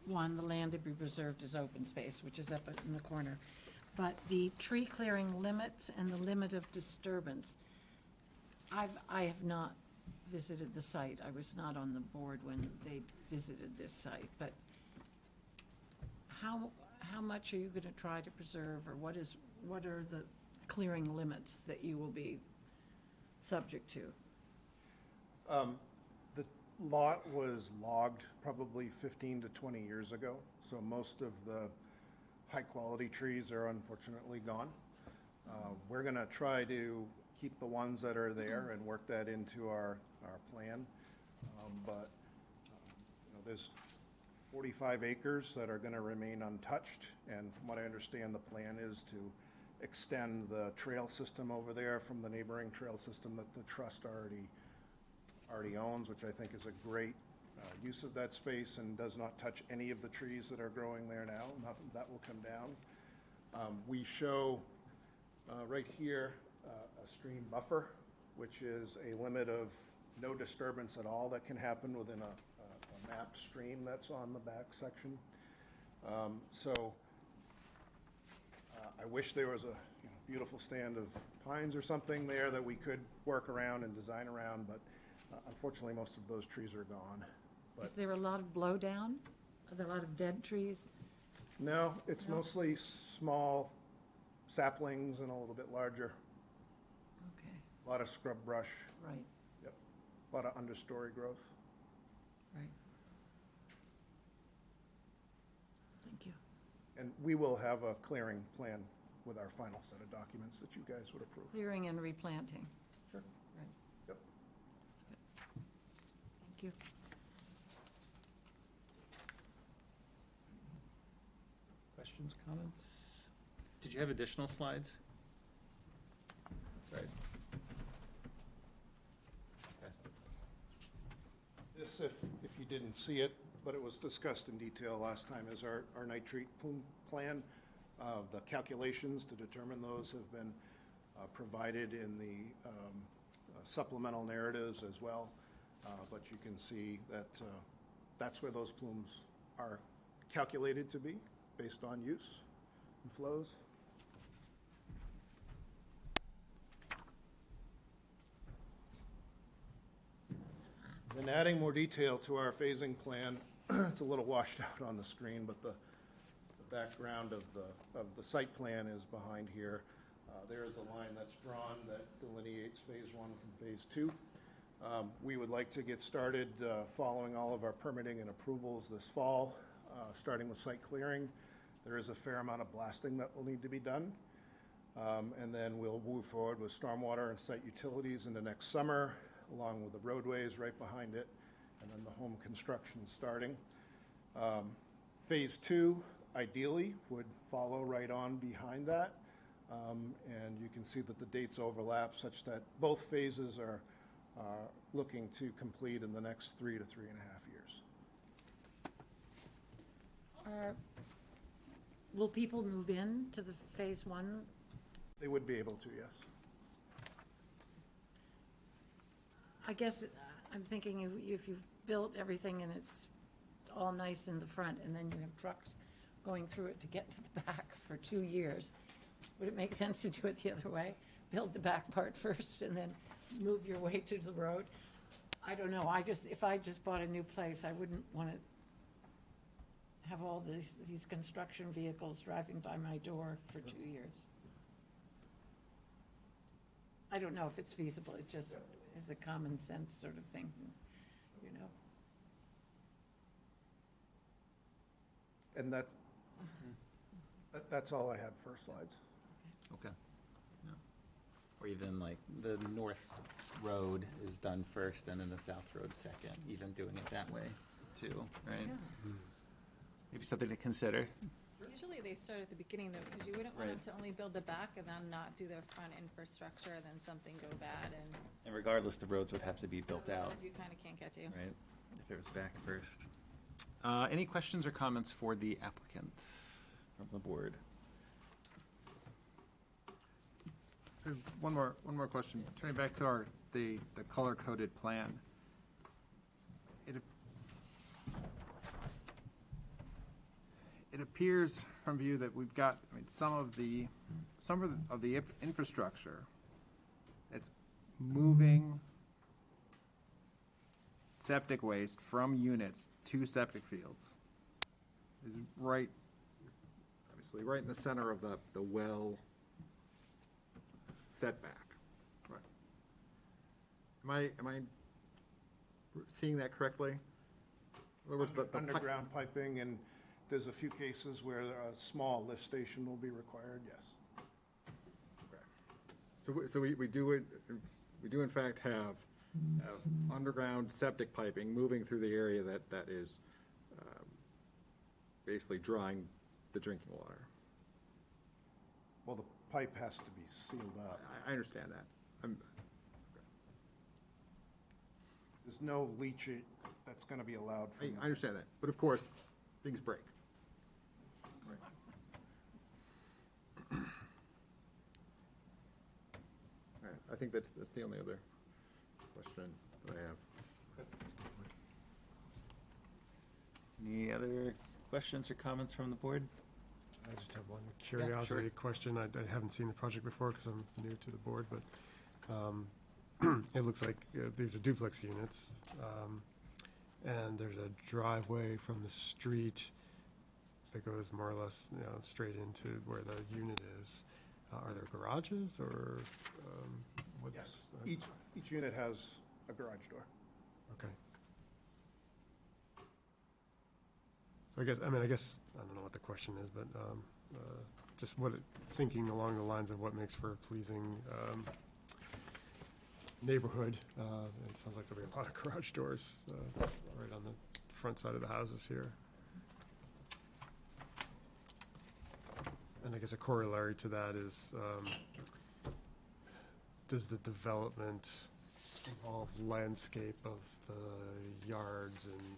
one, the land to be preserved as open space, which is up in the corner, but the tree clearing limits and the limit of disturbance. I have not visited the site. I was not on the board when they visited this site, but how much are you going to try to preserve, or what are the clearing limits that you will be subject to? The lot was logged probably 15 to 20 years ago, so most of the high-quality trees are unfortunately gone. We're going to try to keep the ones that are there and work that into our plan. But there's 45 acres that are going to remain untouched, and from what I understand, the plan is to extend the trail system over there from the neighboring trail system that the trust already owns, which I think is a great use of that space and does not touch any of the trees that are growing there now. Nothing that will come down. We show right here a stream buffer, which is a limit of no disturbance at all that can happen within a mapped stream that's on the back section. I wish there was a beautiful stand of pines or something there that we could work around and design around, but unfortunately most of those trees are gone. But is there a lot of blowdown? Are there a lot of dead trees? no, it's mostly small saplings and a little bit larger. Okay. A lot of scrub brush. Right. Yep. A lot of understory growth. Right. Thank you. And we will have a clearing plan with our final set of documents that you guys would approve. Clearing and replanting. Sure. Right. Yep. That's good. Thank you. Questions, comments? Did you have additional slides? Sorry. Okay. This, if you didn't see it, but it was discussed in detail last time, is our nitrate plume plan. The calculations to determine those have been provided in the supplemental narratives as well. But you can see that that's where those plumes are calculated to be based on use and flows. Then adding more detail to our phasing plan, it's a little washed out on the screen, but the background of the site plan is behind here. There is a line that's drawn that delineates phase 1 from phase 2. We would like to get started following all of our permitting and approvals this fall, starting with site clearing. There is a fair amount of blasting that will need to be done. And then we'll move forward with stormwater and site utilities into next summer, along with the roadways right behind it, and then the home construction starting. Phase 2, ideally, would follow right on behind that. And you can see that the dates overlap such that both phases are looking to complete in the next 3 to 3.5 years. Will people move in to the phase 1? They would be able to, yes. I guess I'm thinking if you've built everything and it's all nice in the front, and then you have trucks going through it to get to the back for 2 years, would it make sense to do it the other way? Build the back part first and then move your way to the road? I don't know. If I just bought a new place, I wouldn't want to have all these construction vehicles driving by my door for 2 years. I don't know if it's feasible. It just is a common sense sort of thing, you know. And that's all I have for slides. Okay. Yeah. Or even like the north road is done first and then the south road second, even doing it that way too, right? Yeah. Maybe something to consider. Usually they start at the beginning though, because you wouldn't want them to only build the back and then not do their front infrastructure, and then something go bad And regardless, the roads would have to be built out, you kind of can't get to. right? If it was back first. Any questions or comments for the applicant from the board? One more question. Turning back to the color-coded plan. it appears from view that we've got, I mean, some of the infrastructure that's moving septic waste from units to septic fields is right, obviously, right in the center of the well setback. Right. Am I seeing that correctly? In other words, the Underground piping, and there's a few cases where a small lift station will be required, yes. So we do in fact have underground septic piping moving through the area that is basically drawing the drinking water. Well, the pipe has to be sealed up. I understand that. There's no leaching that's going to be allowed. I understand that, but of course, things break. Right. All right, I think that's the only other question that I have. Any other questions or comments from the board? I just have one curiosity question. I haven't seen the project before because I'm new to the board, but it looks like these are duplex units, and there's a driveway from the street that goes more or less, straight into where the unit is. Are there garages or what's? Yes. Each unit has a garage door. Okay. So I guess I don't know what the question is, but just thinking along the lines of what makes for a pleasing neighborhood. It sounds like there'll be a lot of garage doors right on the front side of the houses here. And I guess a corollary to that is, does the development involve landscape of the yards and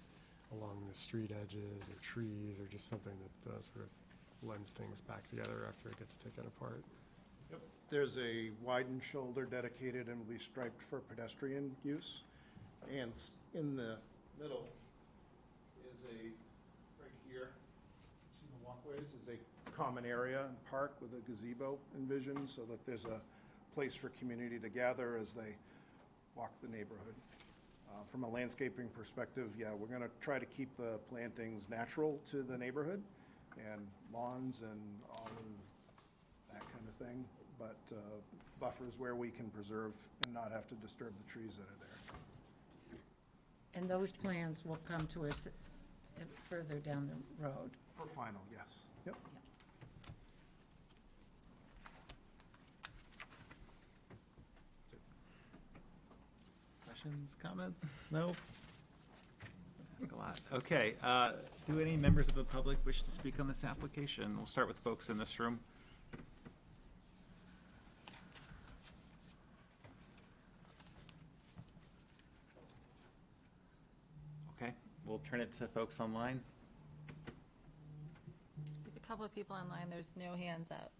along the street edges or trees, or just something that sort of lends things back together after it gets taken apart? Yep. There's a widened shoulder dedicated and will be striped for pedestrian use. And in the middle is right here, see the walkways, is a common area and park with a gazebo envisioned so that there's a place for community to gather as they walk the neighborhood. From a landscaping perspective, we're going to try to keep the plantings natural to the neighborhood and lawns and all of that kind of thing, but buffers where we can preserve and not have to disturb the trees that are there. And those plans will come to us further down the road. For final, yes. Yep. Questions, comments? No? Ask a lot. Okay, do any members of the public wish to speak on this application? We'll start with folks in this room. Okay, we'll turn it to folks online. A couple of people online, there's no hands up.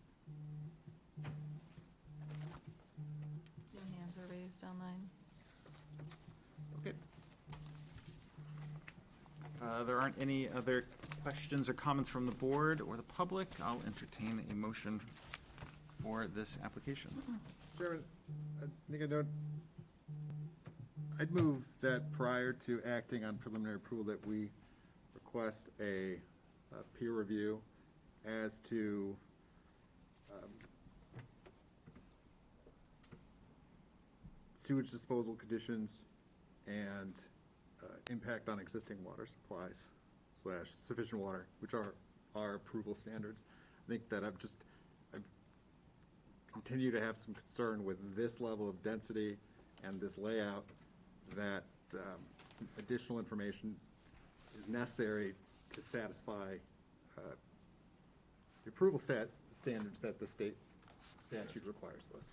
No hands are raised online. Okay. There aren't any other questions or comments from the board or the public. I'll entertain a motion for this application. Chairman, I think I'd move that prior to acting on preliminary approval that we request a peer review as to sewage disposal conditions and impact on existing water supplies / sufficient water, which are our approval standards. I think that I've continue to have some concern with this level of density and this layout, that some additional information is necessary to satisfy the approval standards that the state statute requires of us.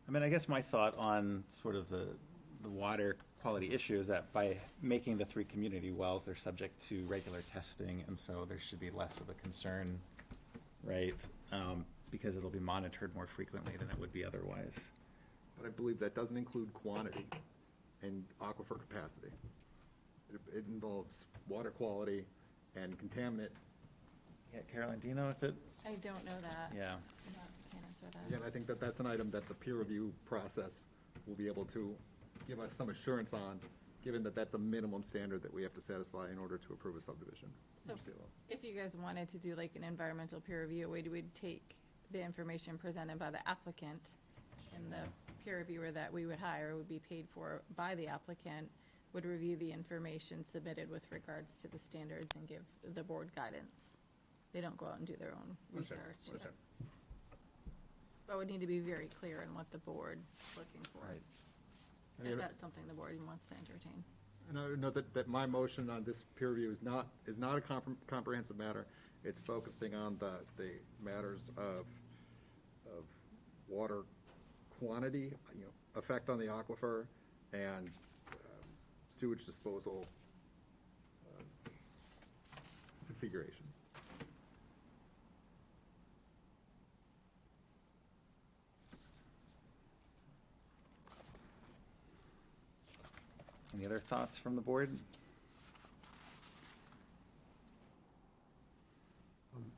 I mean, I guess my thought on sort of the water quality issue is that by making the 3 community wells, they're subject to regular testing, and so there should be less of a concern, right? Because it'll be monitored more frequently than it would be otherwise. But I believe that doesn't include quantity and aquifer capacity. It involves water quality and contaminant. Yeah, Caroline, do you know if it, I don't know that. yeah. Can't answer that. Again, I think that that's an item that the peer review process will be able to give us some assurance on, given that that's a minimum standard that we have to satisfy in order to approve a subdivision. So if you guys wanted to do like an environmental peer review, we would take the information presented by the applicant, and the peer reviewer that we would hire would be paid for by the applicant, would review the information submitted with regards to the standards and give the board guidance. They don't go out and do their own research. But would need to be very clear in what the board is looking for. Right. If that's something the board wants to entertain. And I know that my motion on this peer review is not a comprehensive matter. It's focusing on the matters of water quantity, effect on the aquifer, and sewage disposal configurations. Any other thoughts from the board?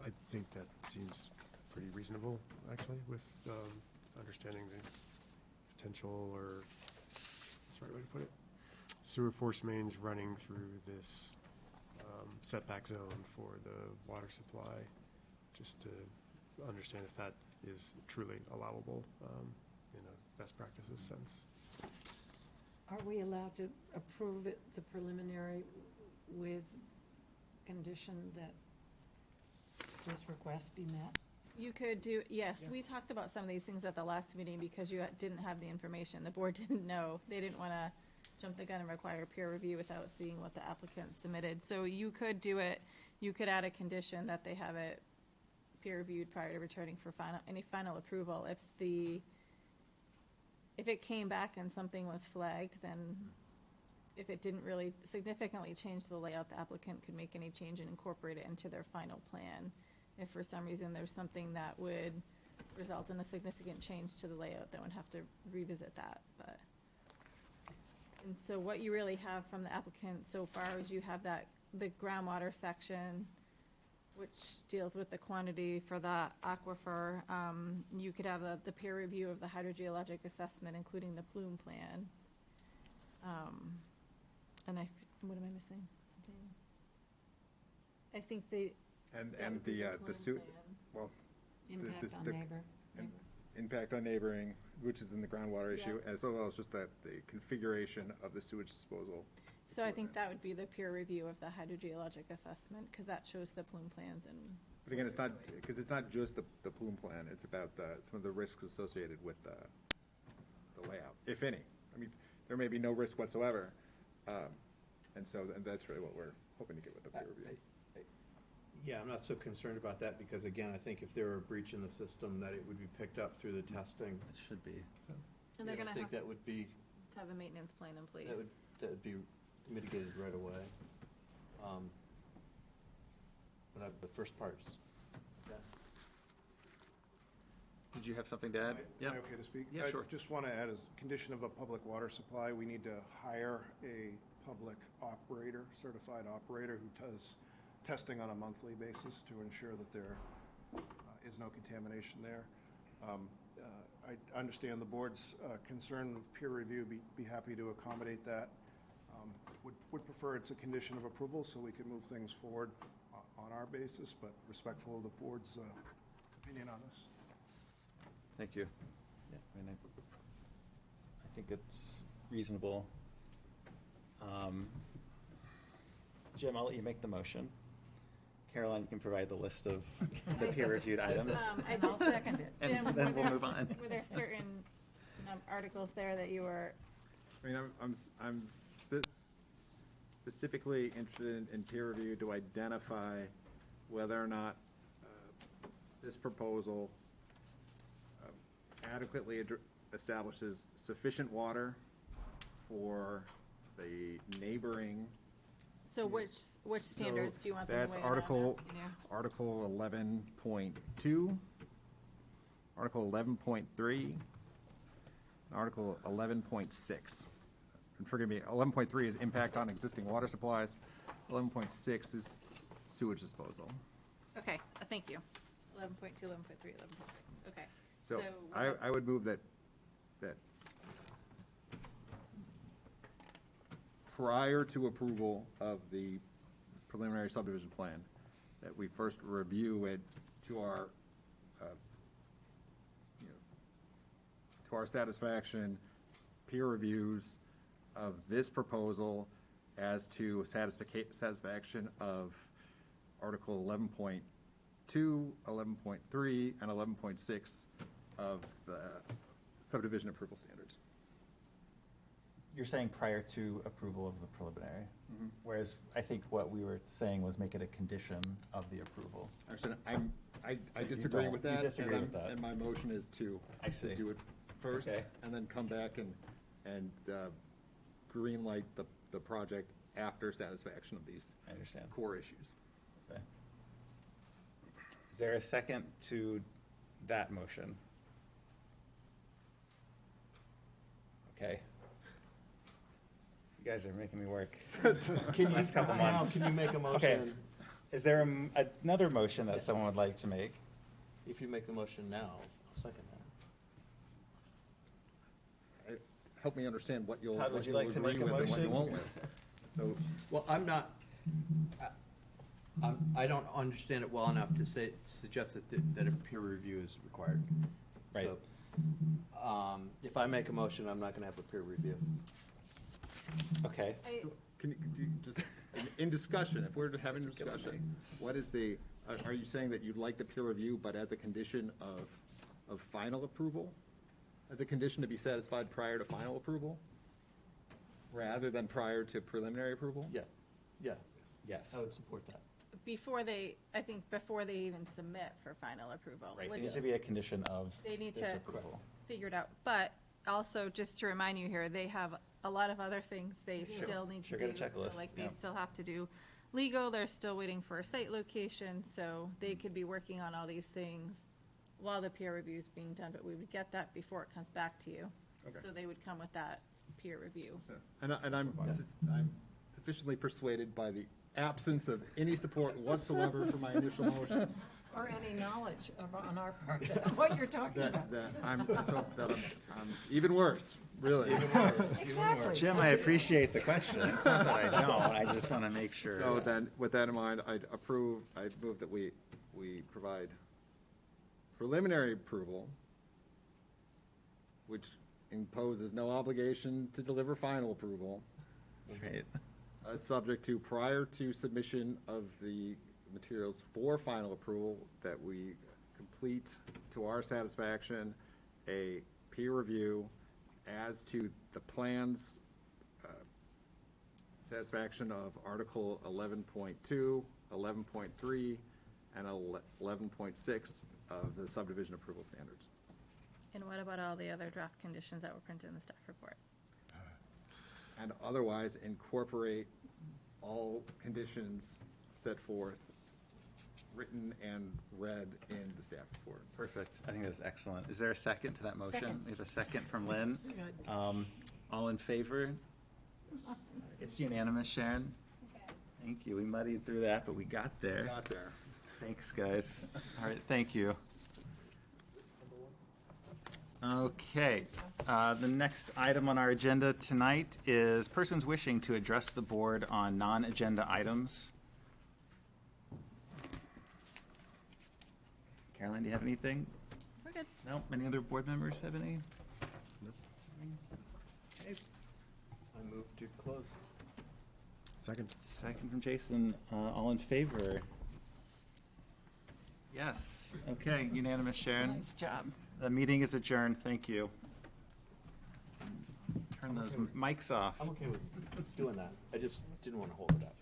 I think that seems pretty reasonable, actually, with understanding the potential, or what's the right way to put it? Sewer force mains running through this setback zone for the water supply, just to understand if that is truly allowable in a best practices sense. Are we allowed to approve it, the preliminary, with condition that this request be met? You could do, yes, we talked about some of these things at the last meeting because you didn't have the information. The board didn't know. They didn't want to jump the gun and require peer review without seeing what the applicant submitted. So you could do it, you could add a condition that they have it peer reviewed prior to returning for any final approval. If it came back and something was flagged, then if it didn't really significantly change the layout, the applicant could make any change and incorporate it into their final plan. If for some reason there's something that would result in a significant change to the layout, then would have to revisit that. And so what you really have from the applicant so far is you have the groundwater section, which deals with the quantity for the aquifer. You could have the peer review of the hydrogeologic assessment, including the plume plan. And what am I missing? I think the suit, well. Impact on neighbor. Impact on neighboring, which is in the groundwater issue, as well as just the configuration of the sewage disposal. So I think that would be the peer review of the hydrogeologic assessment, because that shows the plume plans and. But again, it's not just the plume plan, it's about some of the risks associated with the layout, if any. I mean, there may be no risk whatsoever, and that's really what we're hoping to get with the peer review. Yeah, I'm not so concerned about that, because again, I think if there were a breach in the system, that it would be picked up through the testing. It should be. And they're Yeah, gonna I think have that would be, to have a maintenance plan in place. that would be mitigated right away. But the first part's, yeah. Did you have something to add? Am I okay to speak? Yeah, sure. I just want to add, as a condition of a public water supply, we need to hire a public operator, certified operator, who does testing on a monthly basis to ensure that there is no contamination there. I understand the board's concern with peer review, be happy to accommodate that. Would prefer it's a condition of approval so we can move things forward on our basis, but respectful of the board's opinion on this. Thank you. Yeah, I mean, I think it's reasonable. Jim, I'll let you make the motion. Caroline, you can provide the list of the peer-reviewed items. And I'll second it. And Jim, then we'll move on. Were there certain articles there that you were? I mean, I'm specifically interested in peer review to identify whether or not this proposal adequately establishes sufficient water for the neighboring. So which standards do you want them to That's weigh Article 11.2, Article 11.3, Article 11.6. And forgive me, 11.3 is impact on existing water supplies. 11.6 is sewage disposal. Okay, thank you. 11.2, 11.3, 11.6, okay. So I would move that prior to approval of the preliminary subdivision plan, that we first review it to our, to our satisfaction, peer reviews of this proposal as to satisfaction of Article 11.2, 11.3, and 11.6 of the subdivision approval standards. You're saying prior to approval of the preliminary, whereas I think what we were saying was make it a condition of the approval. Actually, I disagree with that. You disagree with that. And my motion is to do it first, Okay. and then come back and green light the project after satisfaction of these I understand. core issues. Okay. Is there a second to that motion? Okay. You guys are making me work. Last couple months. Can you make a motion? Okay. Is there another motion that someone would like to make? If you make the motion now, I'll second that. Help me understand what you'll, Todd, would what you you'll like to agree make a with and what you motion? won't with. So, Well, I don't understand it well enough to suggest that a peer review is required. Right. So, if I make a motion, I'm not gonna have a peer review. Okay. so can you just, in discussion, if we're having discussion, what is the, are you saying that you'd like the peer review, but as a condition of final approval? As a condition to be satisfied prior to final approval? Rather than prior to preliminary approval? Yeah, yeah, Yes. I would support that. I think before they even submit for final approval. Right, which it needs to be a condition of They need this to approval. figure it out. But also, just to remind you here, they have a lot of other things they still need to Sure, do. got a checklist, So, like, they yeah. still have to do legal, they're still waiting for a site location, so they could be working on all these things while the peer review is being done, but we would get that before it comes back to you. Okay. So they would come with that peer review. And I'm sufficiently persuaded by the absence of any support whatsoever for my initial motion. Or any knowledge on our part of what you're talking about. That I'm even worse, really. Exactly. Jim, I appreciate the question. It's not that I don't, I just want to make sure. So then, with that in mind, I'd move that we provide preliminary approval, which imposes no obligation to deliver final approval. That's right. Subject to prior to submission of the materials for final approval, that we complete to our satisfaction a peer review as to the plans, satisfaction of Article 11.2, 11.3, and 11.6 of the subdivision approval standards. And what about all the other draft conditions that were printed in the staff report? And otherwise incorporate all conditions set forth, written and read in the staff report. Perfect. I think that's excellent. Is there a second to that motion? Second. We have a second from Lynn. Good. All in favor? It's unanimous, Sharon. Thank you. We muddied through that, but we got there. Got there. Thanks, guys. All right, thank you. Okay, the next item on our agenda tonight is persons wishing to address the board on non-agenda items. Caroline, do you have anything? We're good. No? Any other board members have any? Okay. I move to close. Second. Second from Jason. All in favor? Yes. Okay, unanimous, Sharon. Nice job. The meeting is adjourned. Thank you. Turn those mics off. I'm okay with doing that. I just didn't want to hold it up.